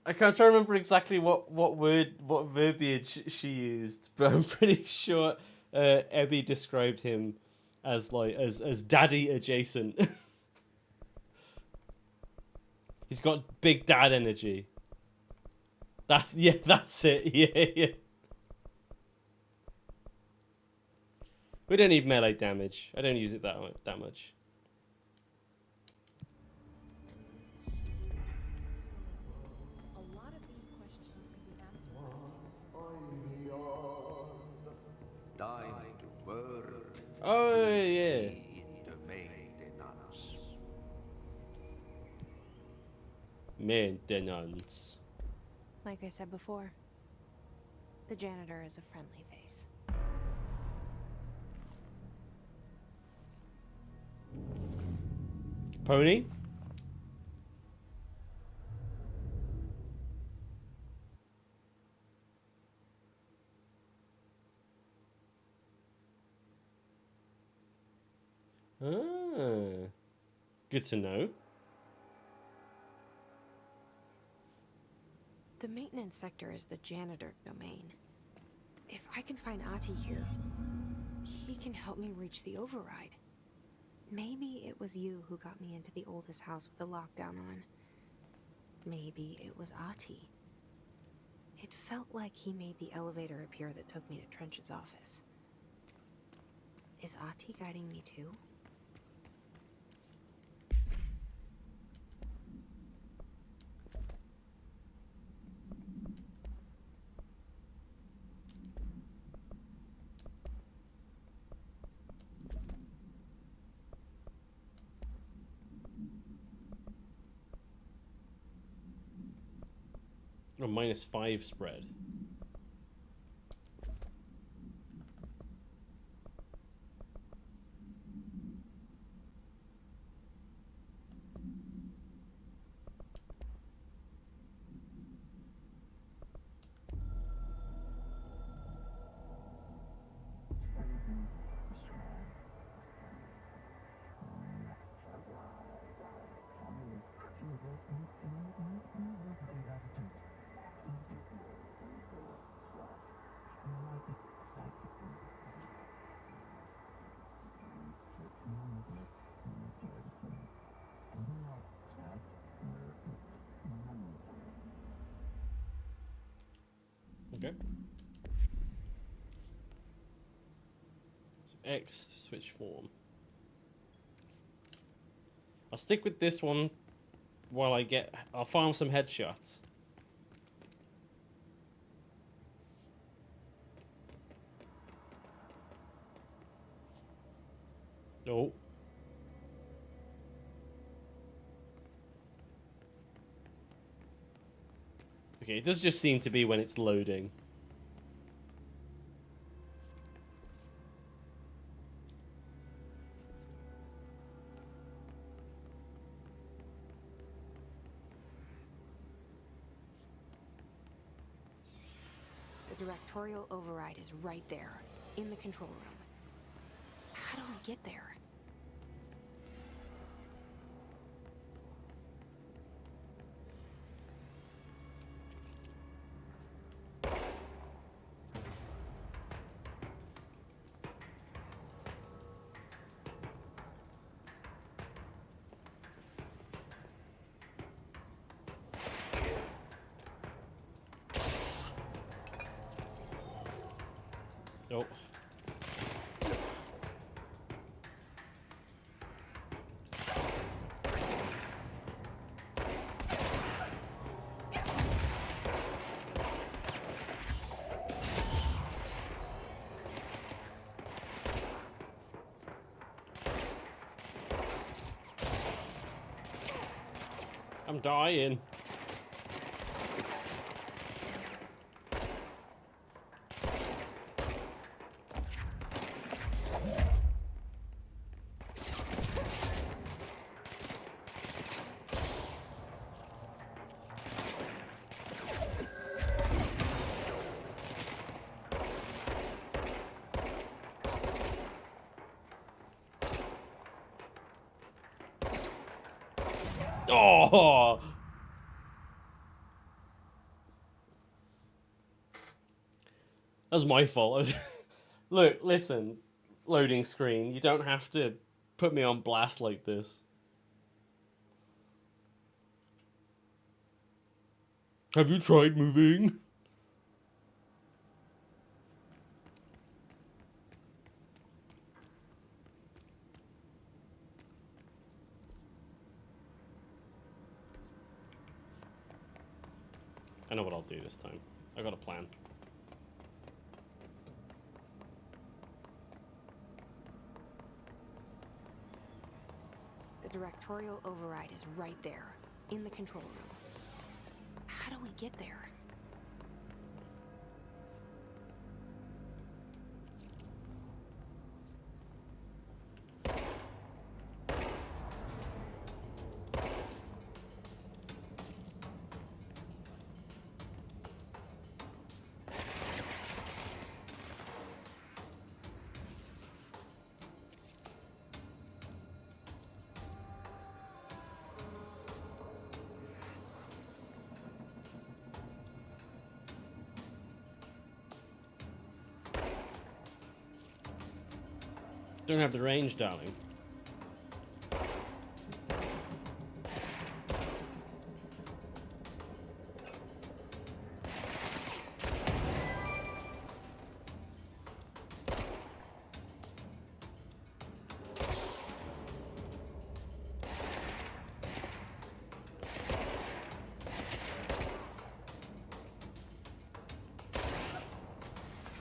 I can't try to remember exactly what verbiage she used, but I'm pretty sure Ebby described him as like as daddy adjacent. He's got big dad energy. That's it. Yeah. We don't need melee damage. I don't use it that much. A lot of these questions can be answered. Time to work. Oh yeah. In the maintenance. Maintenance. Like I said before, the janitor is a friendly face. Pony? Ah. Good to know. The maintenance sector is the janitor domain. If I can find Ahti here, he can help me reach the override. Maybe it was you who got me into the oldest house with the lockdown on. Maybe it was Ahti. It felt like he made the elevator appear that took me to Trench's office. Is Ahti guiding me too? Oh, -5 spread. Okay. So X to switch form. I'll stick with this one while I'll farm some headshots. Oh. Okay, it does just seem to be when it's loading. The directorial override is right there, in the control room. How do I get there? Oh. I'm dying. Oh! That's my fault. Look, listen, loading screen. You don't have to put me on blast like this. Have you tried moving? I know what I'll do this time. I got a plan. The directorial override is right there, in the control room. How do we get there? Don't have the range, darling.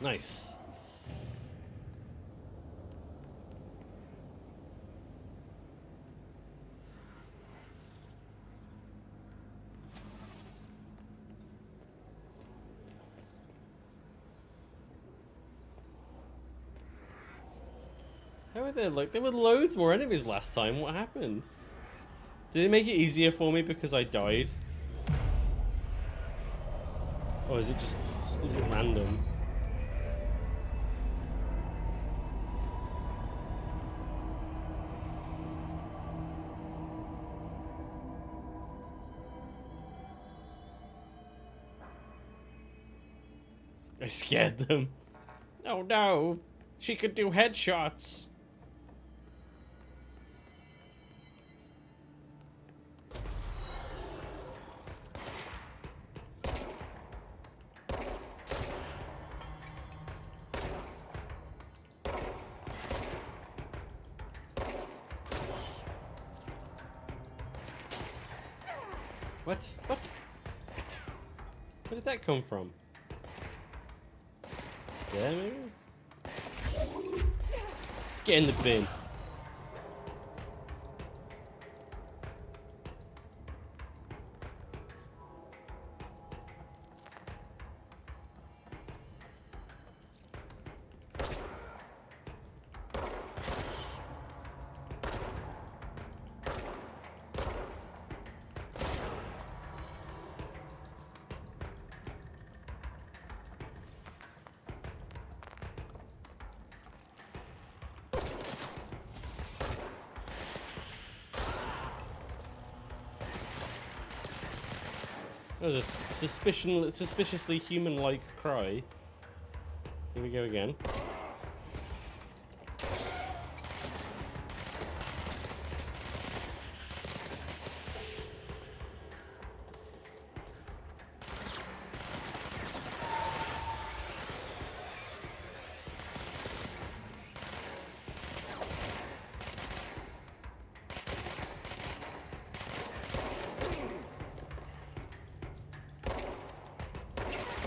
Nice. How were there like there were loads more enemies last time? What happened? Did it make it easier for me because I died? Or is it just is it random? I scared them. Oh no, she could do headshots. What? What? Where did that come from? Yeah, maybe? Get in the bin. That was a suspiciously human-like cry. Here we go again.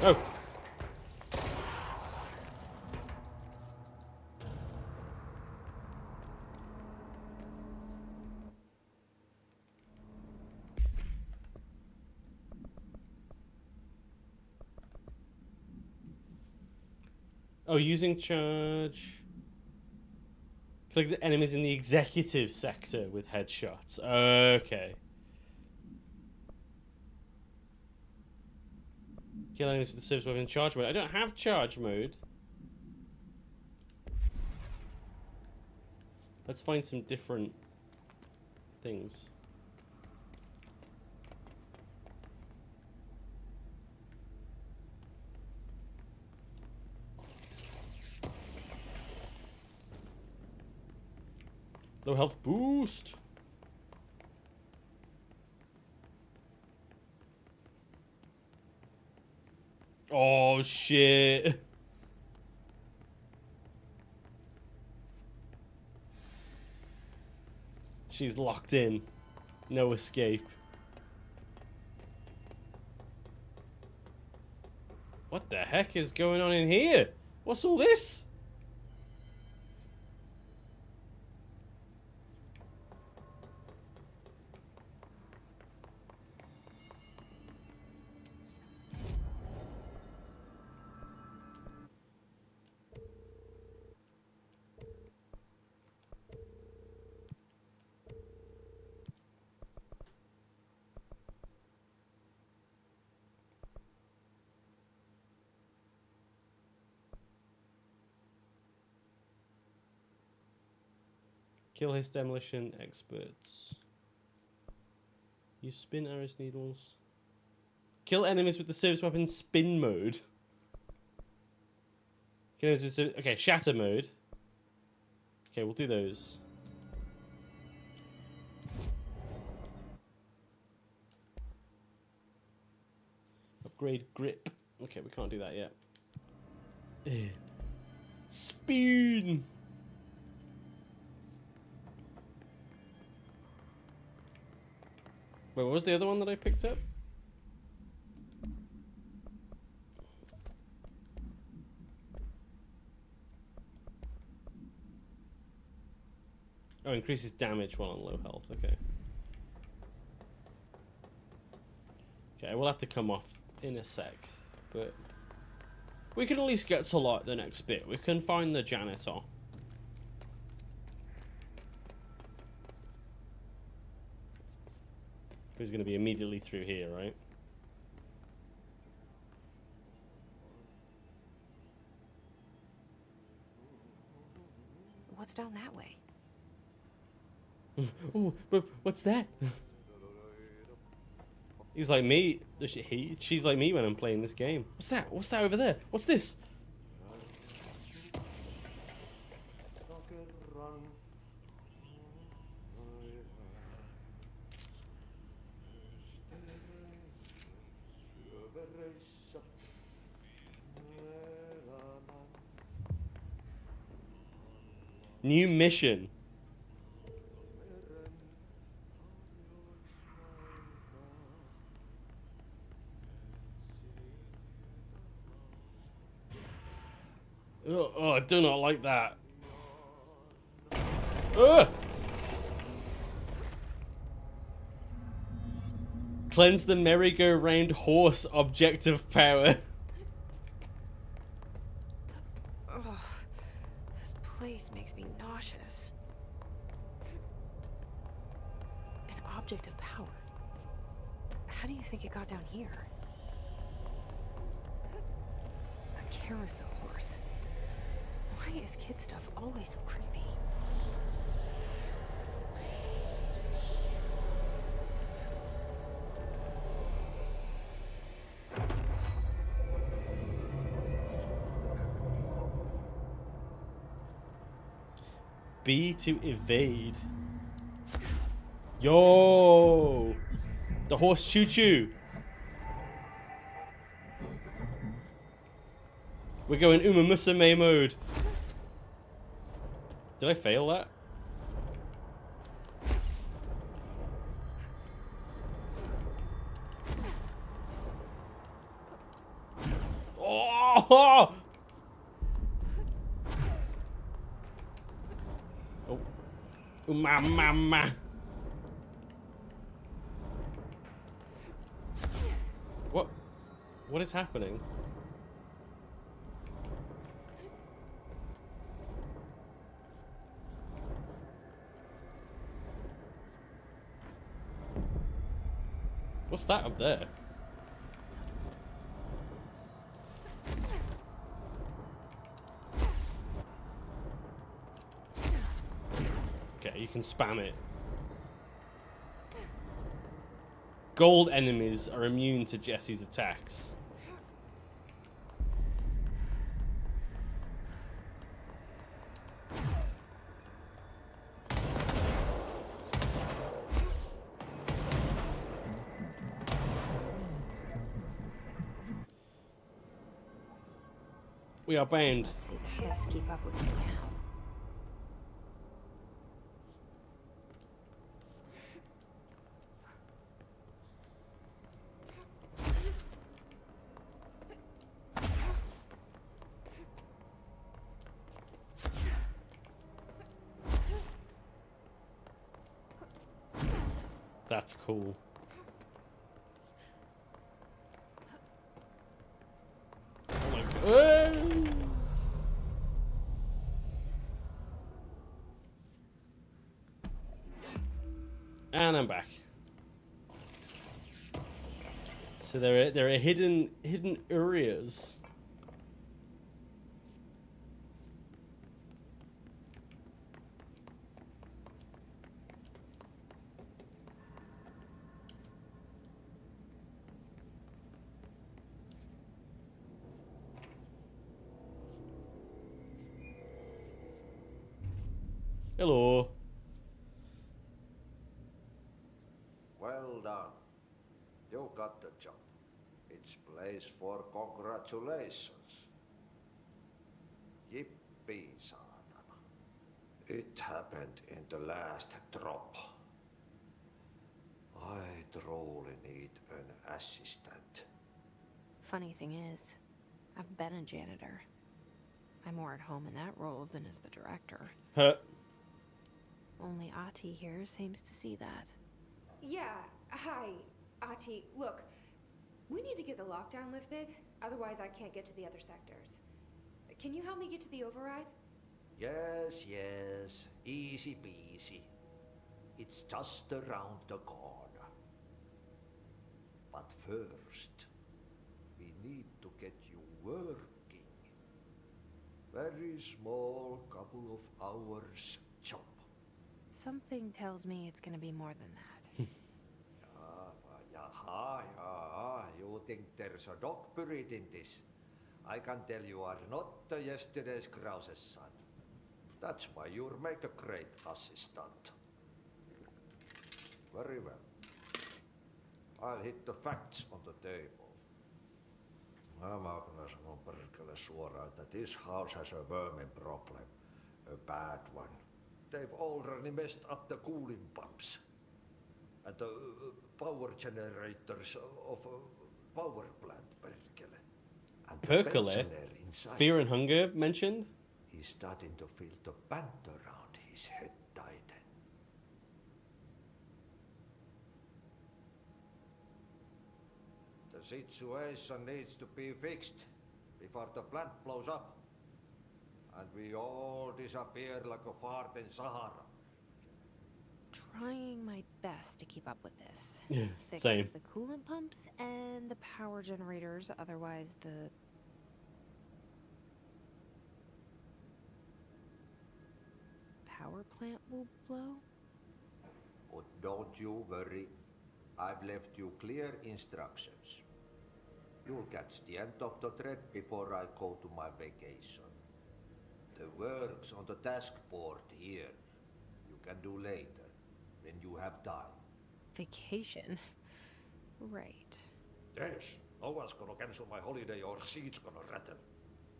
Oh. Oh, using charge. Killing the enemies in the executive sector with headshots. Okay. Kill enemies with the service weapon in charge mode. I don't have charge mode. Let's find some different things. Low health boost. Oh shit. She's locked in. No escape. What the heck is going on in here? What's all this? Kill his demolition experts. Use spin arrows, needles. Kill enemies with the service weapon spin mode. Kill enemies with okay, shatter mode. Okay, we'll do those. Upgrade grip. Okay, we can't do that yet. Spin. Wait, what was the other one that I picked up? Oh, increases damage while on low health. Okay. Okay, we'll have to come off in a sec. But we can at least get to like the next bit. We can find the janitor. Who's going to be immediately through here, right? What's down that way? Oh, but what's that? He's like me. She's like me when I'm playing this game. What's that? What's that over there? What's this? New mission. Oh, I do not like that. Ugh! Cleanse the merry-go-round horse objective power. Ugh, this place makes me nauseous. An object of power. How do you think it got down here? A carousel horse. Why is kid stuff always so creepy? B to evade. Yo! The horse choo-choo. We're going Uma Musume mode. Did I fail that? Oh! Oh. Mama. What? What is happening? What's that up there? Okay, you can spam it. Gold enemies are immune to Jesse's attacks. We are bound. Let's see the kiss keep up with me now. That's cool. Oh my god. And I'm back. So there are hidden areas. Hello. Well done. You got the job. It's place for congratulations. Yippee, saatana. It happened in the last drop. I truly need an assistant. Funny thing is, I've been a janitor. I'm more at home in that role than as the director. Huh. Only Ahti here seems to see that. Yeah, hi, Ahti. Look, we need to get the lockdown lifted, otherwise I can't get to the other sectors. Can you help me get to the override? Yes, yes. Easy peasy. It's just around the corner. But first, we need to get you working. Very small, couple of hours job. Something tells me it's gonna be more than that. Yaha. You think there's a dog buried in this? I can tell you are not the yesterday's Krause's son. That's why you'll make a great assistant. Very well. I'll hit the facts on the table. Mä kyllä sanon perkele suoraan, että this house has a vermin problem. A bad one. They've already messed up the cooling pumps. And the power generators of a power plant, perkele. And the Perkele? pensioner inside Fear and Hunger mentioned? He's starting to feel the band around his head tighten. The situation needs to be fixed before the plant blows up. And we all disappear like a fart in Sahara. Trying my best to keep up with this. Yeah, Fix same. the coolant pumps and the power generators, otherwise the power plant will blow? But don't you worry. I've left you clear instructions. You'll catch the end of the thread before I go to my vacation. The work's on the task board here. You can do later, when you have time. Vacation? Right. Yes, no one's gonna cancel my holiday or seat's gonna rattle.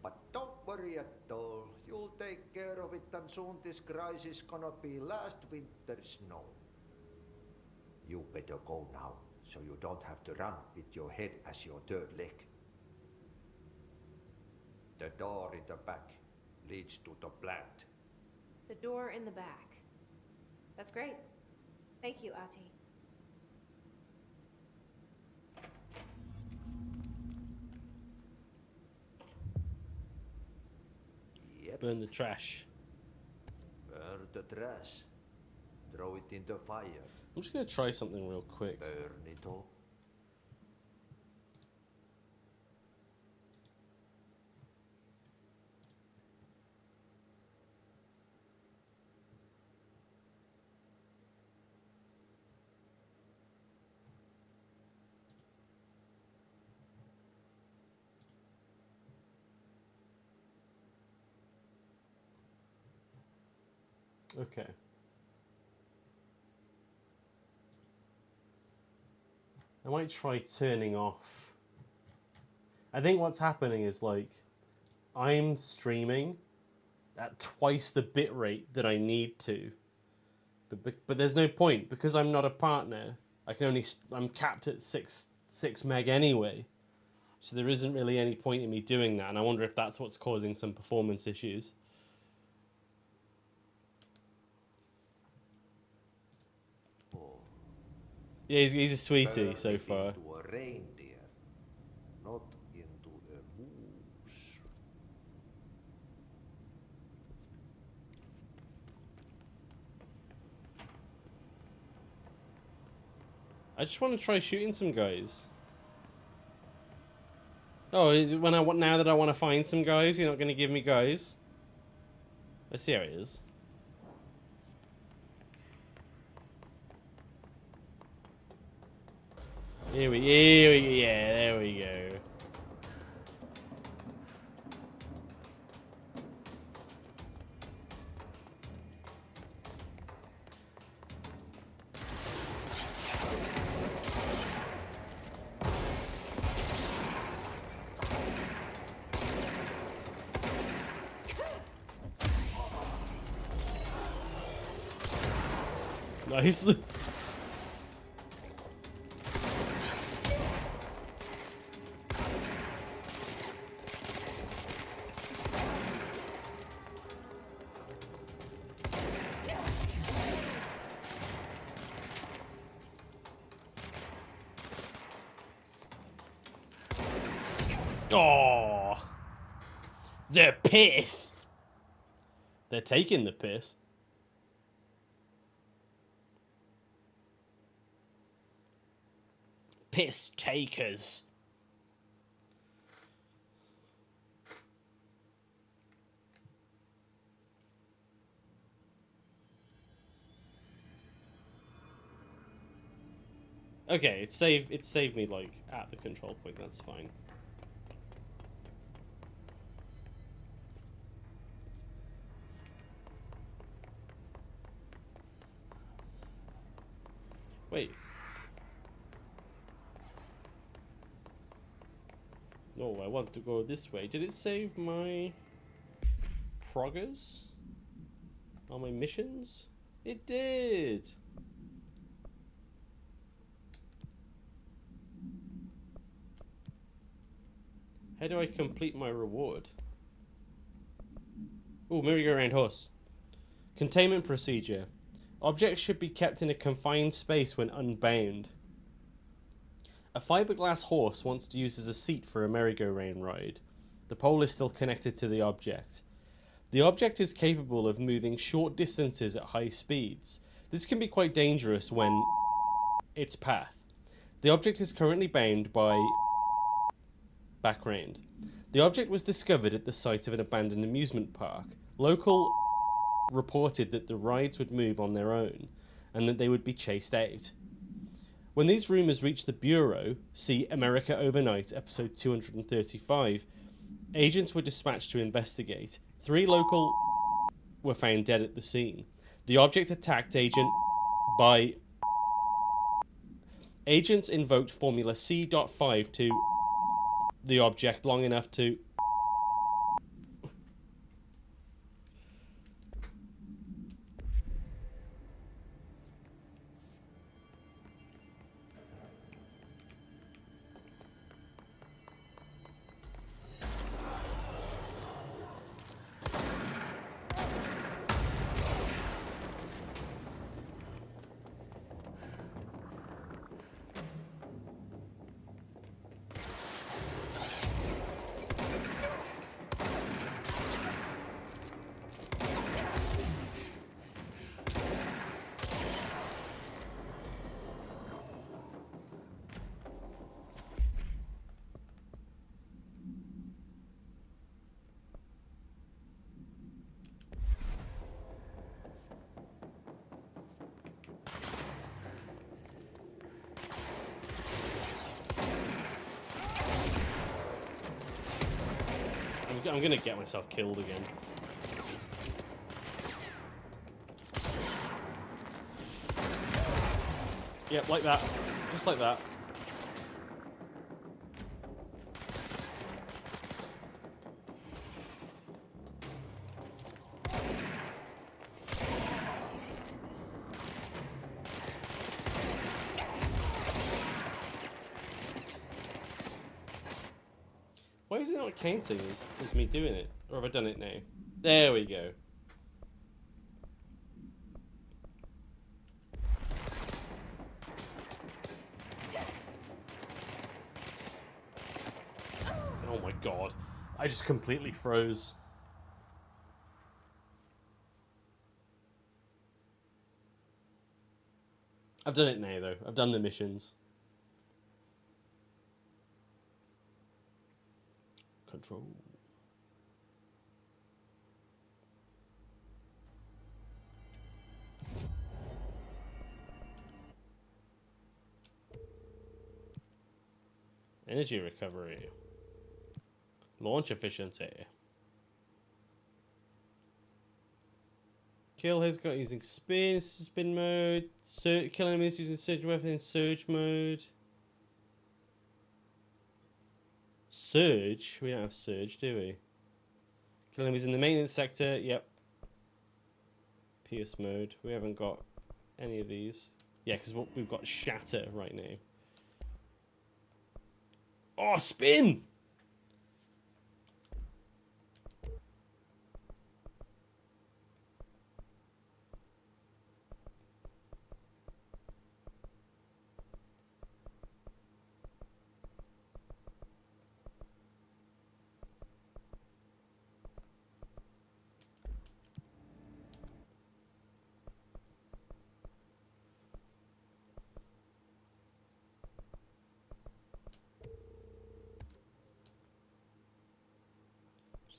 But don't worry at all. You'll take care of it and soon this crisis gonna be last winter's snow. You better go now, so you don't have to run with your head as your third leg. The door in the back leads to the plant. The door in the back. That's great. Thank you, Ahti. Yep. Burn the trash. Burn the trash. Throw it in the fire. I'm just gonna try something real quick. Burn it up. Okay. I might try turning off. I think what's happening is like I'm streaming at twice the bit rate that I need to. But there's no point because I'm not a partner. I'm capped at 6 meg anyway. So there isn't really any point in me doing that, and I wonder if that's what's causing some performance issues. Yeah, he's a sweetie so far. Into a reindeer, not into a moose. I just want to try shooting some guys. Oh, now that I want to find some guys, you're not going to give me guys? I see how it is. Yeah, there we go. Nice. Oh, the piss. They're taking the piss. Piss takers. Okay, it saved me like at the control point, that's fine. Wait. No, I want to go this way. Did it save my progress on my missions? It did. How do I complete my reward? Oh, merry-go-round horse. Containment procedure. Objects should be kept in a confined space when unbound. A fiberglass horse wants to use as a seat for a merry-go-round ride. The pole is still connected to the object. The object is capable of moving short distances at high speeds. This can be quite dangerous when its path. The object is currently bound by background. The object was discovered at the site of an abandoned amusement park. Local reported that the rides would move on their own and that they would be chased out. When these rumours reached the Bureau, see America Overnight, episode 235, agents were dispatched to investigate. 3 local were found dead at the scene. The object attacked agents invoked Formula C.5 to the object long enough to I'm gonna get myself killed again. Yep, like that. Just like that. is it not counting as me doing it? Or have I done it now? There we go. Oh my god. I just completely froze. I've done it now, though. I've done the missions. Control. Energy recovery. Launch efficiency. Kill has got using spin mode. Kill enemies using surge weapon in surge mode. Surge? We don't have surge, do we? Kill enemies in the maintenance sector. Yep. Pierce mode. We haven't got any of these. Yeah, because we've got shatter right now. Oh, spin!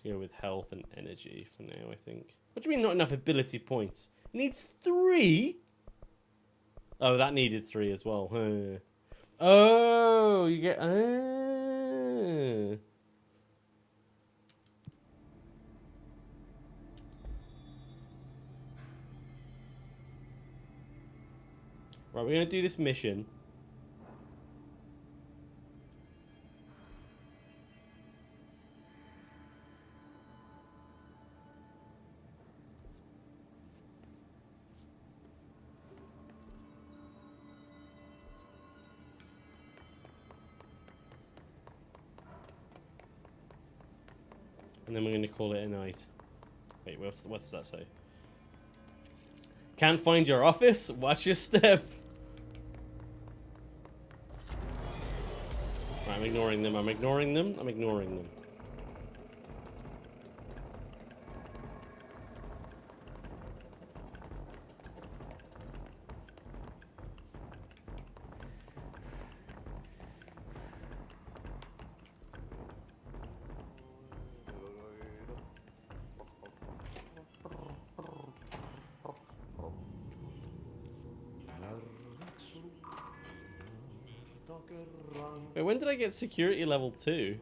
Go with health and energy for now, I think. What do you mean not enough ability points? It needs 3? Oh, that needed 3 as well. Huh. Oh, you get... Right, we're going to do this mission. And then we're going to call it a night. Wait, what does that say? Can't find your office? Watch your step. Right, I'm ignoring them. I'm ignoring them. I'm ignoring them. Wait, when did I get security level 2?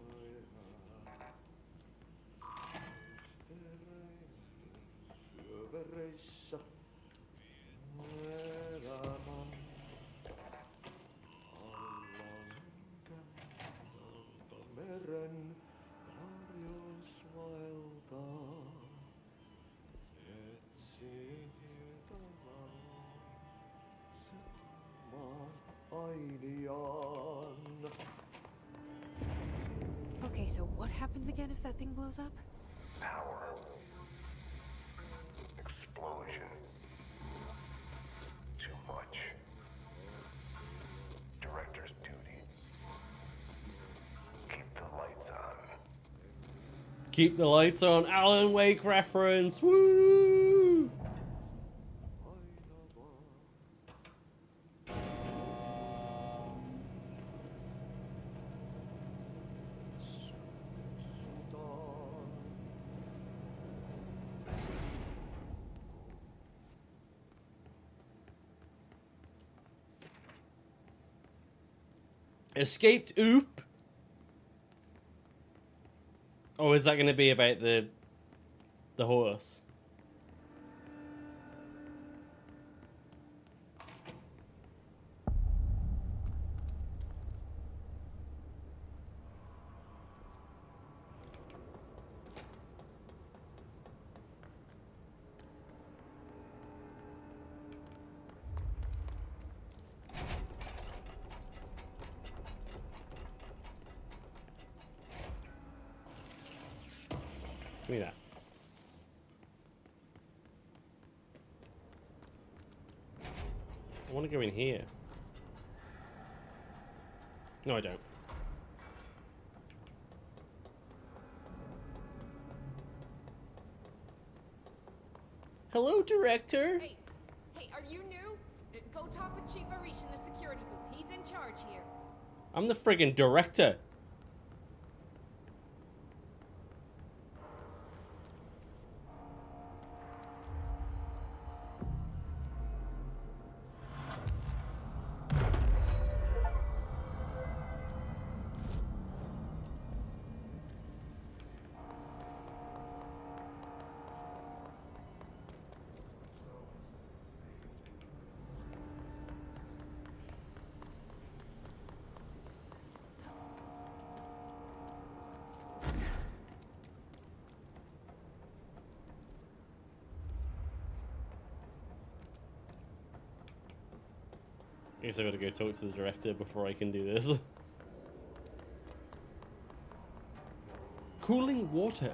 Okay, so what happens again if that thing blows up? Power. Explosion. Too much. Director's duty. Keep the lights on. Keep the lights on. Alan Wake reference. Woo! Escaped oop. Oh, is that going to be about the horse? Give me that. I want to go in here. No, I don't. Hello, director. Hey, are you new? Go talk with Chief Arish in the security booth. He's in charge here. I'm the friggin' director. I guess I gotta go talk to the director before I can do this. Cooling water.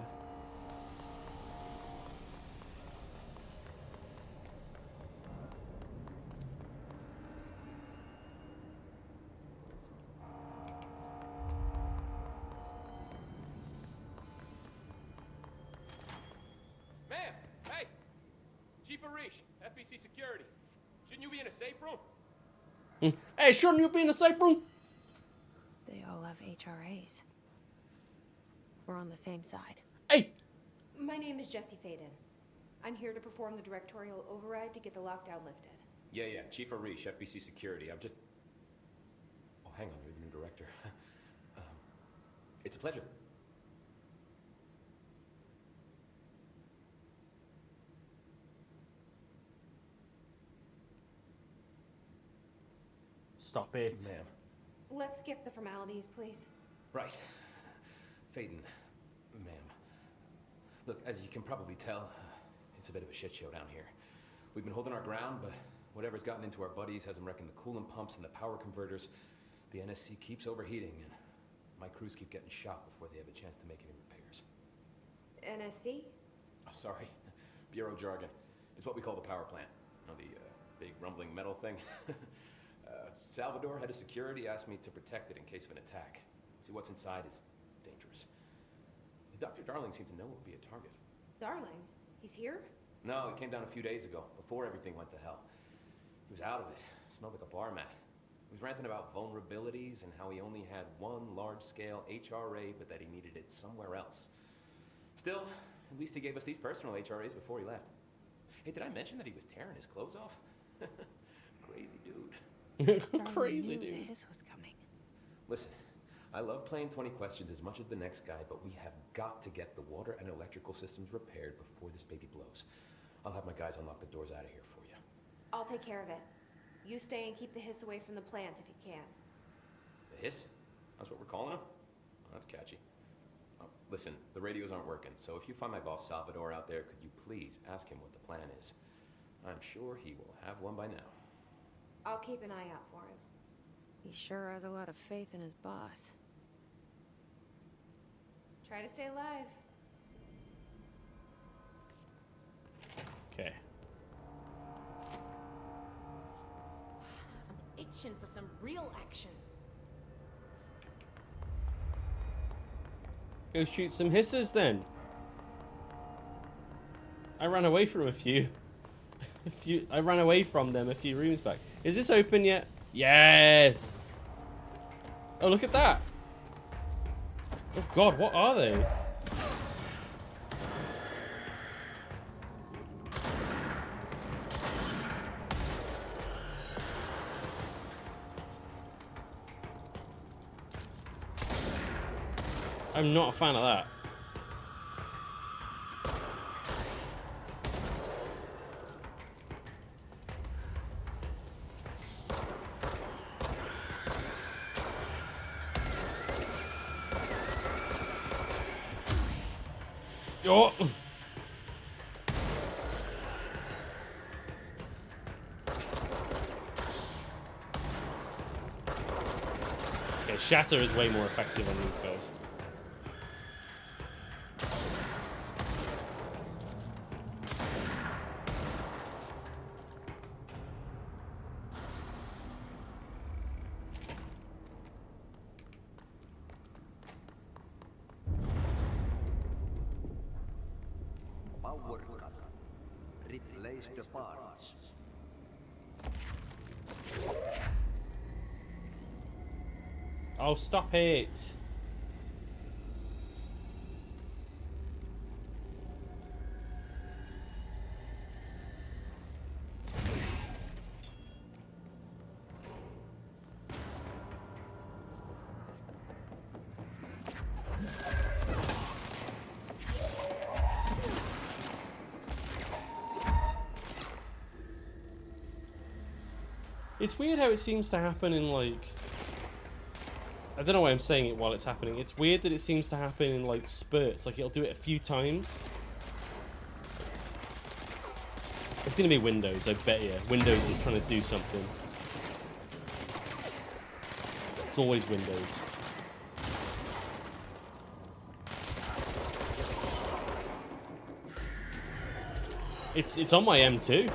Ma'am! Hey! Chief Arish, FBC Security. Shouldn't you be in a safe room? Hey, shouldn't you be in a safe room? They all have HRAs. We're on the same side. Hey! My name is Jesse Faden. I'm here to perform the directorial override to get the lockdown lifted. Yeah, Chief Arish, FBC Security. I'm just... Oh, hang on, you're the new director. It's a pleasure. Stop it. Ma'am. Let's skip the formalities, please. Right. Faden, ma'am. Look, as you can probably tell, it's a bit of a shit show down here. We've been holding our ground, but whatever's gotten into our buddies has them wrecking the coolant pumps and the power converters. The NSC keeps overheating, and my crews keep getting shot before they have a chance to make any repairs. NSC? Oh, sorry. Bureau jargon. It's what we call the power plant. You know, the big rumbling metal thing? Salvador, head of security, asked me to protect it in case of an attack. See, what's inside is dangerous. Dr. Darling seemed to know it would be a target. Darling? He's here? No, he came down a few days ago, before everything went to hell. He was out of it. Smelled like a bar mat. He was ranting about vulnerabilities and how he only had one large-scale HRA, but that he needed it somewhere else. Still, at least he gave us these personal HRAs before he left. Hey, did I mention that he was tearing his clothes off? Crazy dude. Crazy dude. This was coming. Listen, I love playing 20 questions as much as the next guy, but we have got to get the water and electrical systems repaired before this baby blows. I'll have my guys unlock the doors out of here for you. I'll take care of it. You stay and keep the hiss away from the plant if you can. The hiss? That's what we're calling him? Oh, that's catchy. Oh, listen, the radios aren't working, so if you find my boss Salvador out there, could you please ask him what the plan is? I'm sure he will have one by now. I'll keep an eye out for him. He sure has a lot of faith in his boss. Try to stay alive. Okay. I'm itching for some real action. Go shoot some hissers then. I ran away from a few. I ran away from them a few rooms back. Is this open yet? Yes. Oh, look at that. Oh God, what are they? I'm not a fan of that. Oh. Okay, Shatter is way more effective on these guys. power cut. Replace the parts. Oh, stop it! It's weird how it seems to happen in, like... I don't know why I'm saying it while it's happening. It's weird that it seems to happen in, like, spurts. Like, it'll do it a few times. It's gonna be Windows, I bet you. Windows is trying to do something. It's always Windows. It's on my M2.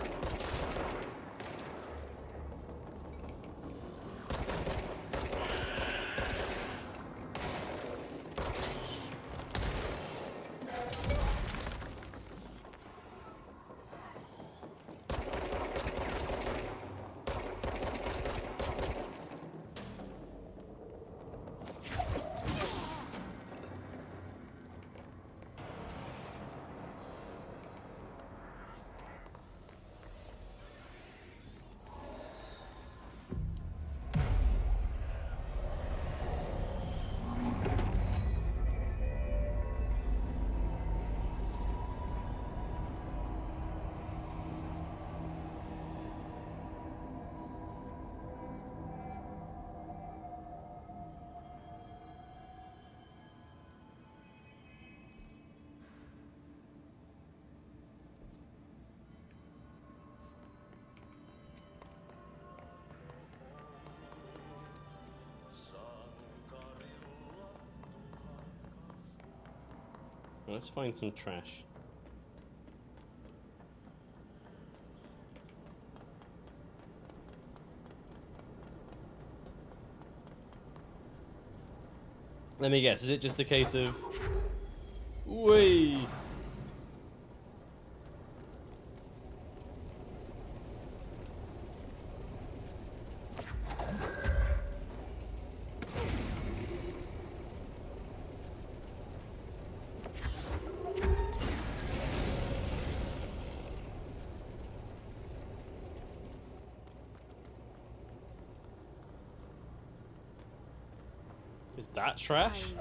Let's find some trash. Let me guess, is it just a case of... Whee! Is that trash?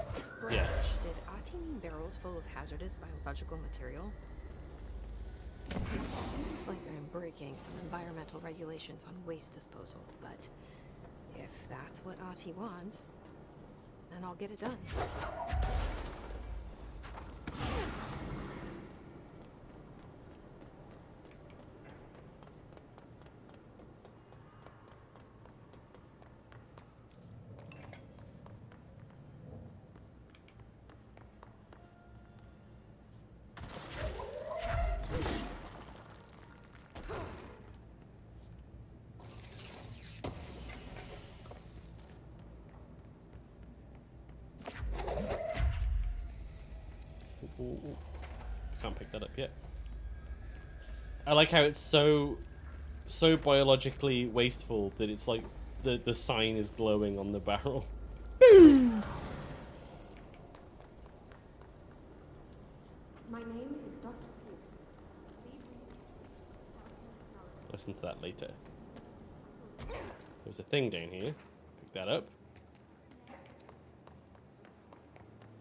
Yeah. Did Ahti mean barrels full of hazardous biological material? Seems like I'm breaking some environmental regulations on waste disposal, but if that's what Ahti wants, then I'll get it done. Ooh. Can't pick that up yet. I like how it's so biologically wasteful that it's like the sign is glowing on the barrel. Boom! My name is Dr. Pierce. Listen to that later. There's a thing down here. Pick that up.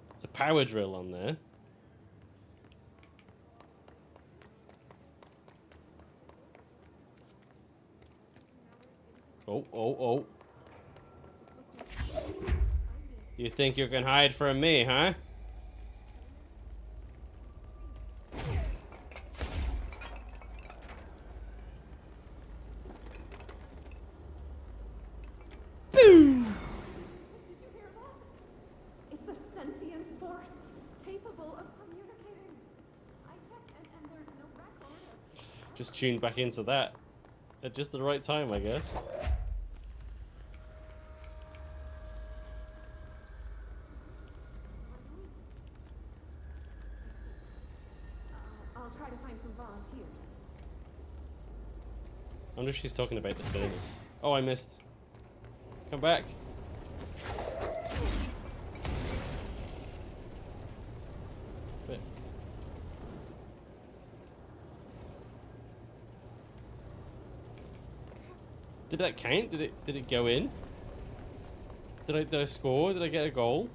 There's a power drill on there. Oh. You think you can hide from me, huh? Boom! Did you hear that? It's a sentient force capable of communicating. I checked and there's no record of... Just tuned back into that at just the right time, I guess. I'll try to find some volunteers. I wonder if she's talking about the furnace. Oh, I missed. Come back. Wait. Did that count? Did it go in? Did I score? Did I get a goal?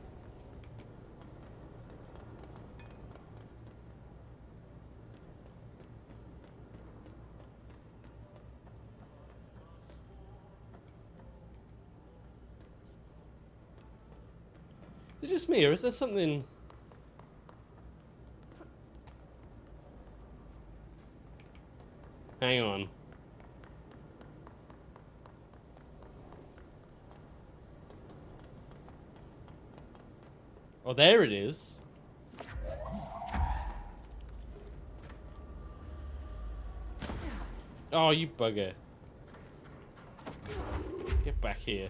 Is it just me, or is there something? Hang on. Oh, there it is. Oh, you bugger. Get back here.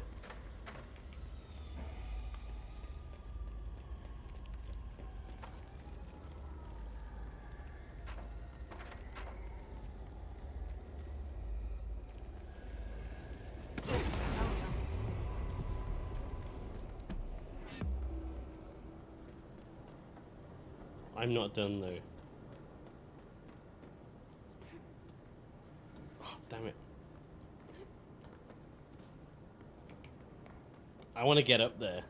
I'm not done though. Oh, damn it. I want to get up there.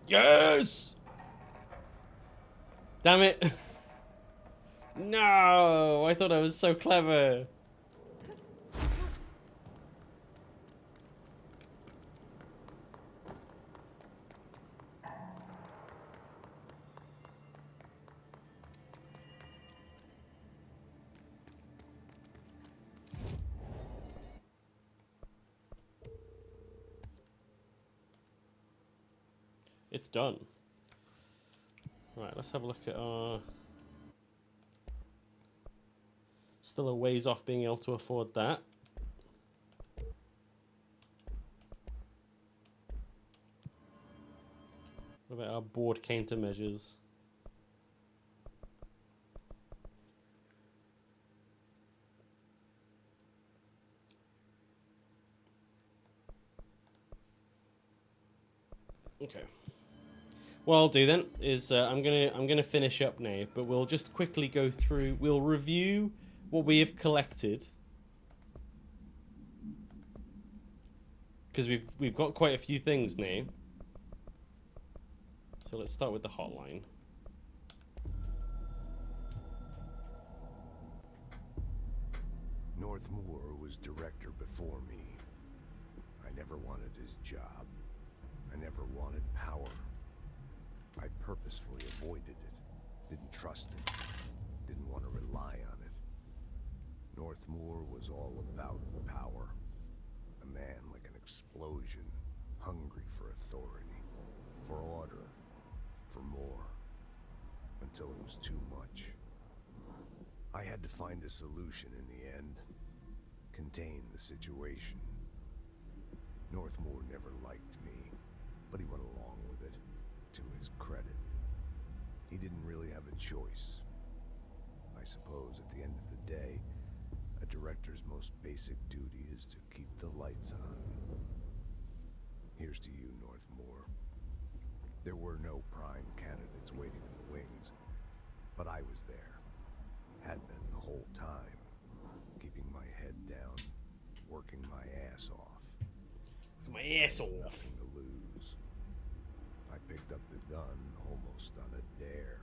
Yes! Damn it. No, I thought I was so clever. It's done. Right, let's have a look at our... Still a ways off being able to afford that. What about our board countermeasures? Okay. What I'll do then is I'm gonna finish up now, but we'll just quickly go through. We'll review what we have collected, because we've got quite a few things now. So let's start with the hotline. Northmoor was director before me. I never wanted his job. I never wanted power. I purposefully avoided it. Didn't trust it. Didn't want to rely on it. Northmoor was all about power. A man like an explosion, hungry for authority, for order, for more, until it was too much. I had to find a solution in the end. Contain the situation. Northmoor never liked me, but he went along with it, to his credit. He didn't really have a choice. I suppose at the end of the day, a director's most basic duty is to keep the lights on. Here's to you, Northmoor. There were no prime candidates waiting in the wings, but I was there. Had been the whole time, keeping my head down, working my ass off. My ass off. Nothing to lose. I picked up the gun almost on a dare.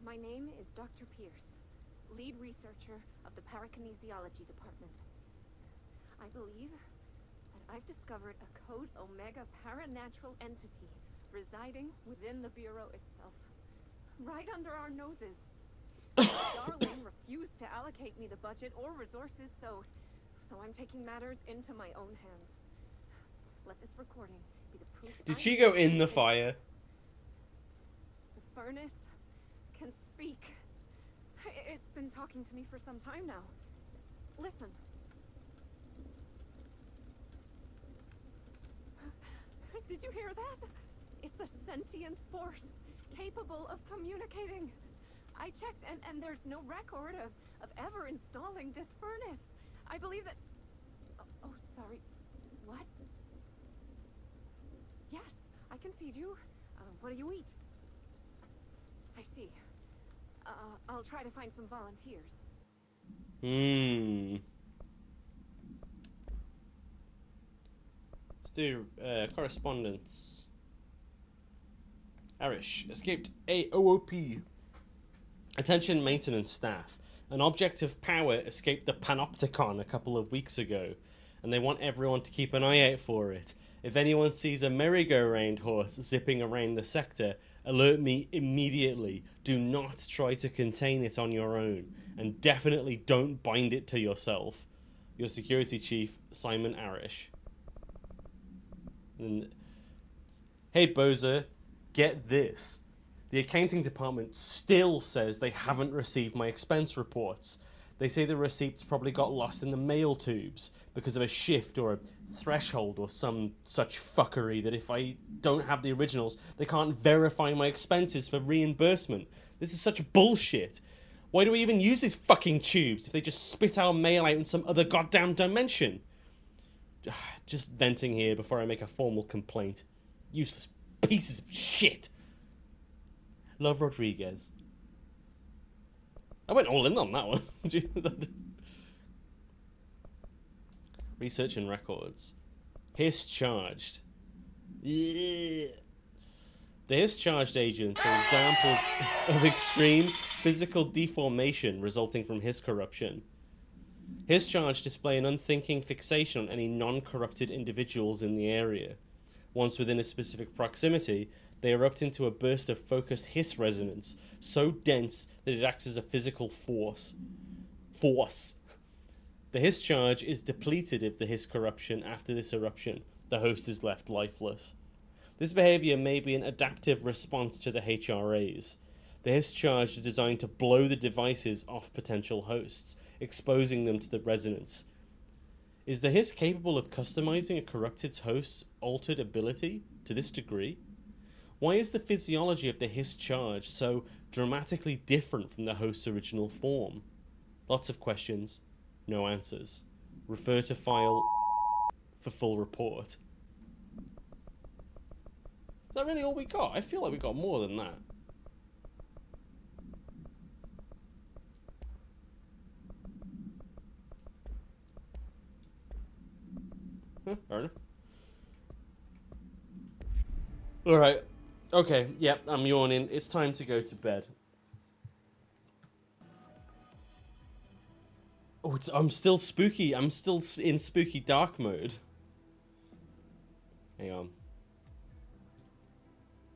My name is Dr. Pierce, lead researcher of the Parakinesiology Department. I believe that I've discovered a Code Omega paranatural entity residing within the Bureau itself. right under our noses. Darling refused to allocate me the budget or resources, so I'm taking matters into my own hands. Let this recording be the proof. Did she go in the fire? The furnace can speak. It's been talking to me for some time now. Listen. Did you hear that? It's a sentient force, capable of communicating. I checked, and there's no record of ever installing this furnace. I believe that... Oh, sorry. What? Yes, I can feed you. What do you eat? I see. I'll try to find some volunteers. Let's do correspondence. Arish escaped AOOP. Attention maintenance staff. An object of power escaped the Panopticon a couple of weeks ago, and they want everyone to keep an eye out for it. If anyone sees a merry-go-round horse zipping around the sector, alert me immediately. Do not try to contain it on your own, and definitely don't bind it to yourself. Your security chief, Simon Arish. And, hey Bozer, get this. The accounting department still says they haven't received my expense reports. They say the receipts probably got lost in the mail tubes because of a shift or a threshold or some such fuckery that if I don't have the originals, they can't verify my expenses for reimbursement. This is such bullshit. Why do we even use these fucking tubes if they just spit our mail out in some other goddamn dimension? Just venting here before I make a formal complaint. Useless pieces of shit. Love, Rodriguez. I went all in on that one. Research and records. Hiss charged. Yeah. The Hiss charged agents are examples of extreme physical deformation resulting from Hiss corruption. Hiss charged display an unthinking fixation on any non-corrupted individuals in the area. Once within a specific proximity, they erupt into a burst of focused hiss resonance, so dense that it acts as a physical force. The hiss charge is depleted of the hiss corruption after this eruption. The host is left lifeless. This behavior may be an adaptive response to the HRAs. The hiss charge is designed to blow the devices off potential hosts, exposing them to the resonance. Is the hiss capable of customizing a corrupted host's altered ability to this degree? Why is the physiology of the hiss charge so dramatically different from the host's original form? Lots of questions, no answers. Refer to file for full report. Is that really all we got? I feel like we got more than that. Fair enough. Alright. Okay, yep, I'm yawning. It's time to go to bed. Oh, I'm still spooky. I'm still in spooky dark mode. Hang on.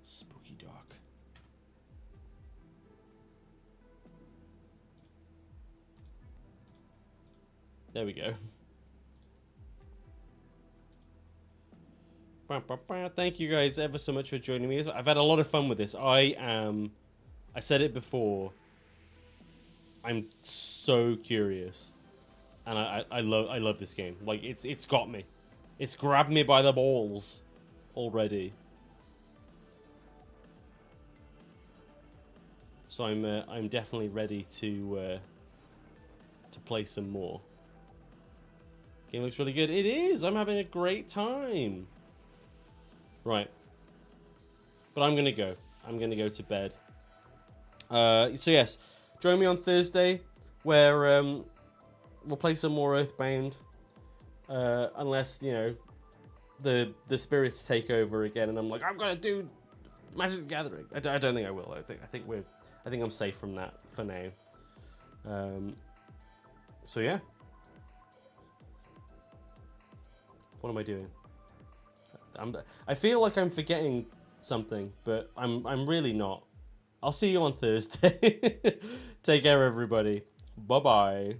Spooky dark. There we go. Thank you guys ever so much for joining me. I've had a lot of fun with this. I said it before. I'm so curious, and I love this game. Like it's got me. It's grabbed me by the balls already. So I'm definitely ready to play some more. Game looks really good. It is. I'm having a great time. Right. But I'm going to go. I'm going to go to bed. So yes, join me on Thursday where we'll play some more Earthbound. Unless, you know, the spirits take over again and I'm like, I've got to do Magic the Gathering. I don't think I will. I think I'm safe from that for now. So yeah. What am I doing? I feel like I'm forgetting something, but I'm really not. I'll see you on Thursday. Take care, everybody. Bye-bye.